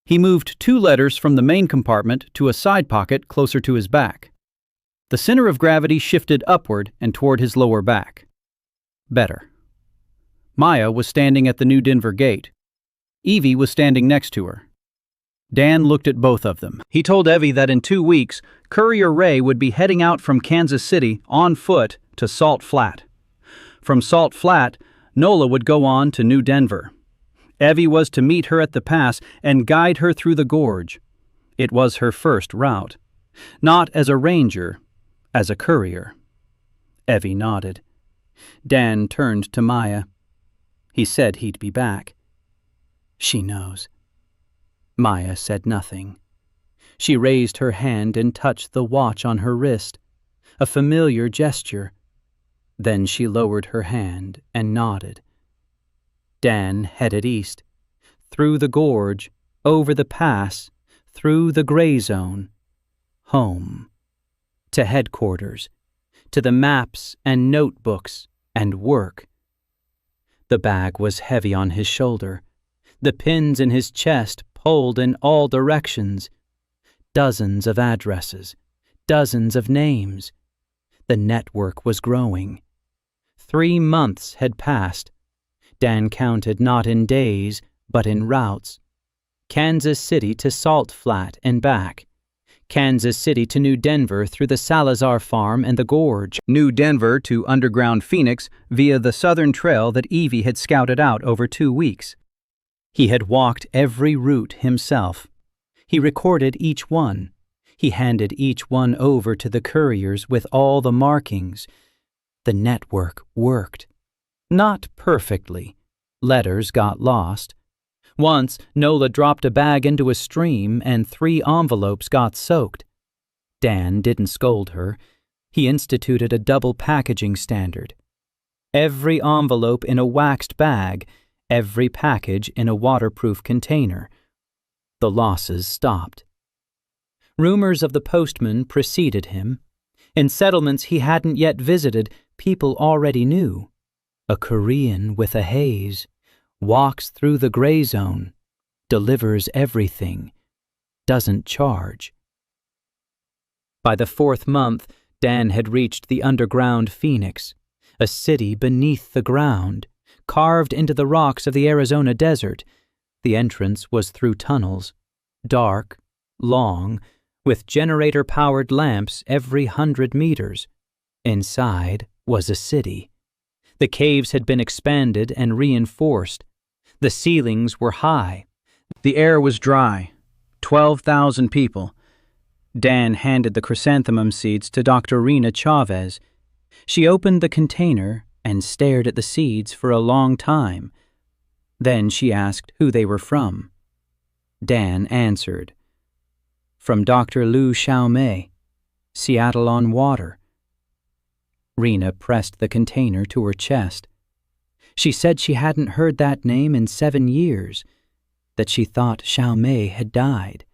He moved 2 letters from the main compartment to a side pocket closer to his back. The center of gravity shifted upward and toward his lower back. Better. Maya was standing at the New Denver gate. Evie was standing next to her. Dan looked at both of them. He told Evie that in 2 weeks, Courier Ray would be heading out from Kansas City on foot to Salt Flat. From Salt Flat, Nola would go on to New Denver. Evie was to meet her at the pass and guide her through the gorge. It was her first route. Not as a ranger, as a courier. Evie nodded. Dan turned to Maya. He said he'd be back. She knows. Maya said nothing. She raised her hand and touched the watch on her wrist, a familiar gesture. Then she lowered her hand and nodded. Dan headed east, through the gorge, over the pass, through the gray zone, home, to headquarters, to the maps and notebooks and work. The bag was heavy on his shoulder. The pins in his chest pulled in all directions. Dozens of addresses, dozens of names. The network was growing. 3 months had passed. Dan counted not in days, but in routes. Kansas City to Salt Flat and back. Kansas City to New Denver through the Salazar Farm and the Gorge. New Denver to underground Phoenix via the southern trail that Evie had scouted out over 2 weeks. He had walked every route himself. He recorded each one. He handed each one over to the couriers with all the markings. The network worked. Not perfectly. Letters got lost. Once, Nola dropped a bag into a stream and 3 envelopes got soaked. Dan didn't scold her. He instituted a double packaging standard. Every envelope in a waxed bag, every package in a waterproof container. The losses stopped. Rumors of the postman preceded him. In settlements he hadn't yet visited, people already knew. A Korean with a haze. Walks through the gray zone, delivers everything, doesn't charge. By the 4th month, Dan had reached the underground Phoenix, a city beneath the ground, carved into the rocks of the Arizona desert. The entrance was through tunnels, dark, long, with generator-powered lamps every 100 meters. Inside was a city. The caves had been expanded and reinforced. The ceilings were high. The air was dry. 12,000 people. Dan handed the chrysanthemum seeds to Dr. Rena Chavez. She opened the container and stared at the seeds for a long time. Then she asked who they were from. Dan answered. From Dr. Lou Xiaomei, Seattle on Water. Rena pressed the container to her chest. She said she hadn't heard that name in 7 years, that she thought Xiaomei had died.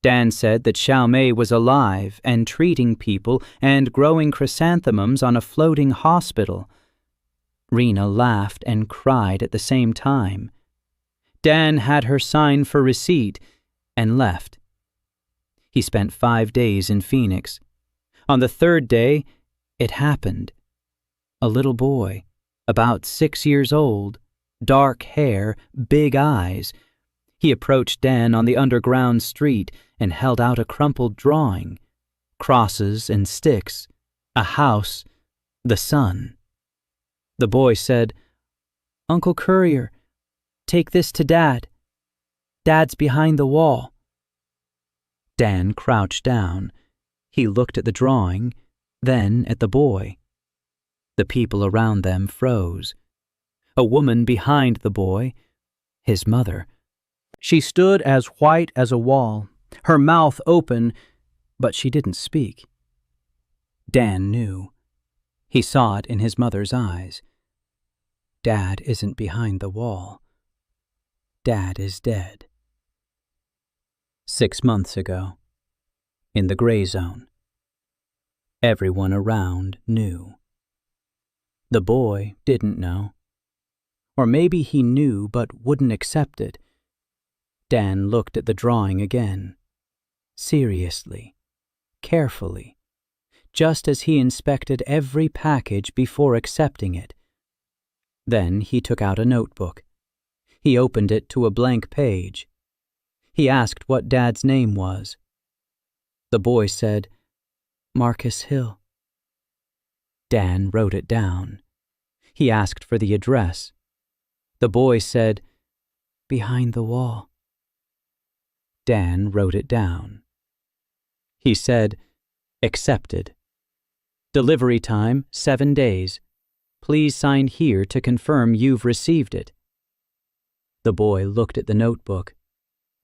Dan said that Xiaomei was alive and treating people and growing chrysanthemums on a floating hospital. Rena laughed and cried at the same time. Dan had her sign for receipt and left. He spent 5 days in Phoenix. On the 3rd day, it happened. A little boy, about 6 years old, dark hair, big eyes. He approached Dan on the underground street and held out a crumpled drawing. Crosses and sticks, a house, the sun. The boy said, "Uncle Courier, take this to Dad. Dad's behind the wall." Dan crouched down. He looked at the drawing, then at the boy. The people around them froze. A woman behind the boy, his mother. She stood as white as a wall, her mouth open, but she didn't speak. Dan knew. He saw it in his mother's eyes. Dad isn't behind the wall. Dad is dead. 6 months ago, in the gray zone. Everyone around knew. The boy didn't know. Or maybe he knew but wouldn't accept it. Dan looked at the drawing again, seriously, carefully, just as he inspected every package before accepting it. Then he took out a notebook. He opened it to a blank page. He asked what Dad's name was. The boy said, "Marcus Hill." Dan wrote it down. He asked for the address. The boy said, "Behind the wall." Dan wrote it down. He said, "Accepted. Delivery time, 7 days. Please sign here to confirm you've received it." The boy looked at the notebook.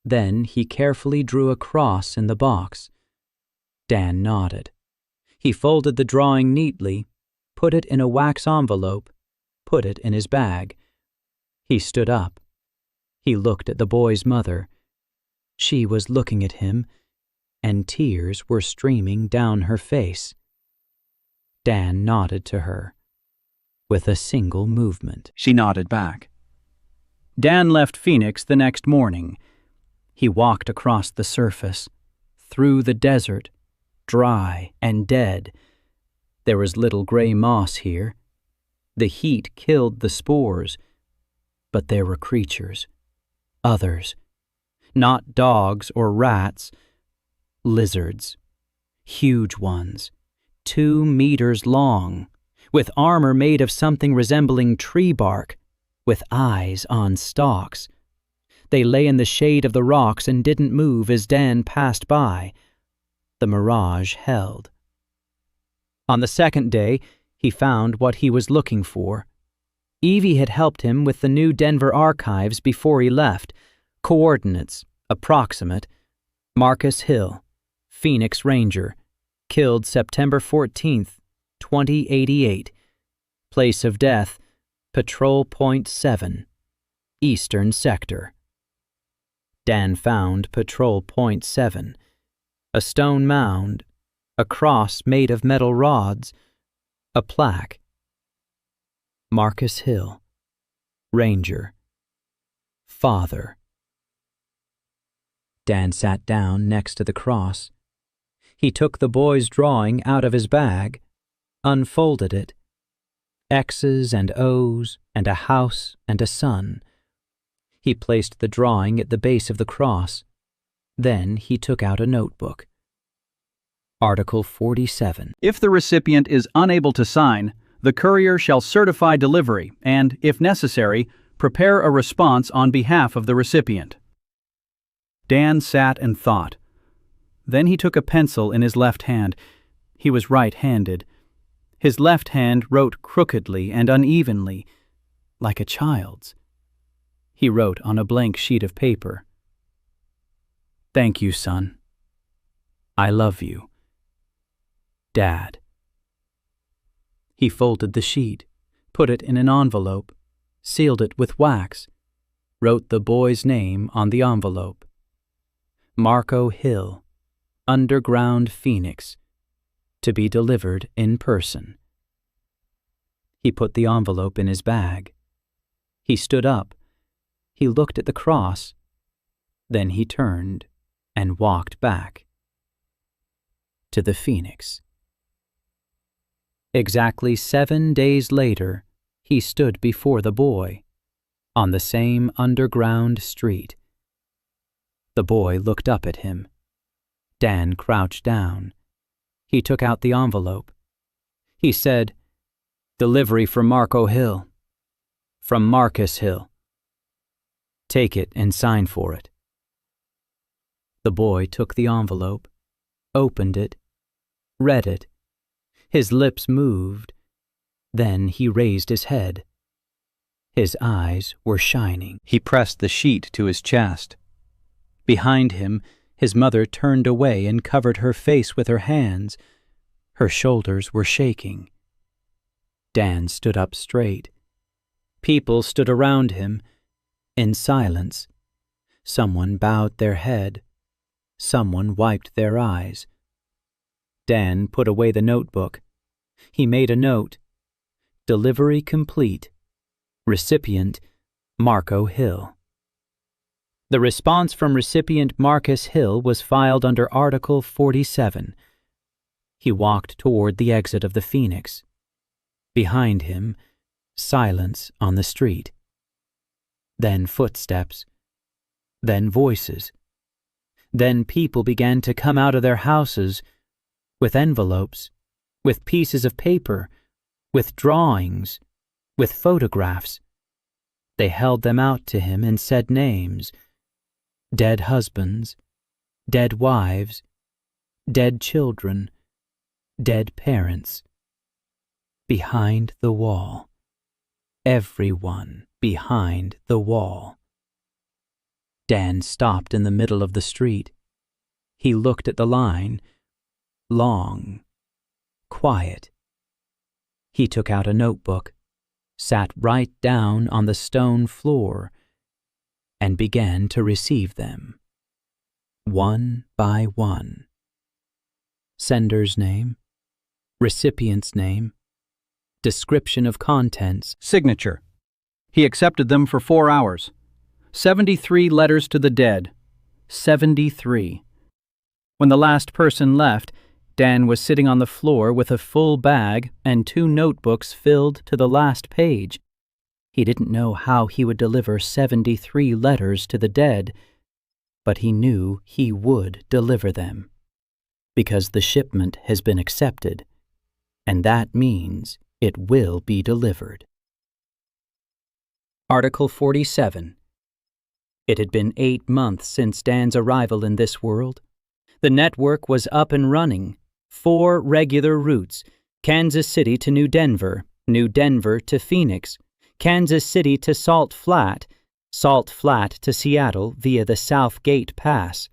Then he carefully drew a cross in the box. Dan nodded. He folded the drawing neatly, put it in a wax envelope, put it in his bag. He stood up. He looked at the boy's mother. She was looking at him, and tears were streaming down her face. Dan nodded to her. With a single movement, she nodded back. Dan left Phoenix the next morning. He walked across the surface, through the desert, dry and dead. There was little gray moss here. The heat killed the spores, But there were creatures. Others. Not dogs or rats. Lizards. Huge ones. 2 meters long, with armor made of something resembling tree bark, with eyes on stalks. They lay in the shade of the rocks and didn't move as Dan passed by. The mirage held. On the second day, he found what he was looking for. Evie had helped him with the new Denver archives before he left. Coordinates, approximate. Marcus Hill, Phoenix Ranger, killed September 14th, 2088. Place of death, Patrol Point 7, Eastern Sector. Dan found Patrol Point 7, a stone mound, a cross made of metal rods, a plaque. Marcus Hill, Ranger, Father. Dan sat down next to the cross. He took the boy's drawing out of his bag, unfolded it. X's and O's and a house and a sun. He placed the drawing at the base of the cross. Then he took out a notebook. Article 47. If the recipient is unable to sign, the courier shall certify delivery and, if necessary, prepare a response on behalf of the recipient. Dan sat and thought. Then he took a pencil in his left hand. He was right-handed. His left hand wrote crookedly and unevenly, like a child's. He wrote on a blank sheet of paper. Thank you, son. I love you. Dad. He folded the sheet, put it in an envelope, sealed it with wax, wrote the boy's name on the envelope. Marco Hill, Underground Phoenix, to be delivered in person. He put the envelope in his bag. He stood up. He looked at the cross. Then he turned and walked back to the Phoenix. Exactly 7 days later, he stood before the boy, on the same underground street. The boy looked up at him. Dan crouched down. He took out the envelope. He said, "Delivery from Marco Hill. From Marcus Hill. Take it and sign for it." The boy took the envelope, opened it, read it. His lips moved. Then he raised his head. His eyes were shining. He pressed the sheet to his chest. Behind him, his mother turned away and covered her face with her hands. Her shoulders were shaking. Dan stood up straight. People stood around him, in silence. Someone bowed their head. Someone wiped their eyes. Dan put away the notebook. He made a note. Delivery complete. Recipient, Marco Hill. The response from recipient Marcus Hill was filed under Article 47. He walked toward the exit of the Phoenix. Behind him, silence on the street. Then footsteps. Then voices. Then people began to come out of their houses with envelopes, with pieces of paper, with drawings, with photographs. They held them out to him and said names. Dead husbands, dead wives, dead children, dead parents. Behind the wall. Everyone behind the wall. Dan stopped in the middle of the street. He looked at the line. Long. Quiet. He took out a notebook, sat right down on the stone floor, and began to receive them, one by one. Sender's name, recipient's name, description of contents, signature. He accepted them for 4 hours. 73 letters to the dead. 73. When the last person left, Dan was sitting on the floor with a full bag and 2 notebooks filled to the last page. He didn't know how he would deliver 73 letters to the dead, but he knew he would deliver them, because the shipment has been accepted, and that means it will be delivered. Article 47. It had been 8 months since Dan's arrival in this world. The network was up and running. 4 regular routes: Kansas City to New Denver to Phoenix, Kansas City to Salt Flat to Seattle via the South Gate Pass.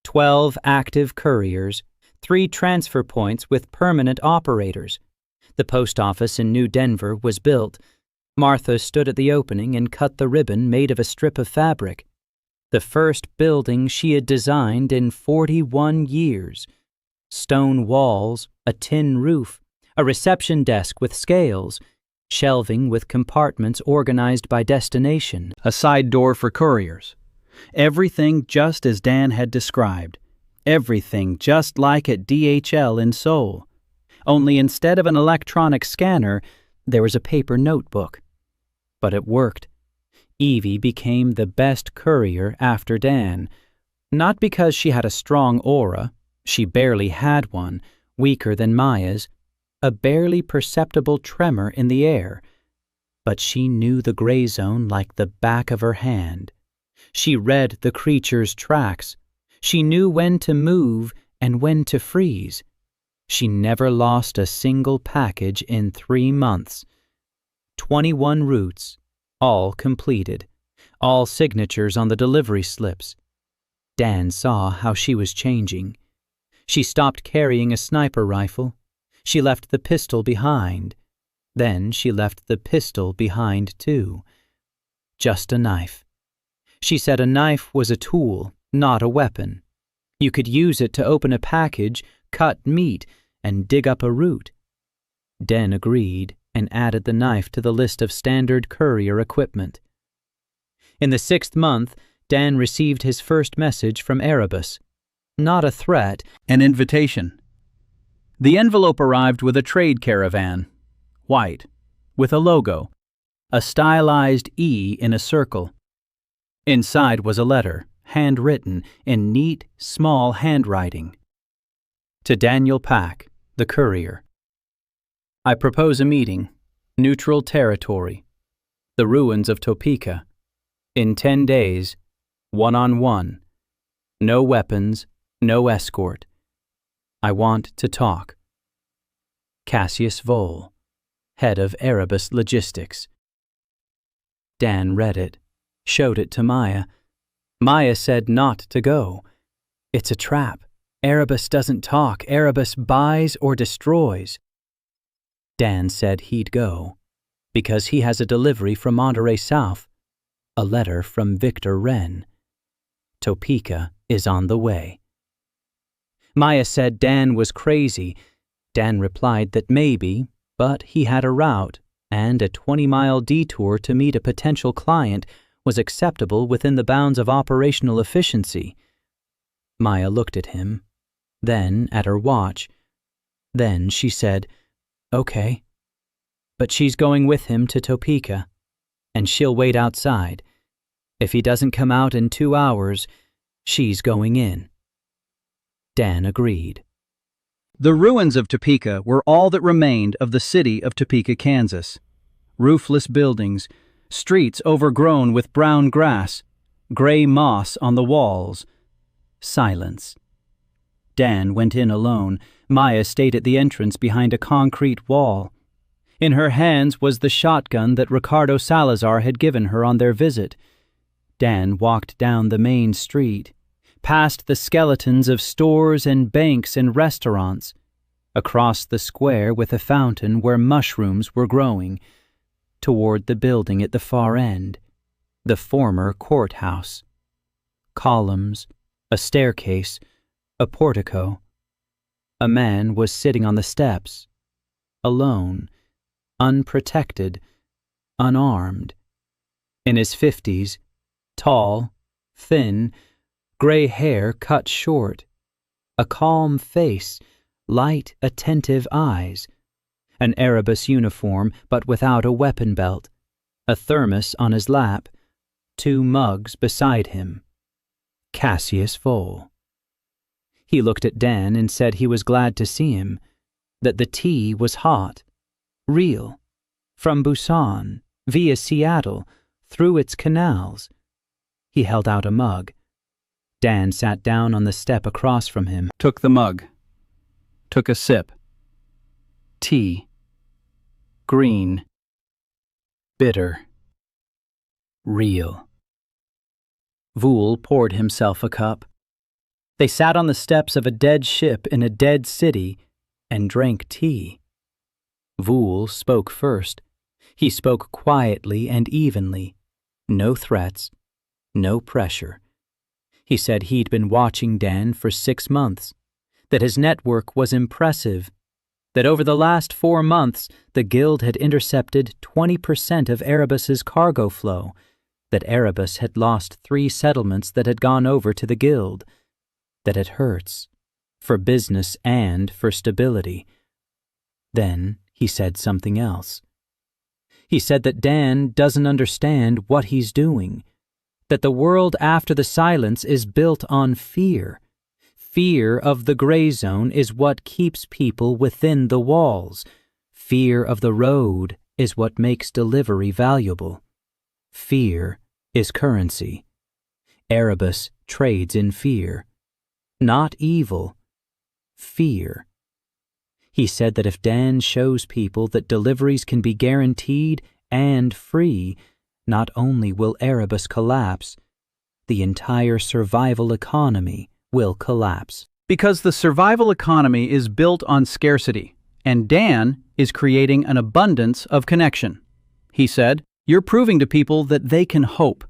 12 active couriers, 3 transfer points with permanent operators. The post office in New Denver was built. Martha stood at the opening and cut the ribbon made of a strip of fabric. The first building she had designed in 41 years. Stone walls, a tin roof, a reception desk with scales, shelving with compartments organized by destination, A side door for couriers. Everything just as Dan had described. Everything just like at DHL in Seoul. Only instead of an electronic scanner, there was a paper notebook. But it worked. Evie became the best courier after Dan. Not because she had a strong aura. She barely had one, weaker than Maya's, a barely perceptible tremor in the air. But she knew the gray zone like the back of her hand. She read the creature's tracks. She knew when to move and when to freeze. She never lost a single package in 3 months. 21 routes, all completed, all signatures on the delivery slips. Dan saw how she was changing. She stopped carrying a sniper rifle. She left the pistol behind. Then she left the pistol behind too. Just a knife. She said a knife was a tool, not a weapon. You could use it to open a package, cut meat, and dig up a root. Dan agreed and added the knife to the list of standard courier equipment. In the 6th month, Dan received his first message from Erebus. Not a threat, An invitation. The envelope arrived with a trade caravan, white, with a logo, a stylized E in a circle. Inside was a letter, handwritten in neat, small handwriting. To Daniel Pack, the courier. I propose a meeting, neutral territory, the ruins of Topeka. In 10 days, 1-on-1. No weapons, no escort. I want to talk. Cassius Vole, head of Erebus Logistics. Dan read it, showed it to Maya. Maya said not to go. It's a trap. Erebus doesn't talk. Erebus buys or destroys. Dan said he'd go, because he has a delivery from Monterey South, a letter from Victor Wren. Topeka is on the way. Maya said Dan was crazy. Dan replied that maybe, but he had a route, and a 20-mile detour to meet a potential client was acceptable within the bounds of operational efficiency. Maya looked at him, then at her watch. Then she said, "Okay." But she's going with him to Topeka, and she'll wait outside. If he doesn't come out in 2 hours, she's going in. Dan agreed. The ruins of Topeka were all that remained of the city of Topeka, Kansas. Roofless buildings, streets overgrown with brown grass, gray moss on the walls. Silence. Dan went in alone. Maya stayed at the entrance behind a concrete wall. In her hands was the shotgun that Ricardo Salazar had given her on their visit. Dan walked down the main street, past the skeletons of stores and banks and restaurants, across the square with a fountain where mushrooms were growing, toward the building at the far end, the former courthouse. Columns, a staircase, a portico. A man was sitting on the steps, alone, unprotected, unarmed. In his 50s, tall, thin, gray hair cut short, a calm face, light, attentive eyes, an Erebus uniform but without a weapon belt, a thermos on his lap, 2 mugs beside him. Cassius Vole. He looked at Dan and said he was glad to see him, that the tea was hot, real, from Busan, via Seattle, through its canals. He held out a mug. Dan sat down on the step across from him, Took the mug. Took a sip. Tea. Green. Bitter. Real. Vole poured himself a cup. They sat on the steps of a dead ship in a dead city and drank tea. Vole spoke first. He spoke quietly and evenly. No threats. No pressure. He said he'd been watching Dan for 6 months, that his network was impressive, that over the last 4 months the Guild had intercepted 20% of Erebus's cargo flow, that Erebus had lost 3 settlements that had gone over to the Guild, that it hurts, for business and for stability. Then he said something else. He said that Dan doesn't understand what he's doing, that the world after the silence is built on fear. Fear of the gray zone is what keeps people within the walls. Fear of the road is what makes delivery valuable. Fear is currency. Erebus trades in fear. Not evil. Fear. He said that if Dan shows people that deliveries can be guaranteed and free, not only will Erebus collapse, the entire survival economy will collapse. Because the survival economy is built on scarcity, and Dan is creating an abundance of connection. He said, "You're proving to people that they can hope.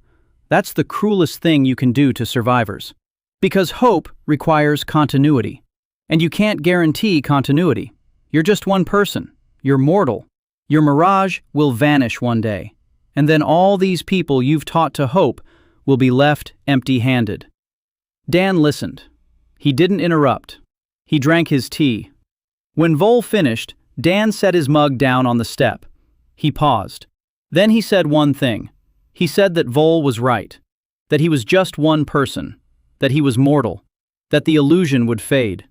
That's the cruelest thing you can do to survivors. Because hope requires continuity, and you can't guarantee continuity. You're just one person. You're mortal. Your mirage will vanish one day. And then all these people you've taught to hope will be left empty-handed." Dan listened. He didn't interrupt. He drank his tea. When Vole finished, Dan set his mug down on the step. He paused. Then he said one thing. He said that Vole was right, that he was just one person, that he was mortal, that the illusion would fade.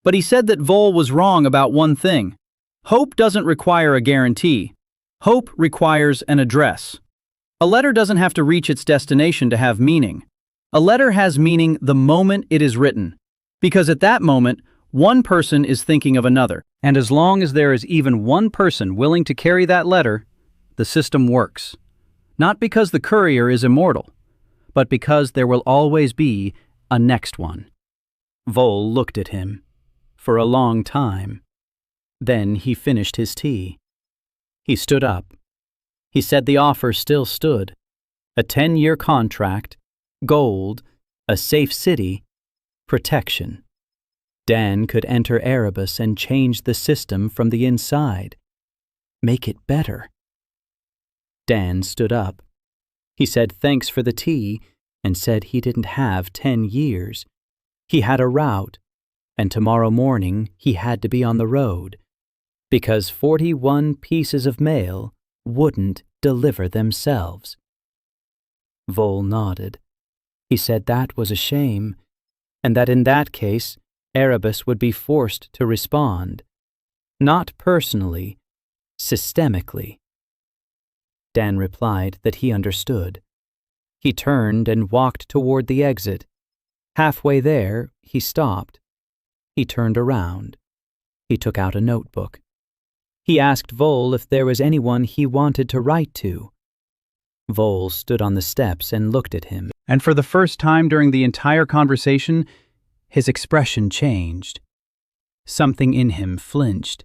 But he said that Vole was wrong about one thing. Hope doesn't require a guarantee. Hope requires an address. A letter doesn't have to reach its destination to have meaning. A letter has meaning the moment it is written, because at that moment, one person is thinking of another. And as long as there is even one person willing to carry that letter, the system works. Not because the courier is immortal, but because there will always be a next one. Vole looked at him for a long time. Then he finished his tea. He stood up. He said the offer still stood. A 10-year contract, gold, a safe city, protection. Dan could enter Erebus and change the system from the inside. Make it better. Dan stood up. He said thanks for the tea and said he didn't have 10 years. He had a route, and tomorrow morning he had to be on the road, because 41 pieces of mail wouldn't deliver themselves. Vole nodded. He said that was a shame, and that in that case, Erebus would be forced to respond. Not personally, systemically. Dan replied that he understood. He turned and walked toward the exit. Halfway there, he stopped. He turned around. He took out a notebook. He asked Vole if there was anyone he wanted to write to. Vole stood on the steps and looked at him. And for the first time during the entire conversation, his expression changed. Something in him flinched.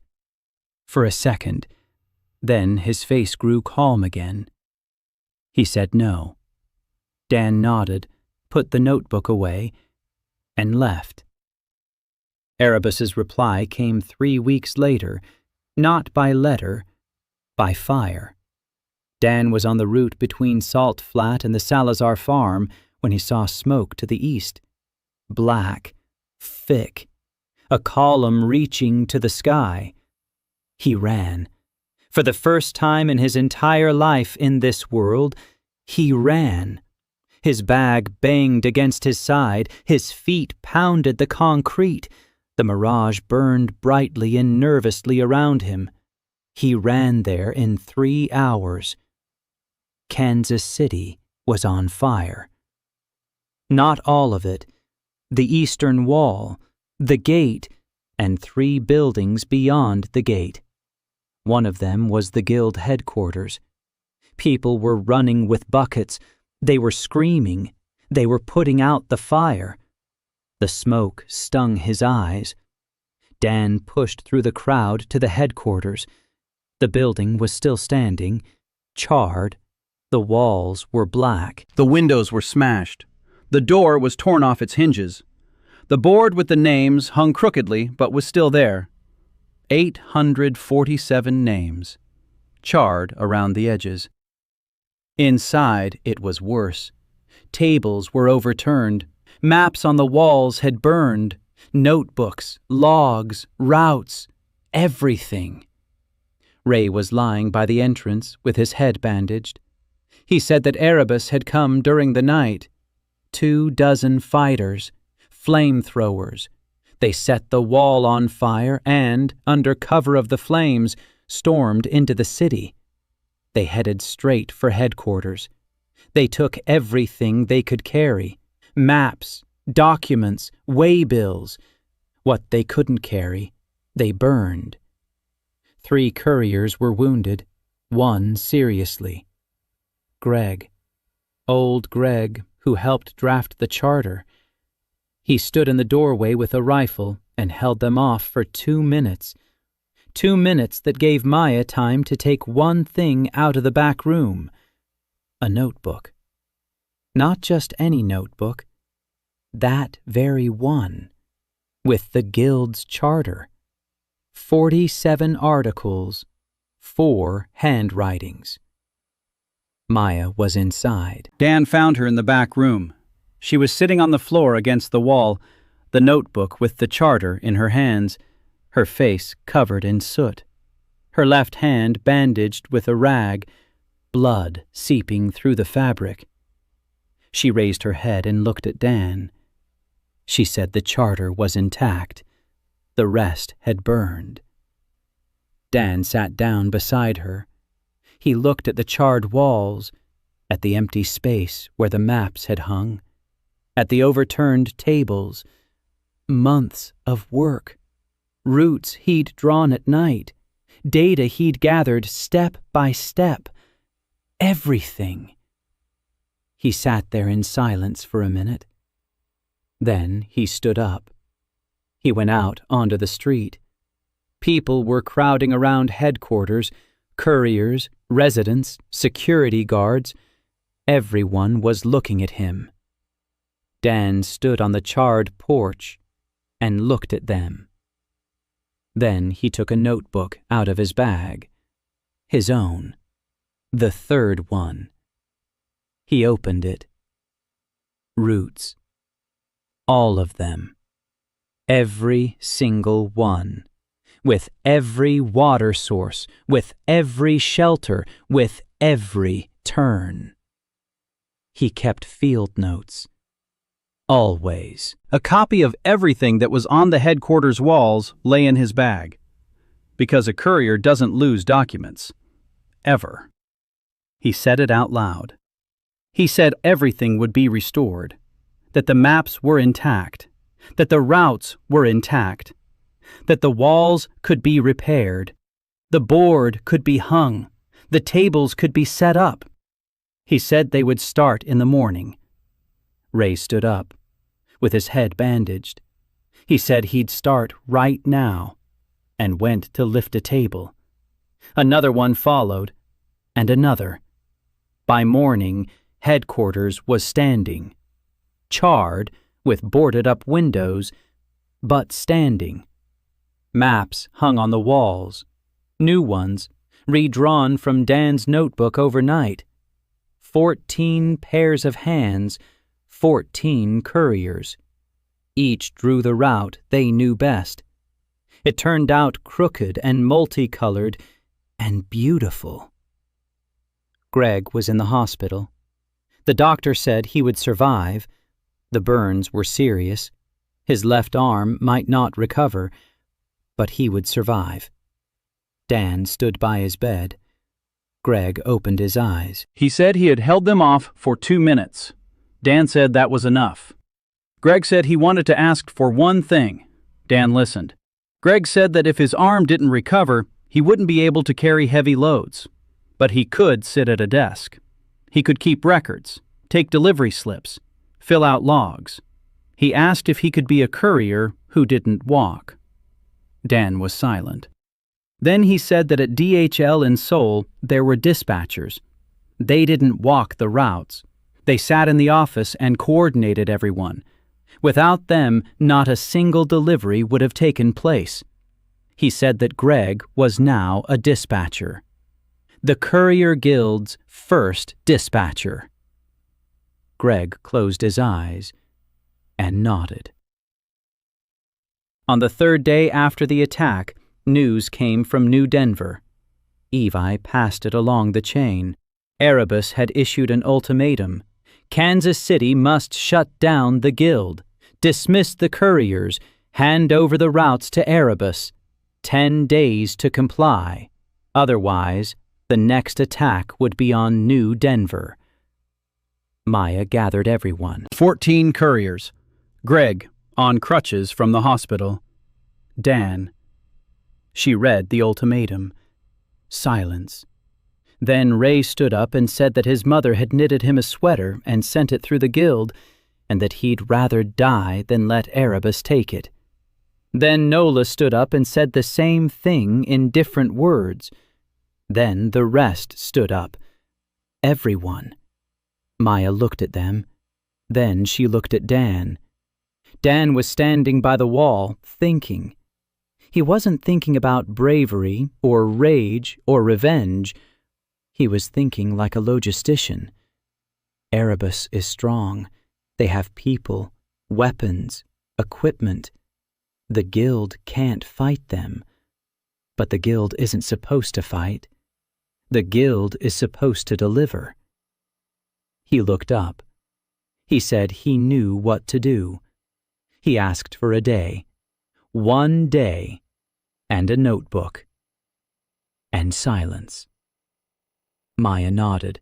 For a second, then his face grew calm again. He said no. Dan nodded, put the notebook away, and left. Erebus's reply came 3 weeks later, not by letter, by fire. Dan was on the route between Salt Flat and the Salazar farm when he saw smoke to the east. Black, thick, a column reaching to the sky. He ran. For the first time in his entire life in this world, he ran. His bag banged against his side, his feet pounded the concrete. The mirage burned brightly and nervously around him. He ran there in 3 hours. Kansas City was on fire. Not all of it. The eastern wall, the gate, and 3 buildings beyond the gate. One of them was the guild headquarters. People were running with buckets. They were screaming. They were putting out the fire. The smoke stung his eyes. Dan pushed through the crowd to the headquarters. The building was still standing, charred. The walls were black. The windows were smashed. The door was torn off its hinges. The board with the names hung crookedly but was still there. 847 names, charred around the edges. Inside, it was worse. Tables were overturned. Maps on the walls had burned. Notebooks, logs, routes, everything. Ray was lying by the entrance with his head bandaged. He said that Erebus had come during the night. 24 fighters, flamethrowers. They set the wall on fire and, under cover of the flames, stormed into the city. They headed straight for headquarters. They took everything they could carry: maps, documents, waybills. What they couldn't carry, they burned. 3 couriers were wounded, 1 seriously. Greg, old Greg, who helped draft the charter. He stood in the doorway with a rifle and held them off for 2 minutes. 2 minutes that gave Maya time to take one thing out of the back room: a notebook. Not just any notebook, that very one, with the guild's charter. 47 articles, 4 handwritings. Maya was inside. Dan found her in the back room. She was sitting on the floor against the wall, the notebook with the charter in her hands, her face covered in soot, her left hand bandaged with a rag, blood seeping through the fabric. She raised her head and looked at Dan. She said the charter was intact. The rest had burned. Dan sat down beside her. He looked at the charred walls, at the empty space where the maps had hung, at the overturned tables. Months of work. Routes he'd drawn at night. Data he'd gathered step by step. Everything. He sat there in silence for a minute. Then he stood up. He went out onto the street. People were crowding around headquarters, couriers, residents, security guards. Everyone was looking at him. Dan stood on the charred porch and looked at them. Then he took a notebook out of his bag. His own. The 3rd one. He opened it. Roots. All of them. Every single one. With every water source, with every shelter, with every turn. He kept field notes. Always. A copy of everything that was on the headquarters walls lay in his bag, because a courier doesn't lose documents. Ever. He said it out loud. He said everything would be restored, that the maps were intact, that the routes were intact, that the walls could be repaired, the board could be hung, the tables could be set up. He said they would start in the morning. Ray stood up, with his head bandaged. He said he'd start right now, and went to lift a table. Another one followed, and another. By morning, headquarters was standing. Charred, with boarded-up windows, but standing. Maps hung on the walls. New ones, redrawn from Dan's notebook overnight. 14 pairs of hands, 14 couriers. Each drew the route they knew best. It turned out crooked and multicolored, and beautiful. Greg was in the hospital. The doctor said he would survive. The burns were serious. His left arm might not recover, but he would survive. Dan stood by his bed. Greg opened his eyes. He said he had held them off for 2 minutes. Dan said that was enough. Greg said he wanted to ask for one thing. Dan listened. Greg said that if his arm didn't recover, he wouldn't be able to carry heavy loads. But he could sit at a desk. He could keep records, take delivery slips, fill out logs. He asked if he could be a courier who didn't walk. Dan was silent. Then he said that at DHL in Seoul there were dispatchers. They didn't walk the routes. They sat in the office and coordinated everyone. Without them, not a single delivery would have taken place. He said that Greg was now a dispatcher. The Courier Guild's first dispatcher. Greg closed his eyes and nodded. On the third day after the attack, news came from New Denver. Evi passed it along the chain. Erebus had issued an ultimatum. Kansas City must shut down the guild, dismiss the couriers, hand over the routes to Erebus. 10 days to comply. Otherwise, the next attack would be on New Denver. Maya gathered everyone. 14 couriers. Greg, on crutches from the hospital. Dan. She read the ultimatum. Silence. Then Ray stood up and said that his mother had knitted him a sweater and sent it through the guild, and that he'd rather die than let Erebus take it. Then Nola stood up and said the same thing in different words. Then the rest stood up. Everyone. Maya looked at them. Then she looked at Dan. Dan was standing by the wall, thinking. He wasn't thinking about bravery or rage or revenge. He was thinking like a logistician. Erebus is strong. They have people, weapons, equipment. The guild can't fight them. But the guild isn't supposed to fight. The guild is supposed to deliver. He looked up. He said he knew what to do. He asked for a day. 1 day. And a notebook. And silence. Maya nodded.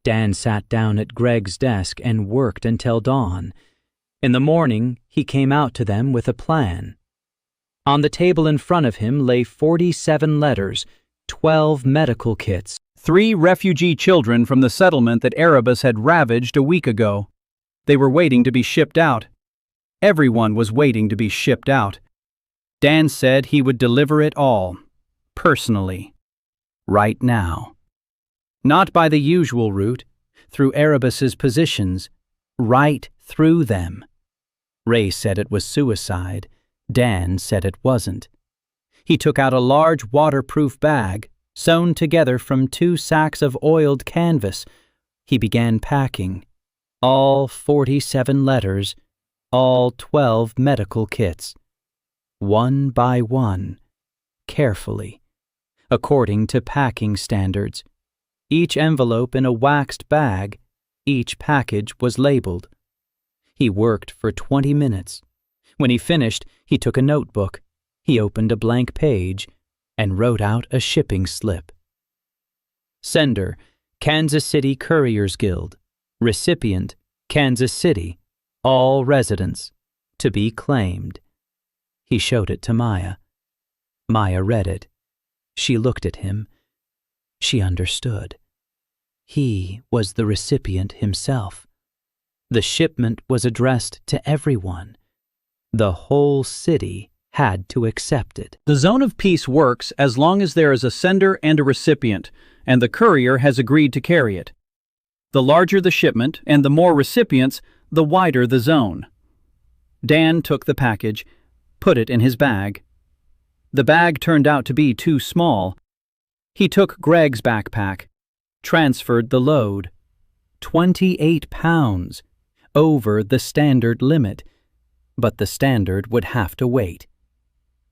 Dan sat down at Greg's desk and worked until dawn. In the morning, he came out to them with a plan. On the table in front of him lay 47 letters, 12 medical kits, 3 refugee children from the settlement that Erebus had ravaged a week ago. They were waiting to be shipped out. Everyone was waiting to be shipped out. Dan said he would deliver it all, personally, right now. Not by the usual route, through Erebus's positions, right through them. Ray said it was suicide. Dan said it wasn't. He took out a large waterproof bag, sewn together from 2 sacks of oiled canvas. He began packing. All 47 letters, all 12 medical kits. One by one, carefully, according to packing standards. Each envelope in a waxed bag, each package was labeled. He worked for 20 minutes. When he finished, he took a notebook. He opened a blank page and wrote out a shipping slip. Sender, Kansas City Couriers Guild. Recipient, Kansas City. All residents. To be claimed. He showed it to Maya. Maya read it. She looked at him. She understood. He was the recipient himself. The shipment was addressed to everyone. The whole city had to accept it. The zone of peace works as long as there is a sender and a recipient, and the courier has agreed to carry it. The larger the shipment and the more recipients, the wider the zone. Dan took the package, put it in his bag. The bag turned out to be too small. He took Greg's backpack, transferred the load. 28 pounds, over the standard limit, but the standard would have to wait.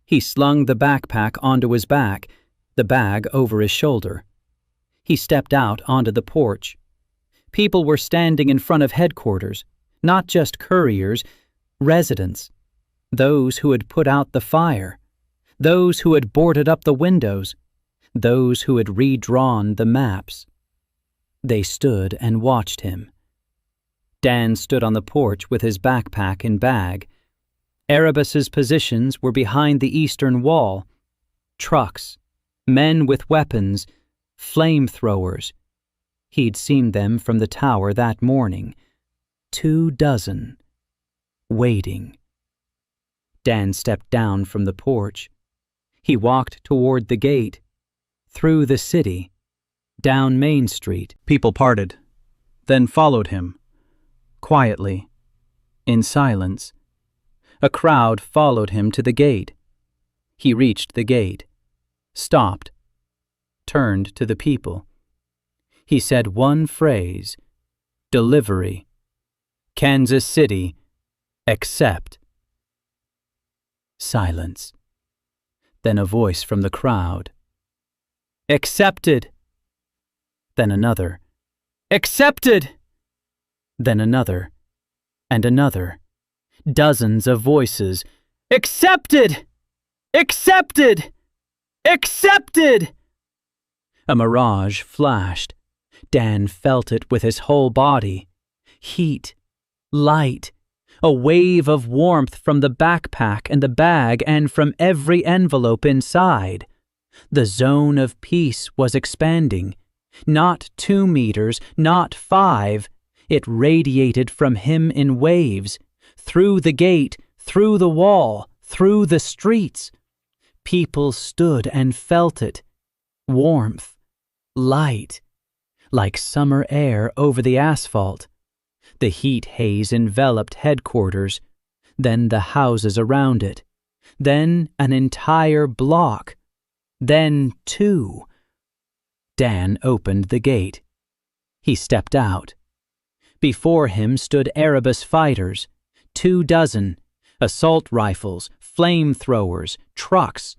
He slung the backpack onto his back, the bag over his shoulder. He stepped out onto the porch. People were standing in front of headquarters, not just couriers, residents, those who had put out the fire, those who had boarded up the windows, those who had redrawn the maps. They stood and watched him. Dan stood on the porch with his backpack and bag. Erebus's positions were behind the eastern wall. Trucks, men with weapons, flamethrowers. He'd seen them from the tower that morning. 24, waiting. Dan stepped down from the porch. He walked toward the gate, through the city, down Main Street. People parted, then followed him, quietly, in silence. A crowd followed him to the gate. He reached the gate, stopped, turned to the people. He said one phrase, "Delivery, Kansas City, accept." Silence. Then a voice from the crowd. "Accepted." Then another. "Accepted." Then another, and another. Dozens of voices. "Accepted! Accepted! Accepted!" A mirage flashed. Dan felt it with his whole body. Heat, light, a wave of warmth from the backpack and the bag and from every envelope inside. The zone of peace was expanding. Not 2 meters, not 5. It radiated from him in waves, through the gate, through the wall, through the streets. People stood and felt it. Warmth, light, like summer air over the asphalt. The heat haze enveloped headquarters, then the houses around it, then an entire block, then 2. Dan opened the gate. He stepped out. Before him stood Erebus fighters, 24, assault rifles, flamethrowers, trucks.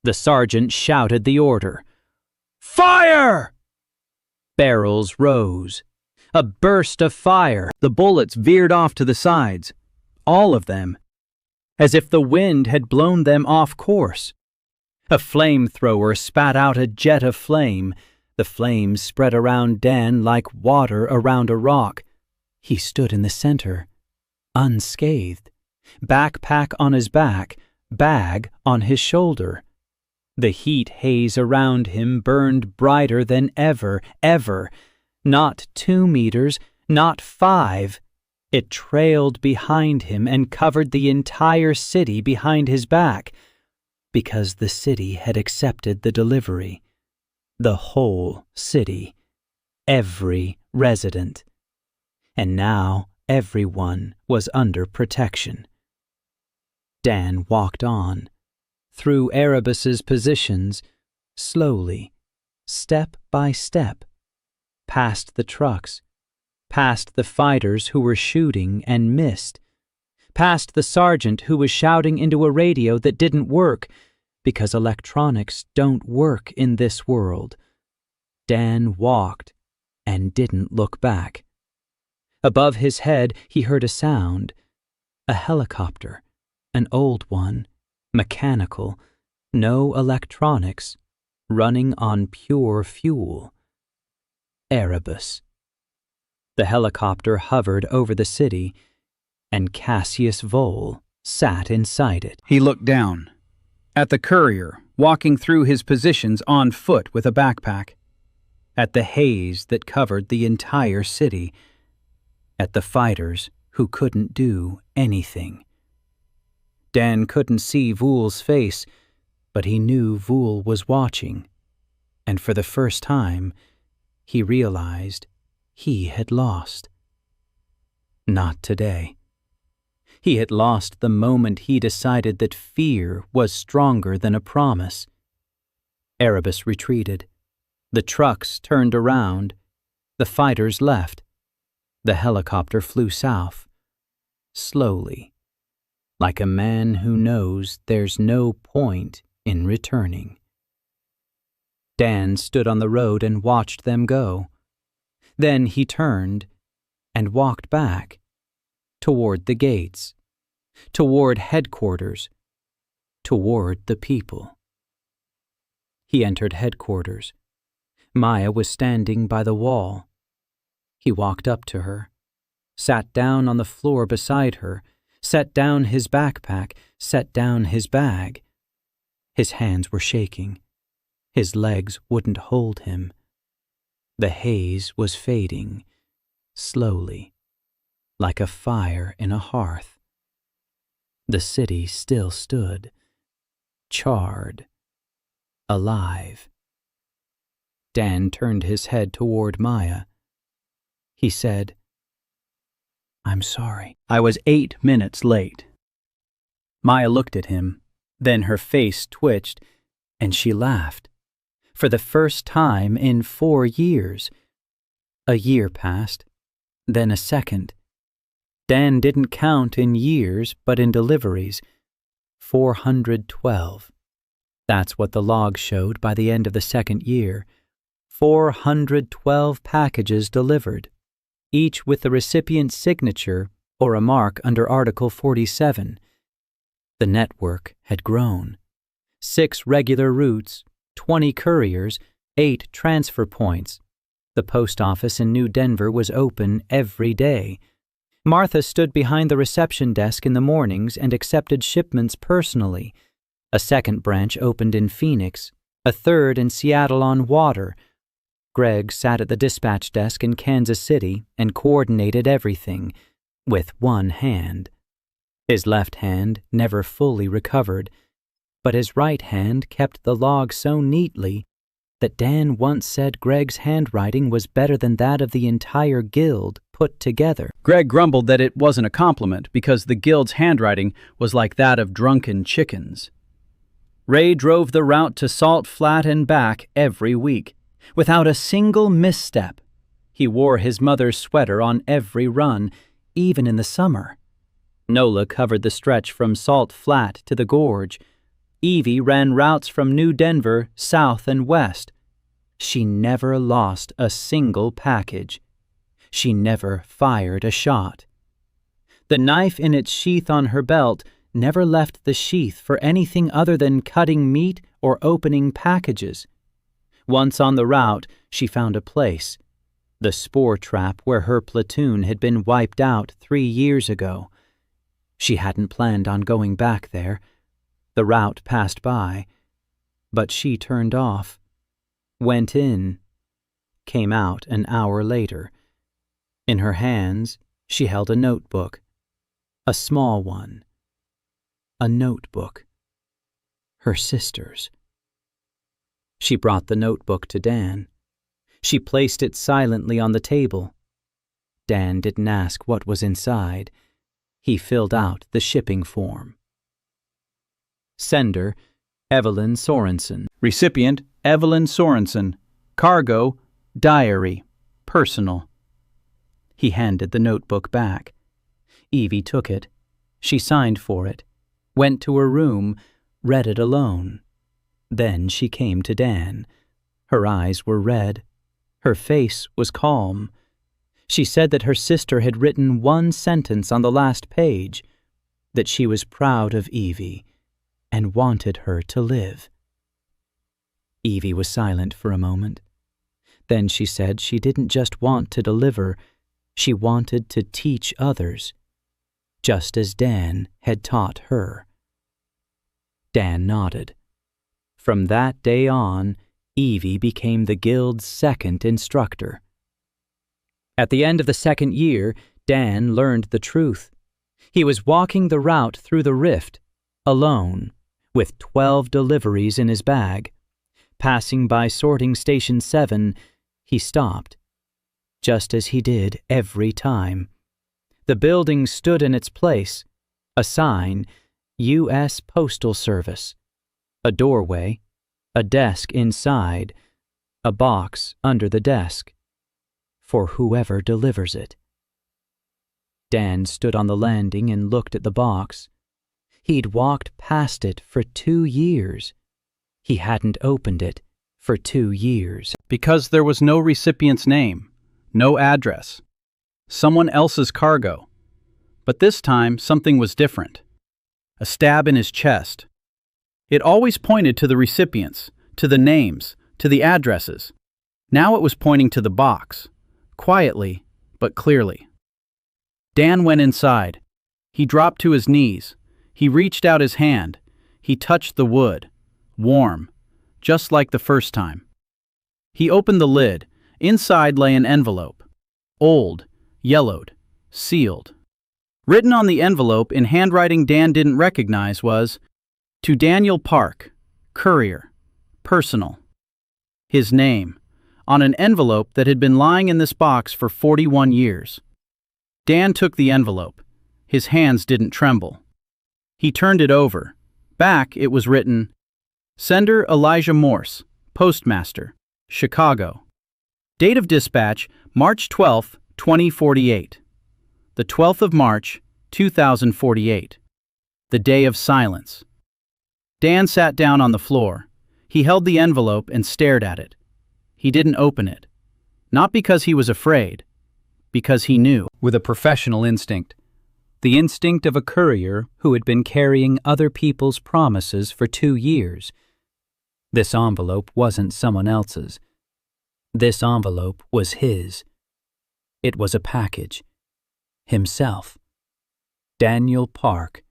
The sergeant shouted the order. "Fire!" Barrels rose. A burst of fire. The bullets veered off to the sides, all of them, as if the wind had blown them off course. A flamethrower spat out a jet of flame. The flames spread around Dan like water around a rock. He stood in the center, unscathed, backpack on his back, bag on his shoulder. The heat haze around him burned brighter than ever. Not 2 meters, not 5. It trailed behind him and covered the entire city behind his back, because the city had accepted the delivery. The whole city, every resident. And now everyone was under protection. Dan walked on, through Erebus's positions, slowly, step by step, past the trucks, past the fighters who were shooting and missed, past the sergeant who was shouting into a radio that didn't work, because electronics don't work in this world. Dan walked and didn't look back. Above his head he heard a sound. A helicopter, an old one, mechanical, no electronics, running on pure fuel. Erebus. The helicopter hovered over the city, and Cassius Vole sat inside it. He looked down, at the courier walking through his positions on foot with a backpack, at the haze that covered the entire city, at the fighters who couldn't do anything. Dan couldn't see Vool's face, but he knew Vool was watching, and for the first time, he realized he had lost. Not today. He had lost the moment he decided that fear was stronger than a promise. Erebus retreated. The trucks turned around. The fighters left. The helicopter flew south, slowly, like a man who knows there's no point in returning. Dan stood on the road and watched them go. Then he turned and walked back, toward the gates, toward headquarters, toward the people. He entered headquarters. Maya was standing by the wall. He walked up to her, sat down on the floor beside her, set down his backpack, set down his bag. His hands were shaking. His legs wouldn't hold him. The haze was fading, slowly, like a fire in a hearth. The city still stood, charred, alive. Dan turned his head toward Maya. He said, "I'm sorry. I was 8 minutes late." Maya looked at him. Then her face twitched, and she laughed. For the first time in 4 years. A year passed, then a second. Dan didn't count in years, but in deliveries. 412. That's what the log showed by the end of the second year. 412 packages delivered, each with the recipient's signature or a mark under Article 47. The network had grown. 6 regular routes, 20 couriers, 8 transfer points. The post office in New Denver was open every day. Martha stood behind the reception desk in the mornings and accepted shipments personally. A second branch opened in Phoenix, a third in Seattle on Water. Greg sat at the dispatch desk in Kansas City and coordinated everything, with one hand. His left hand never fully recovered, but his right hand kept the log so neatly that Dan once said Greg's handwriting was better than that of the entire guild put together. Greg grumbled that it wasn't a compliment because the guild's handwriting was like that of drunken chickens. Ray drove the route to Salt Flat and back every week, without a single misstep. He wore his mother's sweater on every run, even in the summer. Nola covered the stretch from Salt Flat to the gorge. Evie ran routes from New Denver south and west. She never lost a single package. She never fired a shot. The knife in its sheath on her belt never left the sheath for anything other than cutting meat or opening packages. Once on the route, she found a place, the spore trap where her platoon had been wiped out 3 years ago. She hadn't planned on going back there. The route passed by, but she turned off, went in, came out an hour later. In her hands, she held a notebook, a small one. A notebook. Her sister's. She brought the notebook to Dan. She placed it silently on the table. Dan didn't ask what was inside. He filled out the shipping form. Sender, Evelyn Sorensen. Recipient, Evelyn Sorensen. Cargo, diary, personal. He handed the notebook back. Evie took it. She signed for it, went to her room, read it alone. Then she came to Dan. Her eyes were red. Her face was calm. She said that her sister had written one sentence on the last page, that she was proud of Evie and wanted her to live. Evie was silent for a moment. Then she said she didn't just want to deliver, she wanted to teach others, just as Dan had taught her. Dan nodded. From that day on, Evie became the guild's second instructor. At the end of the second year, Dan learned the truth. He was walking the route through the rift, alone, with 12 deliveries in his bag. Passing by sorting station 7, he stopped, just as he did every time. The building stood in its place, a sign, U.S. Postal Service, a doorway, a desk inside, a box under the desk, for whoever delivers it. Dan stood on the landing and looked at the box. He'd walked past it for 2 years. He hadn't opened it for 2 years. Because there was no recipient's name, no address. Someone else's cargo. But this time, something was different. A stab in his chest. It always pointed to the recipients, to the names, to the addresses. Now it was pointing to the box, quietly but clearly. Dan went inside. He dropped to his knees. He reached out his hand. He touched the wood, warm, just like the first time. He opened the lid. Inside lay an envelope. Old, yellowed, sealed. Written on the envelope in handwriting Dan didn't recognize was, "To Daniel Park, Courier, Personal." His name, on an envelope that had been lying in this box for 41 years. Dan took the envelope. His hands didn't tremble. He turned it over. Back it was written, "Sender Elijah Morse, Postmaster, Chicago." Date of dispatch, March 12, 2048. The 12th of March, 2048. The day of silence. Dan sat down on the floor. He held the envelope and stared at it. He didn't open it. Not because he was afraid, because he knew. With a professional instinct. The instinct of a courier who had been carrying other people's promises for 2 years. This envelope wasn't someone else's. This envelope was his. It was a package. Himself. Daniel Park,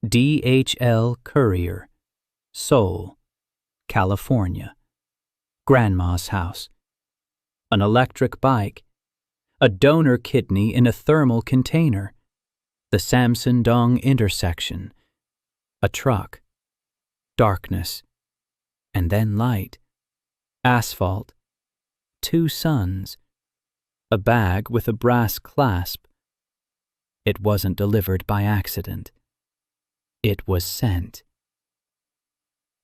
DHL Courier, Seoul, California. Grandma's house. An electric bike. A donor kidney in a thermal container. The Samson-Dong intersection. A truck. Darkness. And then light. Asphalt. 2 suns. A bag with a brass clasp. It wasn't delivered by accident. It was sent.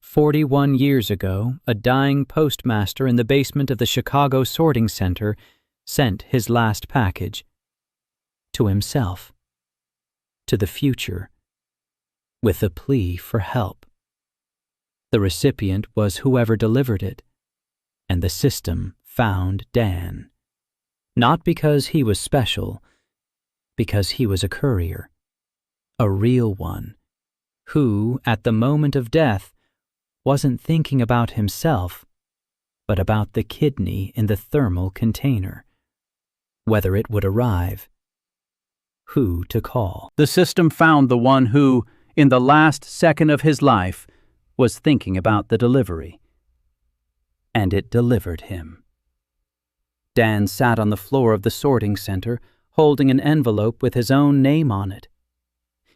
41 years ago, a dying postmaster in the basement of the Chicago sorting center sent his last package. To himself. To the future. With a plea for help. The recipient was whoever delivered it, and the system found Dan. Not because he was special, because he was a courier. A real one, who, at the moment of death, wasn't thinking about himself, but about the kidney in the thermal container. Whether it would arrive. Who to call. The system found the one who, in the last second of his life, was thinking about the delivery. And it delivered him. Dan sat on the floor of the sorting center, holding an envelope with his own name on it.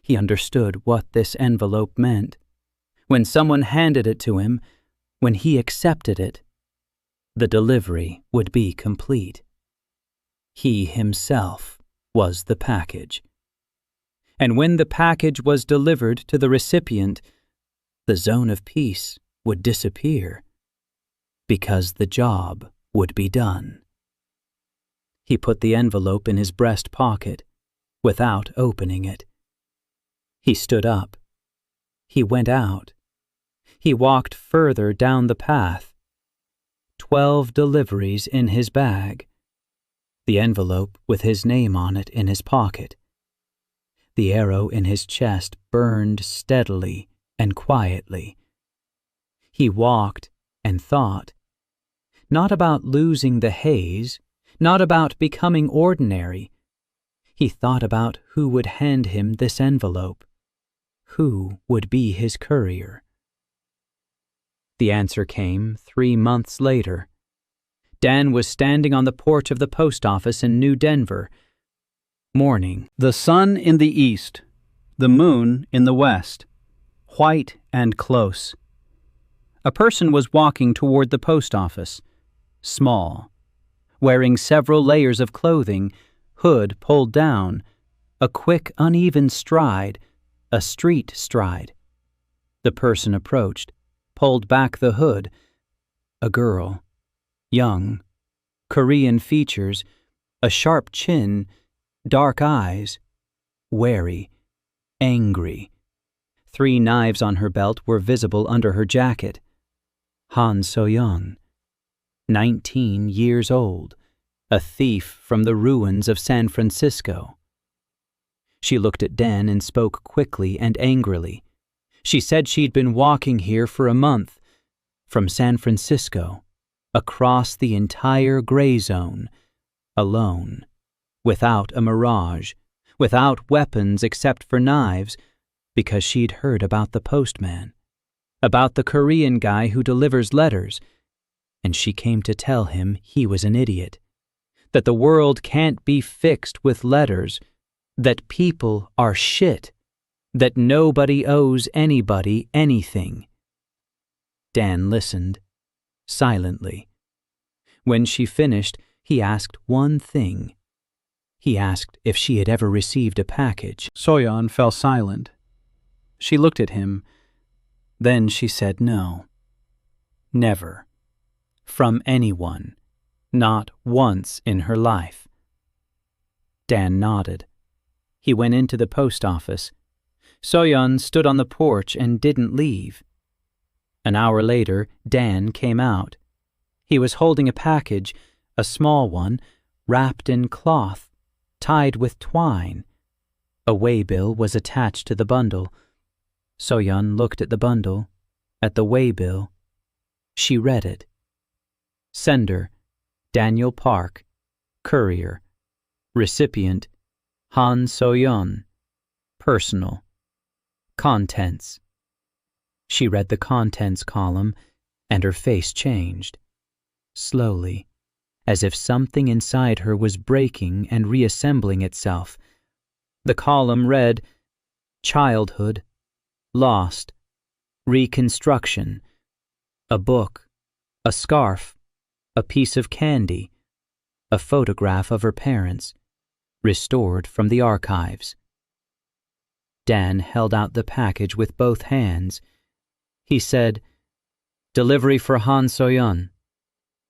He understood what this envelope meant. When someone handed it to him, when he accepted it, the delivery would be complete. He himself was the package. And when the package was delivered to the recipient, the zone of peace would disappear, because the job would be done. He put the envelope in his breast pocket, without opening it. He stood up. He went out. He walked further down the path. 12 deliveries in his bag. The envelope with his name on it in his pocket. The arrow in his chest burned steadily and quietly. He walked and thought. Not about losing the haze, not about becoming ordinary. He thought about who would hand him this envelope. Who would be his courier? The answer came 3 months later. Dan was standing on the porch of the post office in New Denver. Morning. The sun in the east, the moon in the west, white and close. A person was walking toward the post office, small, wearing several layers of clothing, hood pulled down, a quick, uneven stride, a street stride. The person approached, pulled back the hood. A girl, young, Korean features, a sharp chin, dark eyes, wary, angry. 3 knives on her belt were visible under her jacket. Han So-young. 19 years old, a thief from the ruins of San Francisco. She looked at Dan and spoke quickly and angrily. She said she'd been walking here for a month, from San Francisco, across the entire gray zone, alone, without a mirage, without weapons except for knives, because she'd heard about the postman, about the Korean guy who delivers letters, and she came to tell him he was an idiot, that the world can't be fixed with letters, that people are shit, that nobody owes anybody anything. Dan listened, silently. When she finished, he asked one thing. He asked if she had ever received a package. Soyeon fell silent. She looked at him. Then she said no. Never. From anyone. Not once in her life. Dan nodded. He went into the post office. Soyeon stood on the porch and didn't leave. An hour later, Dan came out. He was holding a package, a small one, wrapped in cloth, tied with twine. A waybill was attached to the bundle. Soyeon looked at the bundle, at the waybill. She read it. Sender, Daniel Park, Courier. Recipient, Han Soyeon. Personal. Contents. She read the contents column, and her face changed. Slowly, as if something inside her was breaking and reassembling itself. The column read, Childhood, Lost, Reconstruction, a book, a scarf, a piece of candy, a photograph of her parents, restored from the archives. Dan held out the package with both hands. He said, Delivery for Han Soyeon.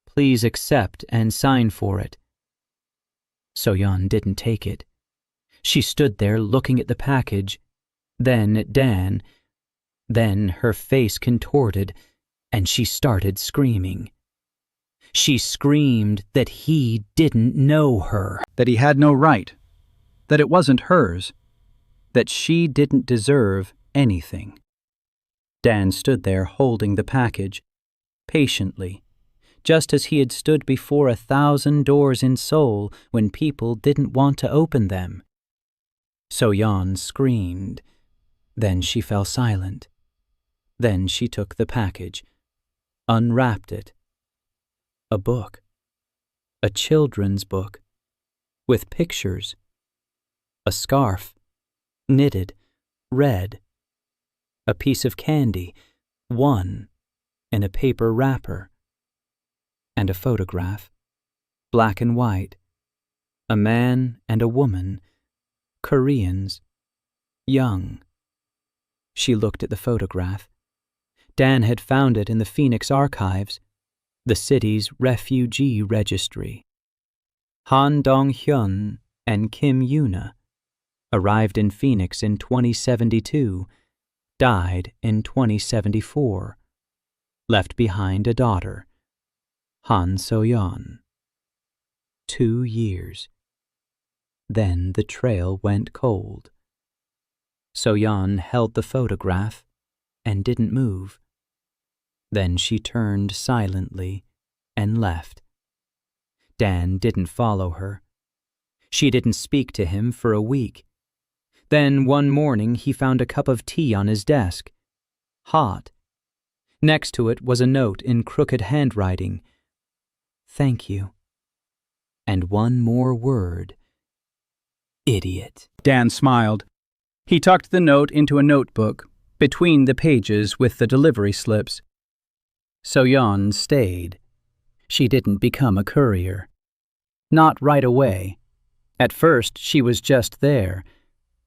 Please accept and sign for it. Soyeon didn't take it. She stood there looking at the package, then at Dan. Then her face contorted, and she started screaming. She screamed that he didn't know her, that he had no right, that it wasn't hers, that she didn't deserve anything. Dan stood there holding the package, patiently, just as he had stood before 1,000 doors in Seoul when people didn't want to open them. Soyeon screamed. Then she fell silent. Then she took the package, unwrapped it. A book. A children's book. With pictures. A scarf. Knitted. Red. A piece of candy. One. In a paper wrapper. And a photograph. Black and white. A man and a woman. Koreans. Young. She looked at the photograph. Dan had found it in the Phoenix archives, the city's refugee registry. Han Dong-hyun and Kim Yuna arrived in Phoenix in 2072, died in 2074, left behind a daughter, Han Soyeon. 2 years. Then the trail went cold. Soyeon held the photograph and didn't move. Then she turned silently and left. Dan didn't follow her. She didn't speak to him for a week. Then one morning he found a cup of tea on his desk. Hot. Next to it was a note in crooked handwriting. Thank you. And one more word. Idiot. Dan smiled. He tucked the note into a notebook, between the pages with the delivery slips. Soyeon stayed. She didn't become a courier. Not right away. At first, she was just there.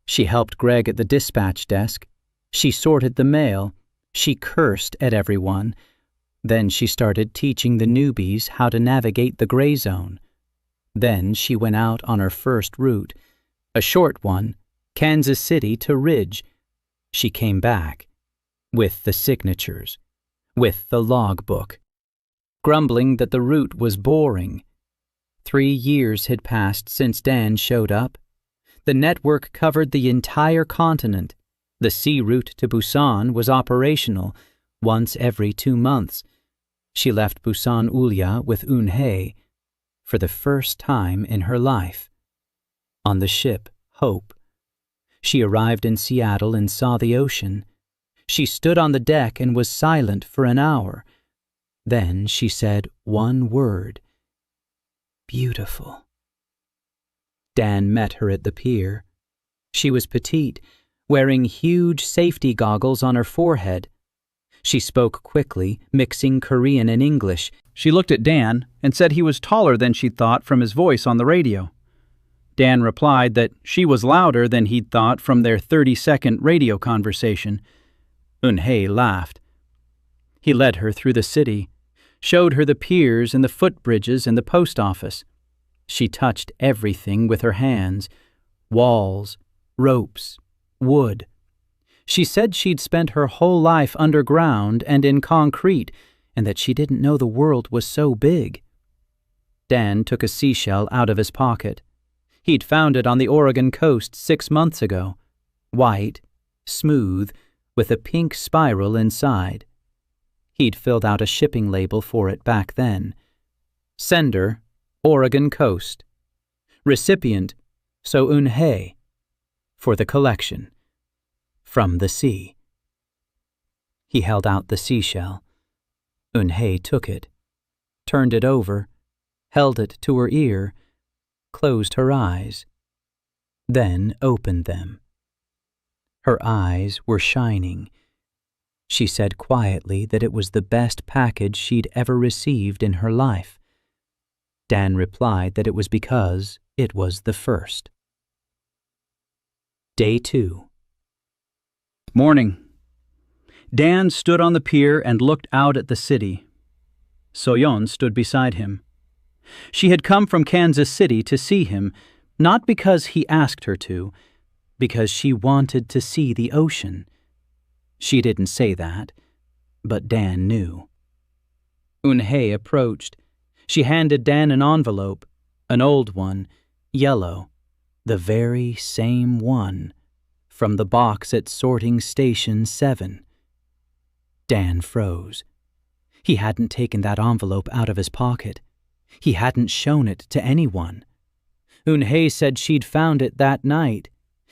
She helped Greg at the dispatch desk. She sorted the mail. She cursed at everyone. Then she started teaching the newbies how to navigate the gray zone. Then she went out on her first route, a short one, Kansas City to Ridge. She came back, with the signatures, with the logbook. grumbling that the route was boring. 3 years had passed since Dan showed up. The network covered the entire continent. The sea route to Busan was operational once every 2 months. She left Busan Ulya with Eun-hye for the first time in her life. On the ship Hope. She arrived in Seattle and saw the ocean. She stood on the deck and was silent for an hour. Then she said one word. Beautiful. Dan met her at the pier. She was petite, wearing huge safety goggles on her forehead. She spoke quickly, mixing Korean and English. She looked at Dan and said he was taller than she'd thought from his voice on the radio. Dan replied that she was louder than he'd thought from their 30-second radio conversation. Eun-hye laughed. He led her through the city, showed her the piers and the footbridges and the post office. She touched everything with her hands: walls, ropes, wood. She said she'd spent her whole life underground and in concrete, and that she didn't know the world was so big. Dan took a seashell out of his pocket. He'd found it on the Oregon coast 6 months ago. White, smooth, with a pink spiral inside. He'd filled out a shipping label for it back then. Sender, Oregon coast. Recipient, So Eun-hye. For the collection. From the sea. He held out the seashell. Eun-hye took it, turned it over, held it to her ear, closed her eyes, then opened them. Her eyes were shining. She said quietly that it was the best package she'd ever received in her life. Dan replied that it was because it was the first. Day 2. Morning. Dan stood on the pier and looked out at the city. So-yeon stood beside him. She had come from Kansas City to see him, not because he asked her to, because she wanted to see the ocean. She didn't say that, but Dan knew. Eun-hye approached. She handed Dan an envelope, an old one, yellow, the very same one, from the box at sorting station 7. Dan froze. He hadn't taken that envelope out of his pocket. He hadn't shown it to anyone. Eun-hye said she'd found it that night.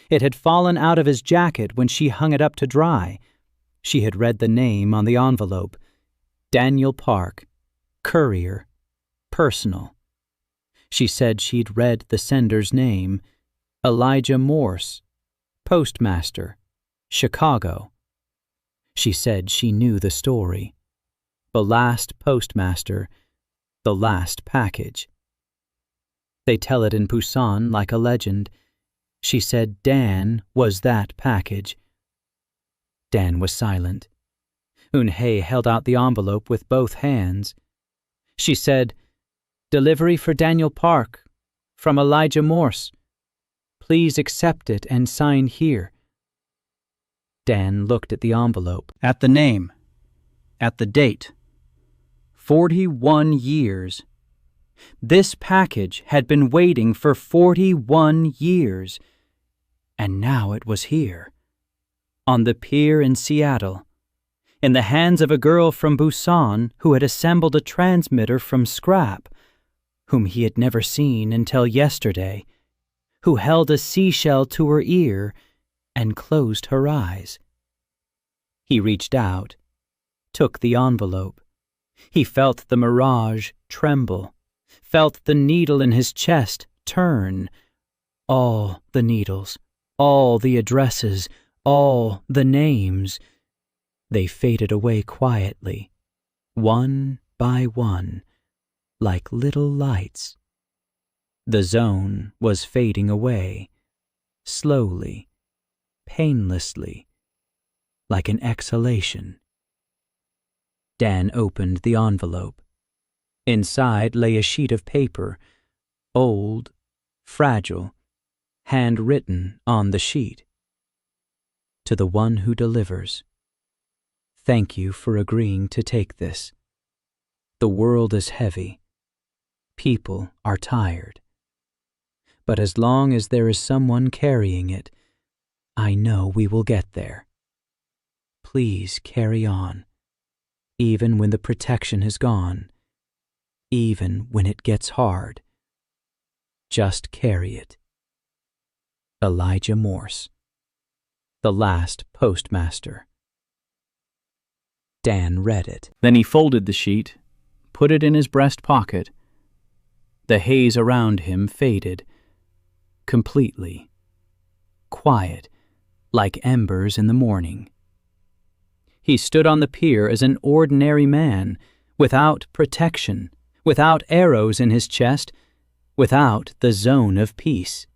It had fallen out of his jacket when she hung it up to dry. She had read the name on the envelope. Daniel Park, Courier, Personal. She said she'd read the sender's name, Elijah Morse, Postmaster, Chicago. She said she knew the story. The last postmaster, the last package. They tell it in Busan like a legend. She said Dan was that package. Dan was silent. Eun-hye held out the envelope with both hands. She said, "Delivery for Daniel Park, from Elijah Morse. Please accept it and sign here." Dan looked at the envelope, at the name, at the date. 41 years. This package had been waiting for 41 years. And now it was here, on the pier in Seattle, in the hands of a girl from Busan who had assembled a transmitter from scrap, whom he had never seen until yesterday, who held a seashell to her ear and closed her eyes. He reached out, took the envelope. He felt the mirage tremble, felt the needle in his chest turn. All the needles, all the addresses, all the names. They faded away quietly, one by one, like little lights. The zone was fading away, slowly, painlessly, like an exhalation. Dan opened the envelope. Inside lay a sheet of paper, old, fragile, handwritten on the sheet. To the one who delivers. Thank you for agreeing to take this. The world is heavy. People are tired. But as long as there is someone carrying it, I know we will get there. Please carry on, even when the protection is gone, even when it gets hard. Just carry it. Elijah Morse, the last postmaster. Dan read it. Then he folded the sheet, put it in his breast pocket. The haze around him faded, completely. Quiet, like embers in the morning. He stood on the pier as an ordinary man, without protection, without arrows in his chest, without the zone of peace.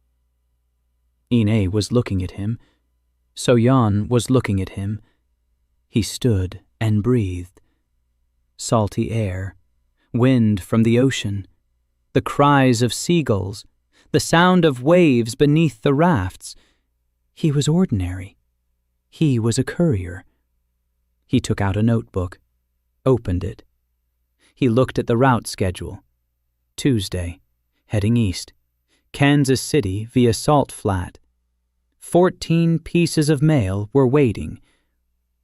Ine was looking at him. So-Yeon was looking at him. He stood and breathed. Salty air, wind from the ocean, the cries of seagulls, the sound of waves beneath the rafts. He was ordinary. He was a courier. He took out a notebook, opened it. He looked at the route schedule. Tuesday, heading east. Kansas City via Salt Flat. 14 pieces of mail were waiting.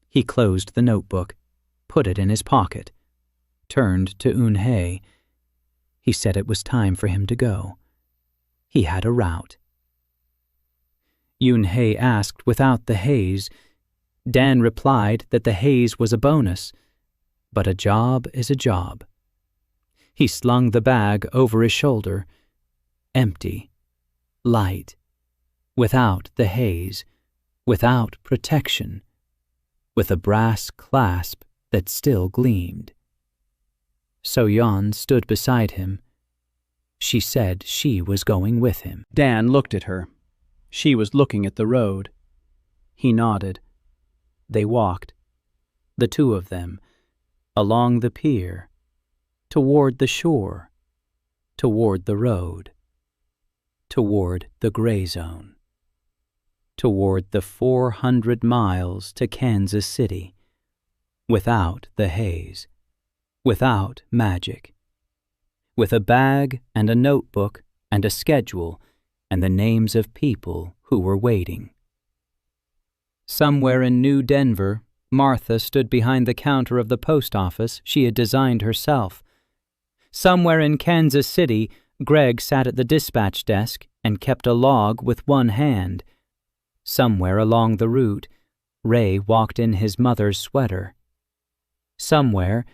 He closed the notebook, put it in his pocket, turned to Eun-hye. He said it was time for him to go. He had a route. Eun-hye asked without the haze. Dan replied that the haze was a bonus, but a job is a job. He slung the bag over his shoulder, empty, light, without the haze, without protection, with a brass clasp that still gleamed. So-Yeon stood beside him. She said she was going with him. Dan looked at her. She was looking at the road. He nodded. They walked, the two of them, along the pier, toward the shore, toward the road, toward the gray zone, toward the 400 miles to Kansas City, without the haze, without magic, with a bag and a notebook and a schedule and the names of people who were waiting. Somewhere in New Denver, Martha stood behind the counter of the post office she had designed herself. Somewhere in Kansas City, Greg sat at the dispatch desk and kept a log with one hand. Somewhere along the route, Ray walked in his mother's sweater. Somewhere,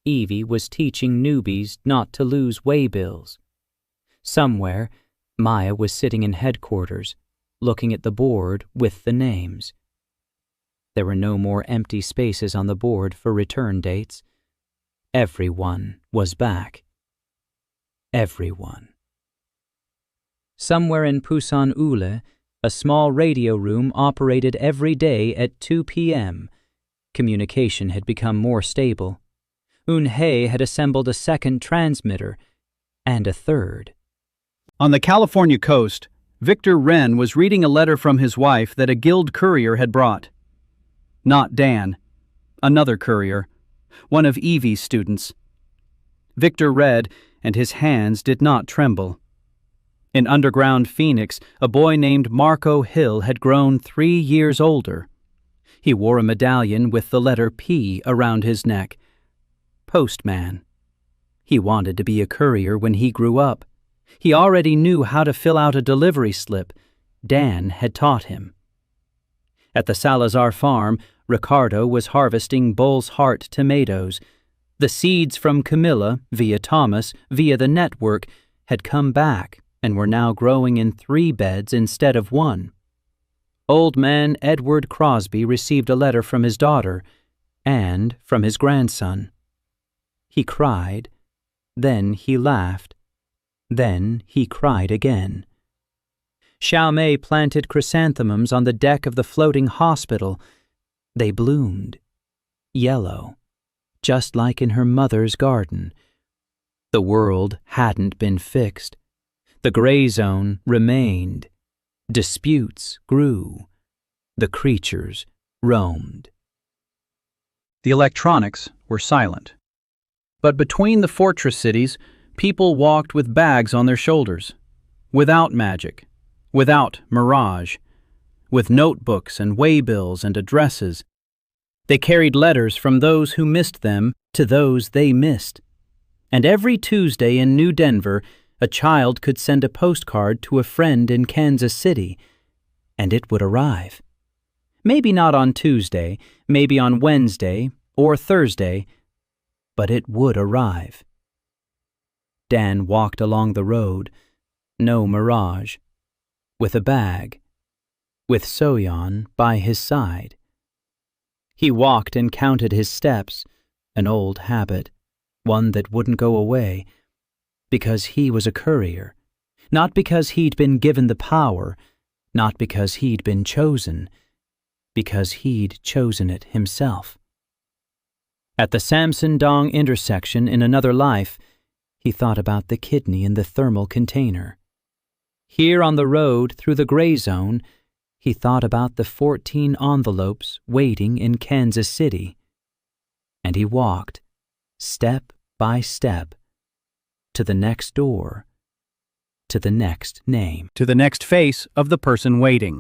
Evie was teaching newbies not to lose waybills. Somewhere, Maya was sitting in headquarters, looking at the board with the names. There were no more empty spaces on the board for return dates. Everyone was back. Everyone. Somewhere in Pusan-Ule, a small radio room operated every day at 2 p.m. Communication had become more stable. Eun-hye had assembled a second transmitter, and a third. On the California coast, Victor Wren was reading a letter from his wife that a guild courier had brought. Not Dan, another courier, one of Evie's students. Victor read, and his hands did not tremble. In underground Phoenix, a boy named Marco Hill had grown 3 years older. He wore a medallion with the letter P around his neck. Postman. He wanted to be a courier when he grew up. He already knew how to fill out a delivery slip. Dan had taught him. At the Salazar farm, Ricardo was harvesting Bull's Heart tomatoes. The seeds from Camilla, via Thomas, via the network, had come back and were now growing in 3 beds instead of 1. Old man Edward Crosby received a letter from his daughter and from his grandson. He cried, then he laughed, then he cried again. Xiaomei planted chrysanthemums on the deck of the floating hospital. They bloomed, yellow, just like in her mother's garden. The world hadn't been fixed. The gray zone remained. Disputes grew. The creatures roamed. The electronics were silent. But between the fortress cities, people walked with bags on their shoulders, without magic, without mirage, with notebooks and waybills and addresses. They carried letters from those who missed them to those they missed. And every Tuesday in New Denver, a child could send a postcard to a friend in Kansas City, and it would arrive. Maybe not on Tuesday, maybe on Wednesday or Thursday, but it would arrive. Dan walked along the road, no mirage, with a bag, with Soyeon by his side. He walked and counted his steps, an old habit, one that wouldn't go away, because he was a courier, not because he'd been given the power, not because he'd been chosen, because he'd chosen it himself. At the Samson-Dong intersection in another life, he thought about the kidney in the thermal container. Here on the road through the gray zone, he thought about the 14 envelopes waiting in Kansas City. And he walked, step by step, to the next door, to the next name, To the next face of the person waiting.